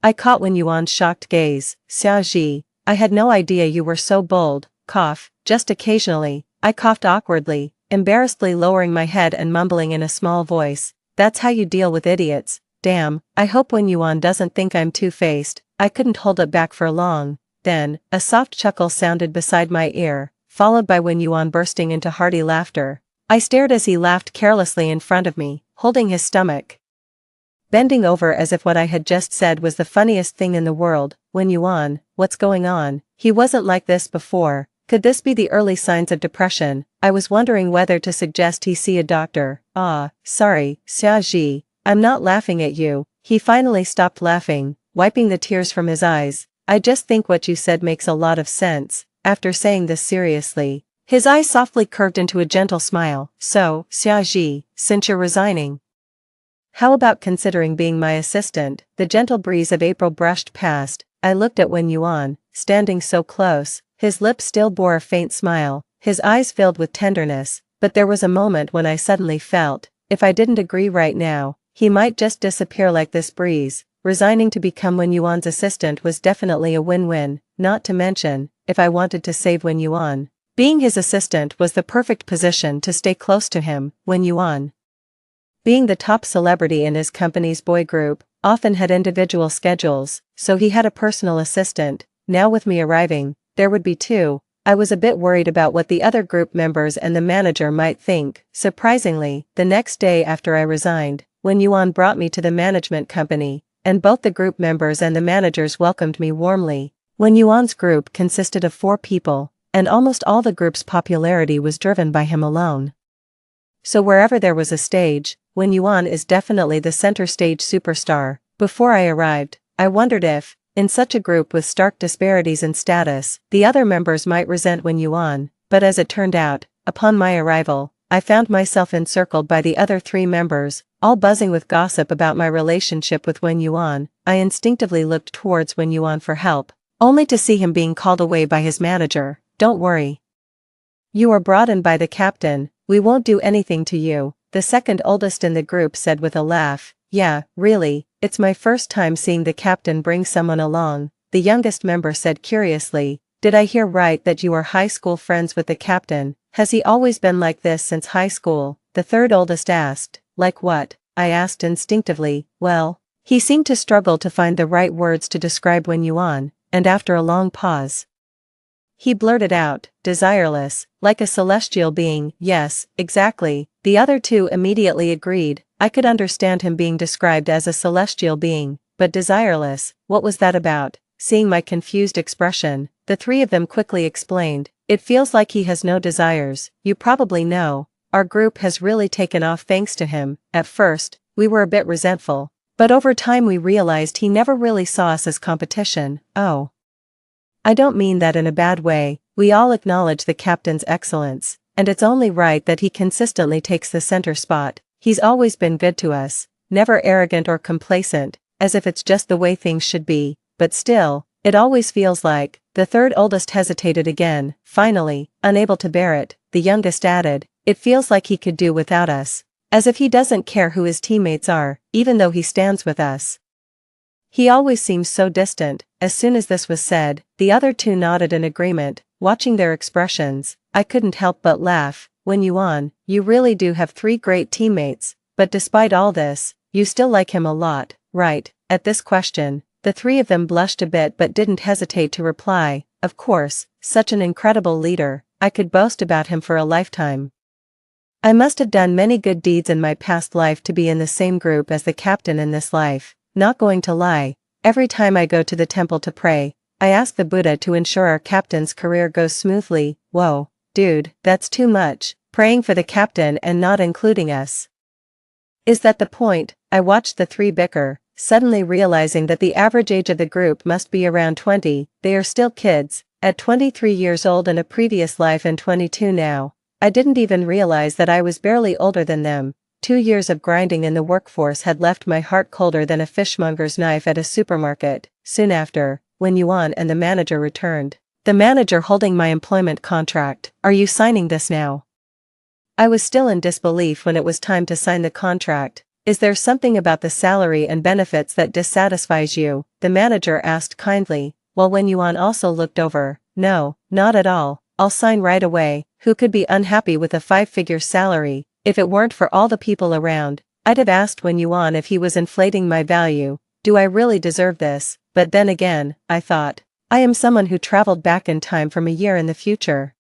I caught Wen Yuan's shocked gaze. "Xia Ji, I had no idea you were so bold." Cough, just occasionally. I coughed awkwardly, embarrassedly lowering my head and mumbling in a small voice. "That's how you deal with idiots. Damn, I hope Wen Yuan doesn't think I'm two-faced." I couldn't hold it back for long. Then, a soft chuckle sounded beside my ear, followed by Wen Yuan bursting into hearty laughter. I stared as he laughed carelessly in front of me, holding his stomach, bending over as if what I had just said was the funniest thing in the world. "Wen Yuan, what's going on?" He wasn't like this before. Could this be the early signs of depression? I was wondering whether to suggest he see a doctor. Sorry, Xiaji, I'm not laughing at you. He finally stopped laughing, wiping the tears from his eyes. I just think what you said makes a lot of sense. After saying this seriously, his eyes softly curved into a gentle smile. So, Xiaji, since you're resigning, how about considering being my assistant? The gentle breeze of April brushed past. I looked at Wen Yuan, standing so close. His lips still bore a faint smile, his eyes filled with tenderness, but there was a moment when I suddenly felt, if I didn't agree right now, he might just disappear like this breeze. Resigning to become Wen Yuan's assistant was definitely a win-win, not to mention, if I wanted to save Wen Yuan, being his assistant was the perfect position to stay close to him. Wen Yuan, being the top celebrity in his company's boy group, often had individual schedules, so he had a personal assistant. Now with me arriving, there would be two. I was a bit worried about what the other group members and the manager might think. Surprisingly, the next day after I resigned, Wen Yuan brought me to the management company, and both the group members and the managers welcomed me warmly. Wen Yuan's group consisted of 4 people, and almost all the group's popularity was driven by him alone. So wherever there was a stage, Wen Yuan is definitely the center stage superstar. Before I arrived, I wondered if, in such a group with stark disparities in status, the other members might resent Wen Yuan, but as it turned out, upon my arrival, I found myself encircled by the other 3 members, all buzzing with gossip about my relationship with Wen Yuan. I instinctively looked towards Wen Yuan for help, only to see him being called away by his manager. Don't worry. You are brought in by the captain, we won't do anything to you, the second oldest in the group said with a laugh. Yeah, really, it's my first time seeing the captain bring someone along, the youngest member said curiously. Did I hear right that you are high school friends with the captain? Has he always been like this since high school? The third oldest asked. Like what? I asked instinctively. Well, he seemed to struggle to find the right words to describe Wen Yuan, and after a long pause, he blurted out, desireless, like a celestial being. Yes, exactly. The other 2 immediately agreed. I could understand him being described as a celestial being, but desireless, what was that about? Seeing my confused expression, the 3 of them quickly explained. It feels like he has no desires. You probably know, our group has really taken off thanks to him. At first, we were a bit resentful, but over time we realized he never really saw us as competition. Oh, I don't mean that in a bad way. We all acknowledge the captain's excellence, and it's only right that he consistently takes the center spot. He's always been good to us, never arrogant or complacent, as if it's just the way things should be, but still, it always feels like. The third oldest hesitated again. Finally, unable to bear it, the youngest added, it feels like he could do without us. As if he doesn't care who his teammates are, even though he stands with us. He always seems so distant. As soon as this was said, the other 2 nodded in agreement. Watching their expressions, I couldn't help but laugh. Wen Yuan, you really do have 3 great teammates, but despite all this, you still like him a lot, right? At this question, the 3 of them blushed a bit but didn't hesitate to reply. Of course, such an incredible leader, I could boast about him for a lifetime. I must have done many good deeds in my past life to be in the same group as the captain in this life. Not going to lie, every time I go to the temple to pray, I ask the Buddha to ensure our captain's career goes smoothly. Whoa, dude, that's too much, praying for the captain and not including us. Is that the point? I watched the 3 bicker, suddenly realizing that the average age of the group must be around 20, they are still kids, at 23 years old in a previous life and 22 now. I didn't even realize that I was barely older than them. 2 years of grinding in the workforce had left my heart colder than a fishmonger's knife at a supermarket. Soon after, Wen Yuan and the manager returned. The manager holding my employment contract. Are you signing this now? I was still in disbelief when it was time to sign the contract. Is there something about the salary and benefits that dissatisfies you? The manager asked kindly, while Wen Yuan also looked over. No, not at all. I'll sign right away. Who could be unhappy with a 5-figure salary? If it weren't for all the people around, I'd have asked Wen Yuan if he was inflating my value. Do I really deserve this? But then again, I thought, I am someone who traveled back in time from a year in the future,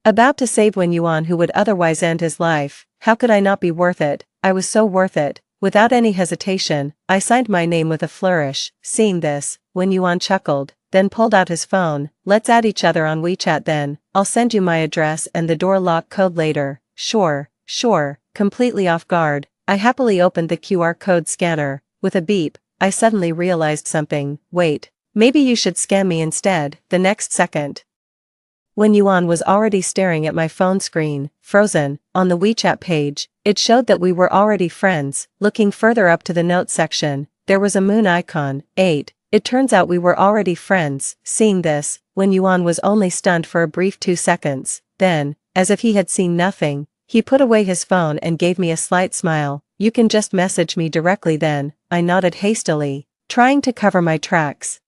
about to save Wen Yuan who would otherwise end his life. How could I not be worth it? I was so worth it. Without any hesitation, I signed my name with a flourish. Seeing this, Wen Yuan chuckled, then pulled out his phone. Let's add each other on WeChat then, I'll send you my address and the door lock code later. Sure. Completely off guard, I happily opened the QR code scanner. With a beep, I suddenly realized something. Wait, maybe you should scam me instead. The next second, Wen Yuan was already staring at my phone screen, frozen. On the WeChat page, it showed that we were already friends. Looking further up to the notes section, there was a moon icon. 8. It turns out we were already friends. Seeing this, Wen Yuan was only stunned for a brief 2 seconds. Then, as if he had seen nothing, he put away his phone and gave me a slight smile. You can just message me directly then, I nodded hastily, trying to cover my tracks.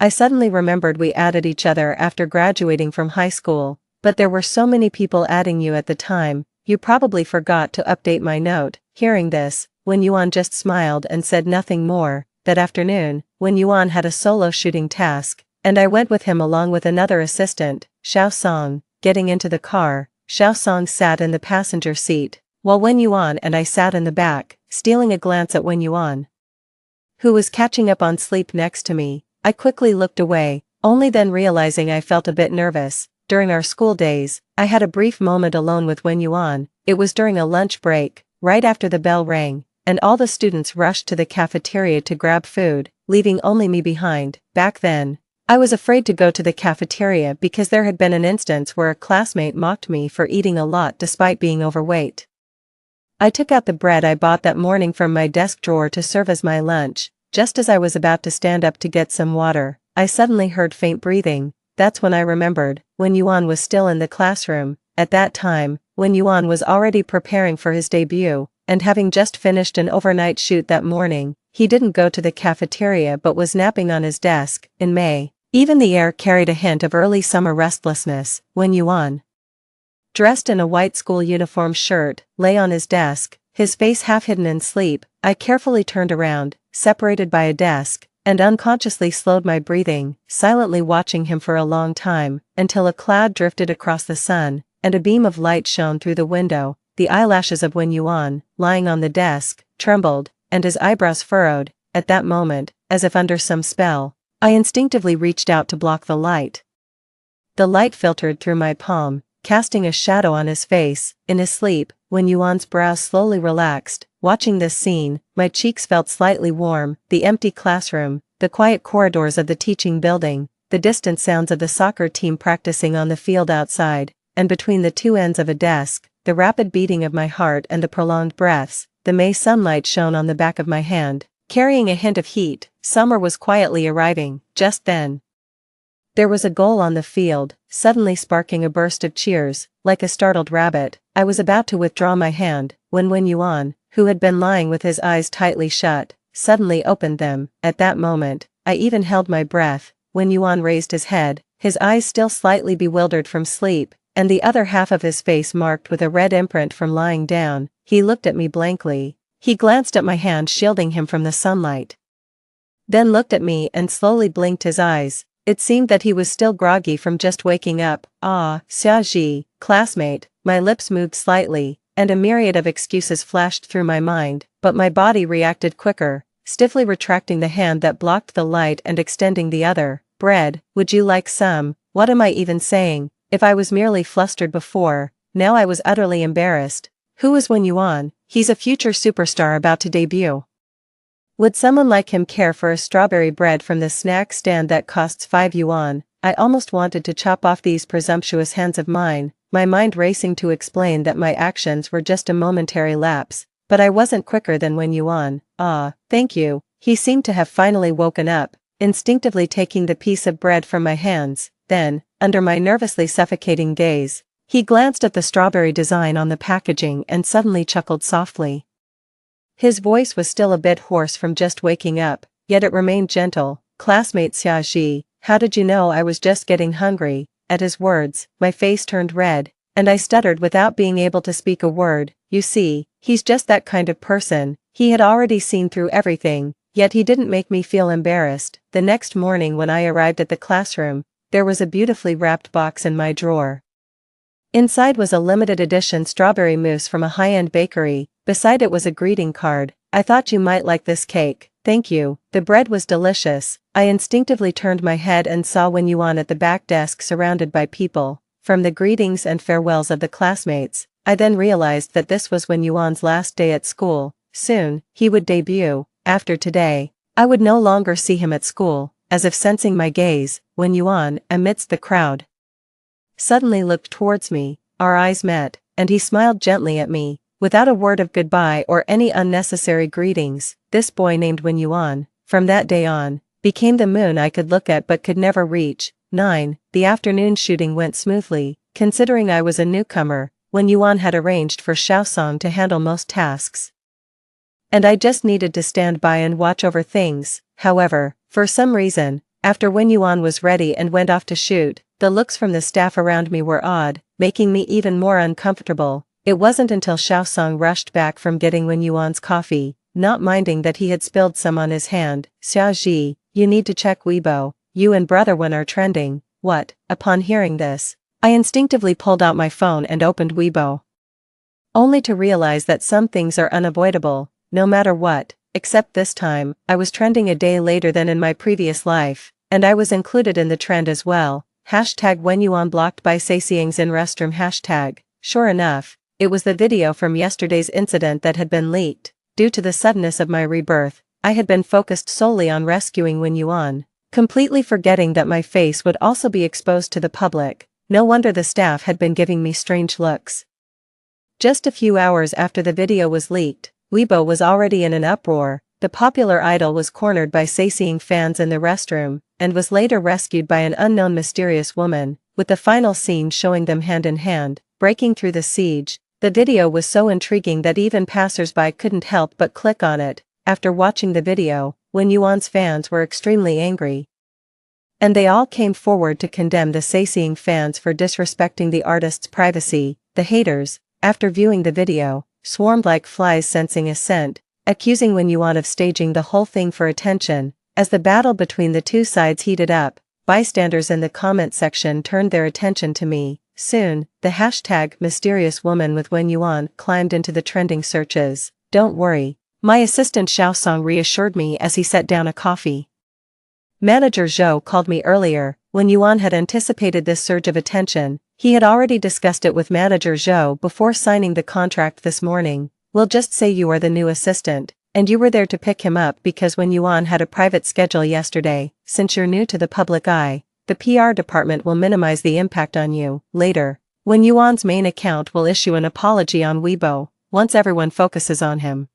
I suddenly remembered we added each other after graduating from high school, but there were so many people adding you at the time, you probably forgot to update my note. Hearing this, Wen Yuan just smiled and said nothing more. That afternoon, Wen Yuan had a solo shooting task, and I went with him along with another assistant, Xiao Song. Getting into the car, Xiao Song sat in the passenger seat, while Wen Yuan and I sat in the back, stealing a glance at Wen Yuan, who was catching up on sleep next to me. I quickly looked away, only then realizing I felt a bit nervous. During our school days, I had a brief moment alone with Wen Yuan. It was during a lunch break, right after the bell rang, and all the students rushed to the cafeteria to grab food, leaving only me behind. Back then, I was afraid to go to the cafeteria because there had been an instance where a classmate mocked me for eating a lot despite being overweight. I took out the bread I bought that morning from my desk drawer to serve as my lunch. Just as I was about to stand up to get some water, I suddenly heard faint breathing. That's when I remembered, Wen Yuan was still in the classroom. At that time, Wen Yuan was already preparing for his debut, and having just finished an overnight shoot that morning, he didn't go to the cafeteria but was napping on his desk. In May, even the air carried a hint of early summer restlessness. Wen Yuan, dressed in a white school uniform shirt, lay on his desk, his face half hidden in sleep. I carefully turned around, separated by a desk, and unconsciously slowed my breathing, silently watching him for a long time, until a cloud drifted across the sun, and a beam of light shone through the window. The eyelashes of Wen Yuan, lying on the desk, trembled, and his eyebrows furrowed. At that moment, as if under some spell, I instinctively reached out to block the light. The light filtered through my palm, casting a shadow on his face. In his sleep, Wen Yuan's brows slowly relaxed. Watching this scene, my cheeks felt slightly warm. The empty classroom, the quiet corridors of the teaching building, the distant sounds of the soccer team practicing on the field outside, and between the two ends of a desk, the rapid beating of my heart and the prolonged breaths. The May sunlight shone on the back of my hand, carrying a hint of heat. Summer was quietly arriving. Just then, there was a goal on the field, suddenly sparking a burst of cheers. Like a startled rabbit, I was about to withdraw my hand, when Wen Yuan, who had been lying with his eyes tightly shut, suddenly opened them. At that moment, I even held my breath. Wen Yuan raised his head, his eyes still slightly bewildered from sleep, and the other half of his face marked with a red imprint from lying down. He looked at me blankly. He glanced at my hand shielding him from the sunlight, then looked at me and slowly blinked his eyes. It seemed that he was still groggy from just waking up. Ah, Xiaoji, classmate. My lips moved slightly, and a myriad of excuses flashed through my mind, but my body reacted quicker, stiffly retracting the hand that blocked the light and extending the other. Bread, would you like some? What am I even saying? If I was merely flustered before, now I was utterly embarrassed. Who is Wen Yuan? He's a future superstar about to debut. Would someone like him care for a strawberry bread from the snack stand that costs 5 yuan? I almost wanted to chop off these presumptuous hands of mine, my mind racing to explain that my actions were just a momentary lapse, but I wasn't quicker than Wen Yuan. Ah, thank you. He seemed to have finally woken up, instinctively taking the piece of bread from my hands. Then, under my nervously suffocating gaze, he glanced at the strawberry design on the packaging and suddenly chuckled softly. His voice was still a bit hoarse from just waking up, yet it remained gentle. Classmate Xiaoji, how did you know I was just getting hungry? At his words, my face turned red, and I stuttered without being able to speak a word. You see, he's just that kind of person. He had already seen through everything, yet he didn't make me feel embarrassed. The next morning when I arrived at the classroom, there was a beautifully wrapped box in my drawer. Inside was a limited edition strawberry mousse from a high-end bakery. Beside it was a greeting card. I thought you might like this cake. Thank you. The bread was delicious. I instinctively turned my head and saw Wen Yuan at the back desk surrounded by people. From the greetings and farewells of the classmates, I then realized that this was Wen Yuan's last day at school. Soon, he would debut. After today, I would no longer see him at school. As if sensing my gaze, Wen Yuan, amidst the crowd, suddenly looked towards me. Our eyes met, and he smiled gently at me. Without a word of goodbye or any unnecessary greetings, this boy named Wen Yuan, from that day on, became the moon I could look at but could never reach. 9. The afternoon shooting went smoothly. Considering I was a newcomer, Wen Yuan had arranged for Xiaosong to handle most tasks, and I just needed to stand by and watch over things. However, for some reason, after Wen Yuan was ready and went off to shoot, the looks from the staff around me were odd, making me even more uncomfortable. It wasn't until Xiaosong rushed back from getting Wen Yuan's coffee, not minding that he had spilled some on his hand. Xiaoji, you need to check Weibo, you and brother Wen are trending. What? Upon hearing this, I instinctively pulled out my phone and opened Weibo, only to realize that some things are unavoidable, no matter what, except this time, I was trending a day later than in my previous life, and I was included in the trend as well. Hashtag Wen Yuan blocked by Sasiang's in restroom hashtag. Sure enough, it was the video from yesterday's incident that had been leaked. Due to the suddenness of my rebirth, I had been focused solely on rescuing Wen Yuan, completely forgetting that my face would also be exposed to the public. No wonder the staff had been giving me strange looks. Just a few hours after the video was leaked, Weibo was already in an uproar. The popular idol was cornered by Sasiang fans in the restroom, and was later rescued by an unknown mysterious woman, with the final scene showing them hand in hand, breaking through the siege. The video was so intriguing that even passers-by couldn't help but click on it. After watching the video, Wen Yuan's fans were extremely angry, and they all came forward to condemn the Sasiang fans for disrespecting the artist's privacy. The haters, after viewing the video, swarmed like flies sensing a scent, accusing Wen Yuan of staging the whole thing for attention. As the battle between the two sides heated up, bystanders in the comment section turned their attention to me. Soon, the hashtag mysterious woman with Wen Yuan climbed into the trending searches. Don't worry, my assistant Xiaosong reassured me as he set down a coffee. Manager Zhou called me earlier. Wen Yuan had anticipated this surge of attention. He had already discussed it with Manager Zhou before signing the contract this morning. We'll just say you are the new assistant, and you were there to pick him up because Wen Yuan had a private schedule yesterday. Since you're new to the public eye, the PR department will minimize the impact on you. Later, Wen Yuan's main account will issue an apology on Weibo. Once everyone focuses on him,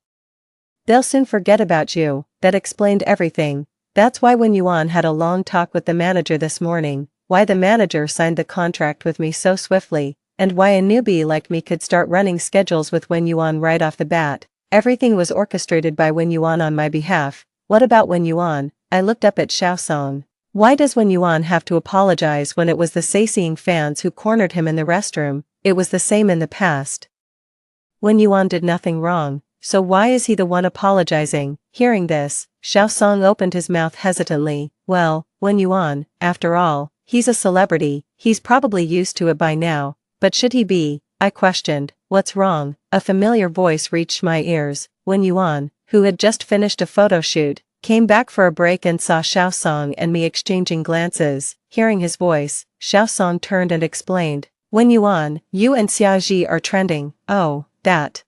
they'll soon forget about you. That explained everything. That's why Wen Yuan had a long talk with the manager this morning, why the manager signed the contract with me so swiftly, and why a newbie like me could start running schedules with Wen Yuan right off the bat. Everything was orchestrated by Wen Yuan on my behalf. What about Wen Yuan? I looked up at Xiaosong. Why does Wen Yuan have to apologize when it was the Sasiang fans who cornered him in the restroom? It was the same in the past. Wen Yuan did nothing wrong, so why is he the one apologizing? Hearing this, Xiaosong opened his mouth hesitantly. Well, Wen Yuan, after all, he's a celebrity, he's probably used to it by now, but should he be? I questioned. What's wrong? A familiar voice reached my ears. Wen Yuan, who had just finished a photo shoot, came back for a break and saw Xiaosong and me exchanging glances. Hearing his voice, Xiaosong turned and explained. Wen Yuan, you and Xiaoji are trending. Oh, that.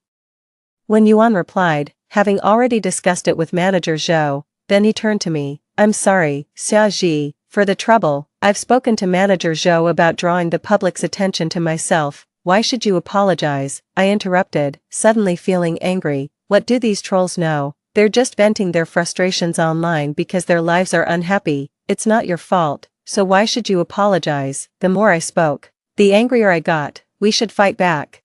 Wen Yuan replied, having already discussed it with Manager Zhou. Then he turned to me. I'm sorry, Xiaoji, for the trouble. I've spoken to Manager Zhou about drawing the public's attention to myself. Why should you apologize? I interrupted, suddenly feeling angry. What do these trolls know? They're just venting their frustrations online because their lives are unhappy. It's not your fault, so why should you apologize? The more I spoke, the angrier I got. We should fight back.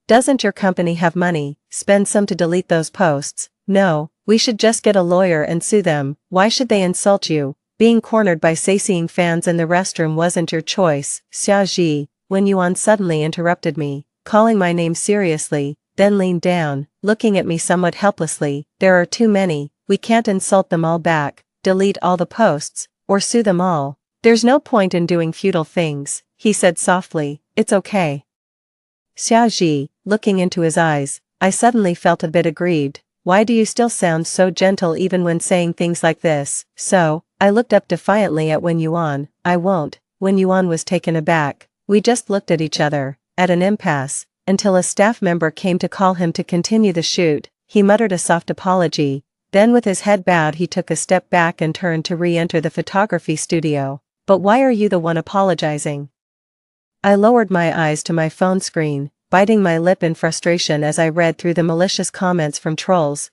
Doesn't your company have money? Spend some to delete those posts. No, we should just get a lawyer and sue them. Why should they insult you? Being cornered by Sasiang fans in the restroom wasn't your choice. Xiaoji, Wen Yuan suddenly interrupted me, calling my name seriously, then leaned down, looking at me somewhat helplessly. There are too many, we can't insult them all back, delete all the posts, or sue them all. There's no point in doing futile things, he said softly. It's okay. Xiaoji, looking into his eyes, I suddenly felt a bit aggrieved. why do you still sound so gentle even when saying things like this? So, I looked up defiantly at Wen Yuan. I won't. Wen Yuan was taken aback. We just looked at each other, at an impasse, until a staff member came to call him to continue the shoot. He muttered a soft apology. Then with his head bowed he took a step back and turned to re-enter the photography studio. But why are you the one apologizing? I lowered my eyes to my phone screen, biting my lip in frustration as I read through the malicious comments from trolls.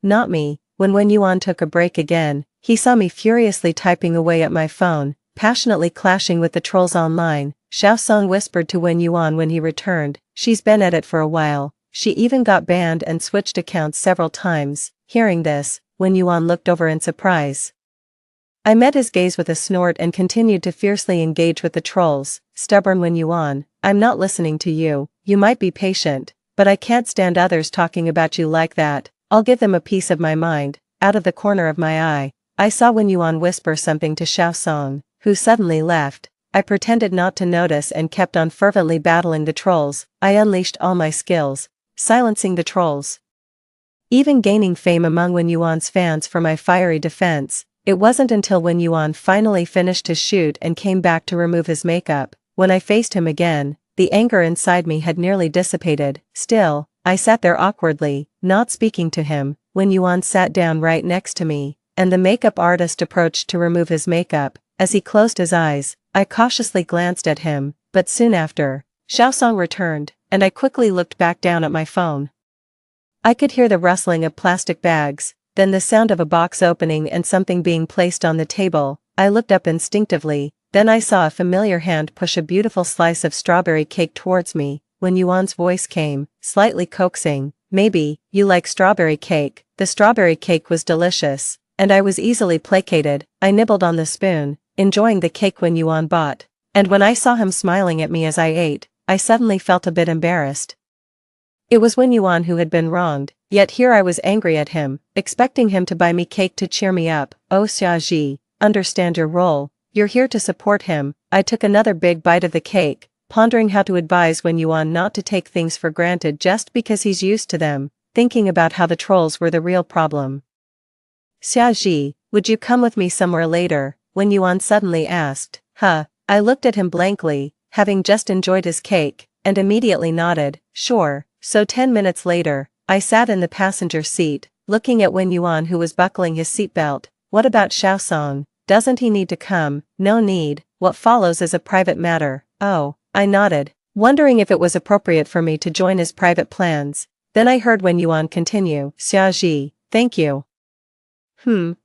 Not me. When Wen Yuan took a break again, he saw me furiously typing away at my phone, passionately clashing with the trolls online. Xiao Song whispered to Wen Yuan when he returned, she's been at it for a while. She even got banned and switched accounts several times. Hearing this, Wen Yuan looked over in surprise. I met his gaze with a snort and continued to fiercely engage with the trolls. Stubborn Wen Yuan, I'm not listening to you. You might be patient, but I can't stand others talking about you like that. I'll give them a piece of my mind. Out of the corner of my eye, I saw Wen Yuan whisper something to Xiao Song, who suddenly left. I pretended not to notice and kept on fervently battling the trolls. I unleashed all my skills, silencing the trolls, even gaining fame among Wen Yuan's fans for my fiery defense. It wasn't until Wen Yuan finally finished his shoot and came back to remove his makeup, when I faced him again, the anger inside me had nearly dissipated. Still, I sat there awkwardly, not speaking to him. Wen Yuan sat down right next to me, and the makeup artist approached to remove his makeup. As he closed his eyes, I cautiously glanced at him, but soon after, Xiao Song returned, and I quickly looked back down at my phone. I could hear the rustling of plastic bags, then the sound of a box opening and something being placed on the table. I looked up instinctively, then I saw a familiar hand push a beautiful slice of strawberry cake towards me. When Yuan's voice came, slightly coaxing, maybe, you like strawberry cake. The strawberry cake was delicious, and I was easily placated. I nibbled on the spoon, enjoying the cake Wen Yuan bought, and when I saw him smiling at me as I ate, I suddenly felt a bit embarrassed. It was Wen Yuan who had been wronged, yet here I was angry at him, expecting him to buy me cake to cheer me up. Oh Xiaoji, understand your role, you're here to support him. I took another big bite of the cake, pondering how to advise Wen Yuan not to take things for granted just because he's used to them, thinking about how the trolls were the real problem. Xiaoji, would you come with me somewhere later? Wen Yuan suddenly asked. I looked at him blankly, having just enjoyed his cake, and immediately nodded, sure. So 10 minutes later, I sat in the passenger seat, looking at Wen Yuan who was buckling his seatbelt. What about Xiao Song? Doesn't he need to come? No need, what follows is a private matter. Oh, I nodded, wondering if it was appropriate for me to join his private plans. Then I heard Wen Yuan continue, Xiaoji, thank you.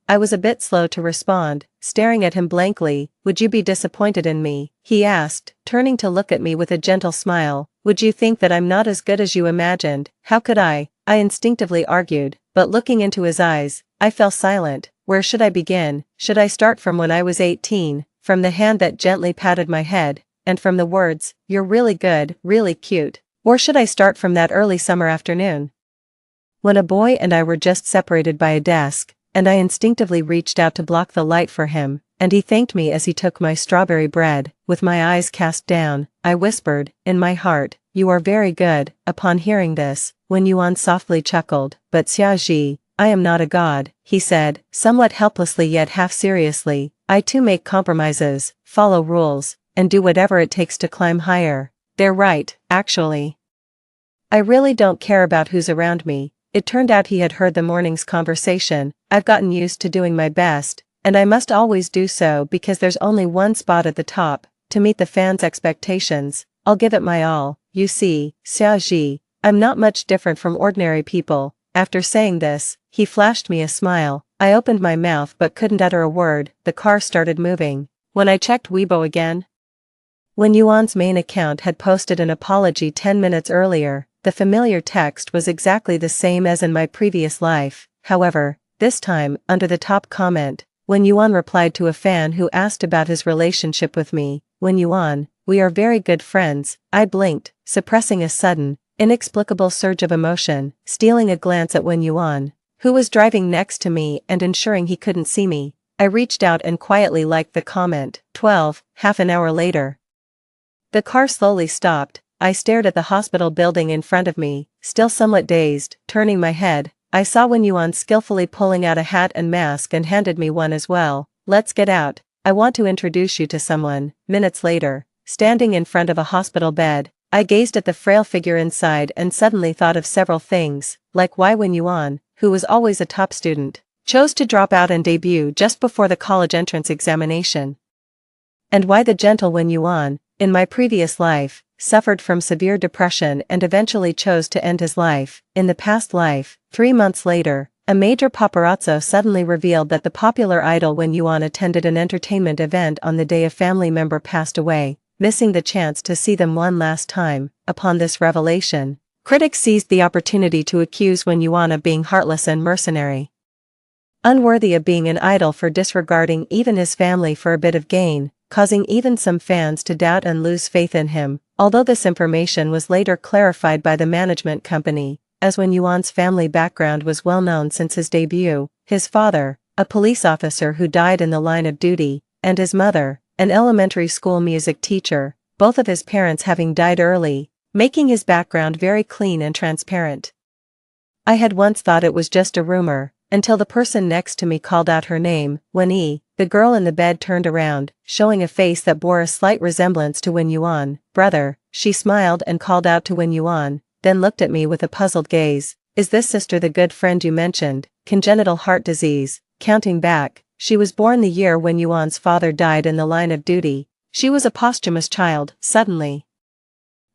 I was a bit slow to respond, staring at him blankly. Would you be disappointed in me? He asked, turning to look at me with a gentle smile. Would you think that I'm not as good as you imagined? How could I? I instinctively argued, but looking into his eyes, I fell silent. Where should I begin? Should I start from when I was 18, from the hand that gently patted my head, and from the words, you're really good, really cute? Or should I start from that early summer afternoon, when a boy and I were just separated by a desk, and I instinctively reached out to block the light for him, and he thanked me as he took my strawberry bread? With my eyes cast down, I whispered, in my heart, you are very good. Upon hearing this, Wen Yuan softly chuckled. But Xiaoji, I am not a god, he said, somewhat helplessly yet half seriously. I too make compromises, follow rules, and do whatever it takes to climb higher. They're right, actually. I really don't care about who's around me. It turned out he had heard the morning's conversation. I've gotten used to doing my best, and I must always do so because there's only one spot at the top. To meet the fans' expectations, I'll give it my all. You see, Xiaoji, I'm not much different from ordinary people. After saying this, he flashed me a smile. I opened my mouth but couldn't utter a word. The car started moving. When I checked Weibo again, Wen Yuan's main account had posted an apology 10 minutes earlier. The familiar text was exactly the same as in my previous life. However, this time, under the top comment, Wen Yuan replied to a fan who asked about his relationship with me. Wen Yuan, we are very good friends. I blinked, suppressing a sudden, inexplicable surge of emotion, stealing a glance at Wen Yuan, who was driving next to me and ensuring he couldn't see me. I reached out and quietly liked the comment. 12, half an hour later. The car slowly stopped. I stared at the hospital building in front of me, still somewhat dazed. Turning my head, I saw Wen Yuan skillfully pulling out a hat and mask and handed me one as well. Let's get out. I want to introduce you to someone. Minutes later, standing in front of a hospital bed, I gazed at the frail figure inside and suddenly thought of several things, like why Wen Yuan, who was always a top student, chose to drop out and debut just before the college entrance examination. And why the gentle Wen Yuan, in my previous life, suffered from severe depression and eventually chose to end his life. In the past life, 3 months later, a major paparazzo suddenly revealed that the popular idol Wen Yuan attended an entertainment event on the day a family member passed away, missing the chance to see them one last time. Upon this revelation, critics seized the opportunity to accuse Wen Yuan of being heartless and mercenary, unworthy of being an idol for disregarding even his family for a bit of gain, causing even some fans to doubt and lose faith in him, although this information was later clarified by the management company, as Wen Yuan's family background was well known since his debut. His father, a police officer who died in the line of duty, and his mother, an elementary school music teacher, both of his parents having died early, making his background very clean and transparent. I had once thought it was just a rumor, until the person next to me called out her name. Wen Yi. The girl in the bed turned around, showing a face that bore a slight resemblance to Wen Yuan. Brother, she smiled and called out to Wen Yuan, then looked at me with a puzzled gaze. Is this sister the good friend you mentioned? Congenital heart disease. Counting back, she was born the year Wen Yuan's father died in the line of duty. She was a posthumous child. Suddenly,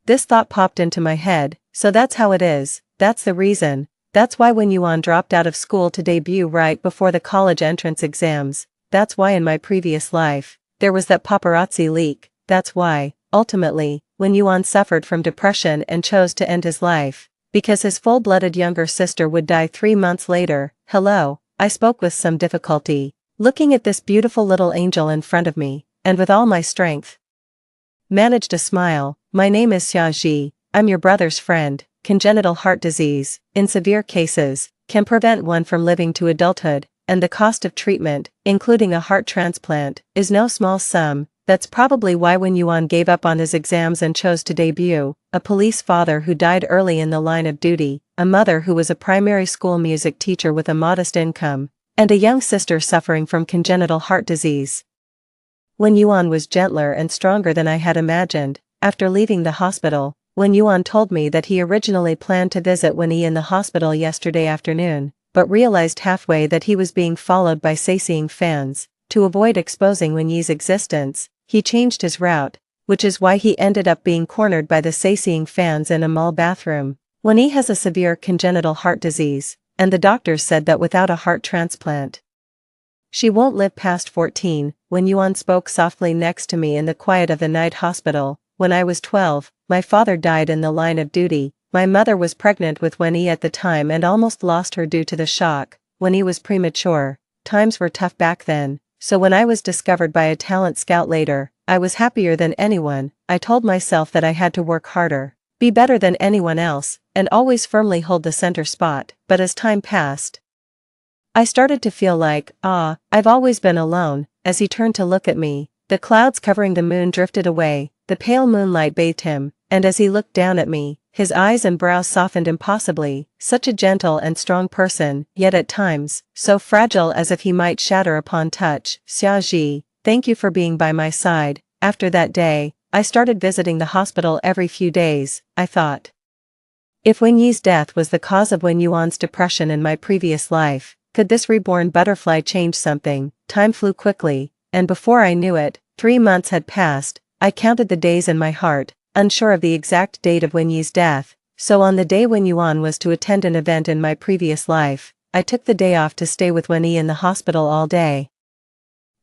this thought popped into my head. So that's how it is. That's the reason. That's why Wen Yuan dropped out of school to debut right before the college entrance exams. That's why in my previous life, there was that paparazzi leak. That's why, ultimately, Wen Yuan suffered from depression and chose to end his life, because his full-blooded younger sister would die 3 months later. Hello, I spoke with some difficulty, looking at this beautiful little angel in front of me, and with all my strength, managed a smile. My name is Xia Ji, I'm your brother's friend. Congenital heart disease, in severe cases, can prevent one from living to adulthood, and the cost of treatment, including a heart transplant, is no small sum. That's probably why Wen Yuan gave up on his exams and chose to debut. A police father who died early in the line of duty, a mother who was a primary school music teacher with a modest income, and a young sister suffering from congenital heart disease. Wen Yuan was gentler and stronger than I had imagined. After leaving the hospital, Wen Yuan told me that he originally planned to visit Wen Yi in the hospital yesterday afternoon, but realized halfway that he was being followed by sightseeing fans. To avoid exposing Wen Yi's existence, he changed his route, which is why he ended up being cornered by the sightseeing fans in a mall bathroom. Wen Yi has a severe congenital heart disease, and the doctors said that without a heart transplant, she won't live past 14. Wen Yuan spoke softly next to me in the quiet of the night hospital. When I was 12, my father died in the line of duty. My mother was pregnant with Wen Yi at the time and almost lost her due to the shock. Wen Yi was premature. Times were tough back then, so when I was discovered by a talent scout later, I was happier than anyone. I told myself that I had to work harder, be better than anyone else, and always firmly hold the center spot. But as time passed, I started to feel like, I've always been alone. As he turned to look at me, the clouds covering the moon drifted away, the pale moonlight bathed him, and as he looked down at me, his eyes and brows softened impossibly. Such a gentle and strong person, yet at times, so fragile as if he might shatter upon touch. Xia Ji, thank you for being by my side. After that day, I started visiting the hospital every few days. I thought, if Wen Yi's death was the cause of Wen Yuan's depression in my previous life, could this reborn butterfly change something? Time flew quickly, and before I knew it, 3 months had passed. I counted the days in my heart, unsure of the exact date of Wen Yi's death, so on the day Wen Yuan was to attend an event in my previous life, I took the day off to stay with Wen Yi in the hospital all day.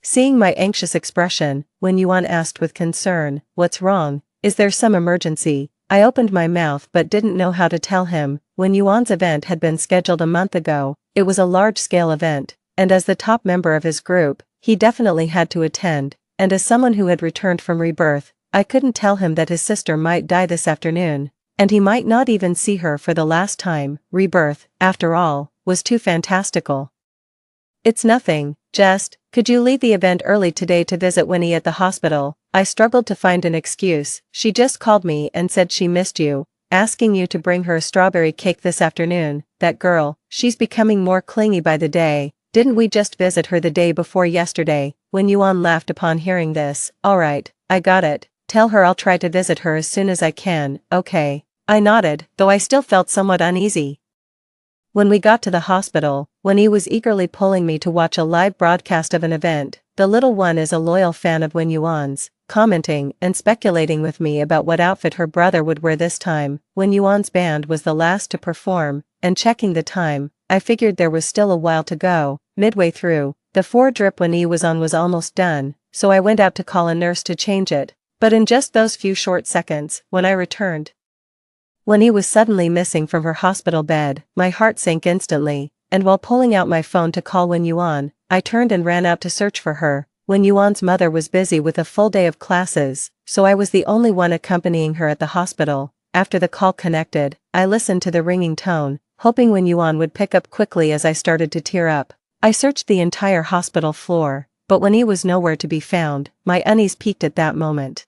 Seeing my anxious expression, Wen Yuan asked with concern, "What's wrong? Is there some emergency?" I opened my mouth but didn't know how to tell him. Wen Yuan's event had been scheduled a month ago. It was a large-scale event, and as the top member of his group, he definitely had to attend, and as someone who had returned from rebirth, I couldn't tell him that his sister might die this afternoon, and he might not even see her for the last time. Rebirth, after all, was too fantastical. It's nothing, just, could you leave the event early today to visit Wen Yi at the hospital? I struggled to find an excuse. She just called me and said she missed you, asking you to bring her a strawberry cake this afternoon. that girl, she's becoming more clingy by the day. Didn't we just visit her the day before yesterday?" Wen Yuan laughed upon hearing this. "Alright, I got it. Tell her I'll try to visit her as soon as I can, okay?" I nodded, though I still felt somewhat uneasy. When we got to the hospital, Wen Yi was eagerly pulling me to watch a live broadcast of an event. The little one is a loyal fan of Wen Yuan's, commenting and speculating with me about what outfit her brother would wear this time. Wen Yuan's band was the last to perform, and checking the time, I figured there was still a while to go. Midway through, the 4-drip Wen Yi was on was almost done, so I went out to call a nurse to change it. But in just those few short seconds, when I returned, Wen Yi was suddenly missing from her hospital bed. My heart sank instantly, and while pulling out my phone to call Wen Yuan, I turned and ran out to search for her. Wen Yuan's mother was busy with a full day of classes, so I was the only one accompanying her at the hospital. After the call connected, I listened to the ringing tone, hoping Wen Yuan would pick up quickly as I started to tear up. I searched the entire hospital floor, but Wen Yi was nowhere to be found. My unease peaked at that moment.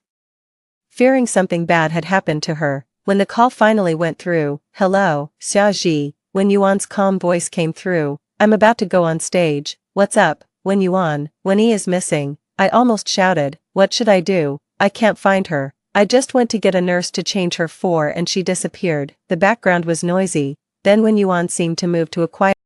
Fearing something bad had happened to her, when the call finally went through, "Hello, Xia Ji," Wen Yuan's calm voice came through. "I'm about to go on stage. What's up, Wen Yuan? Wen Yi is missing." I almost shouted. "What should I do? I can't find her. I just went to get a nurse to change her for and she disappeared." The background was noisy, then Wen Yuan seemed to move to a quiet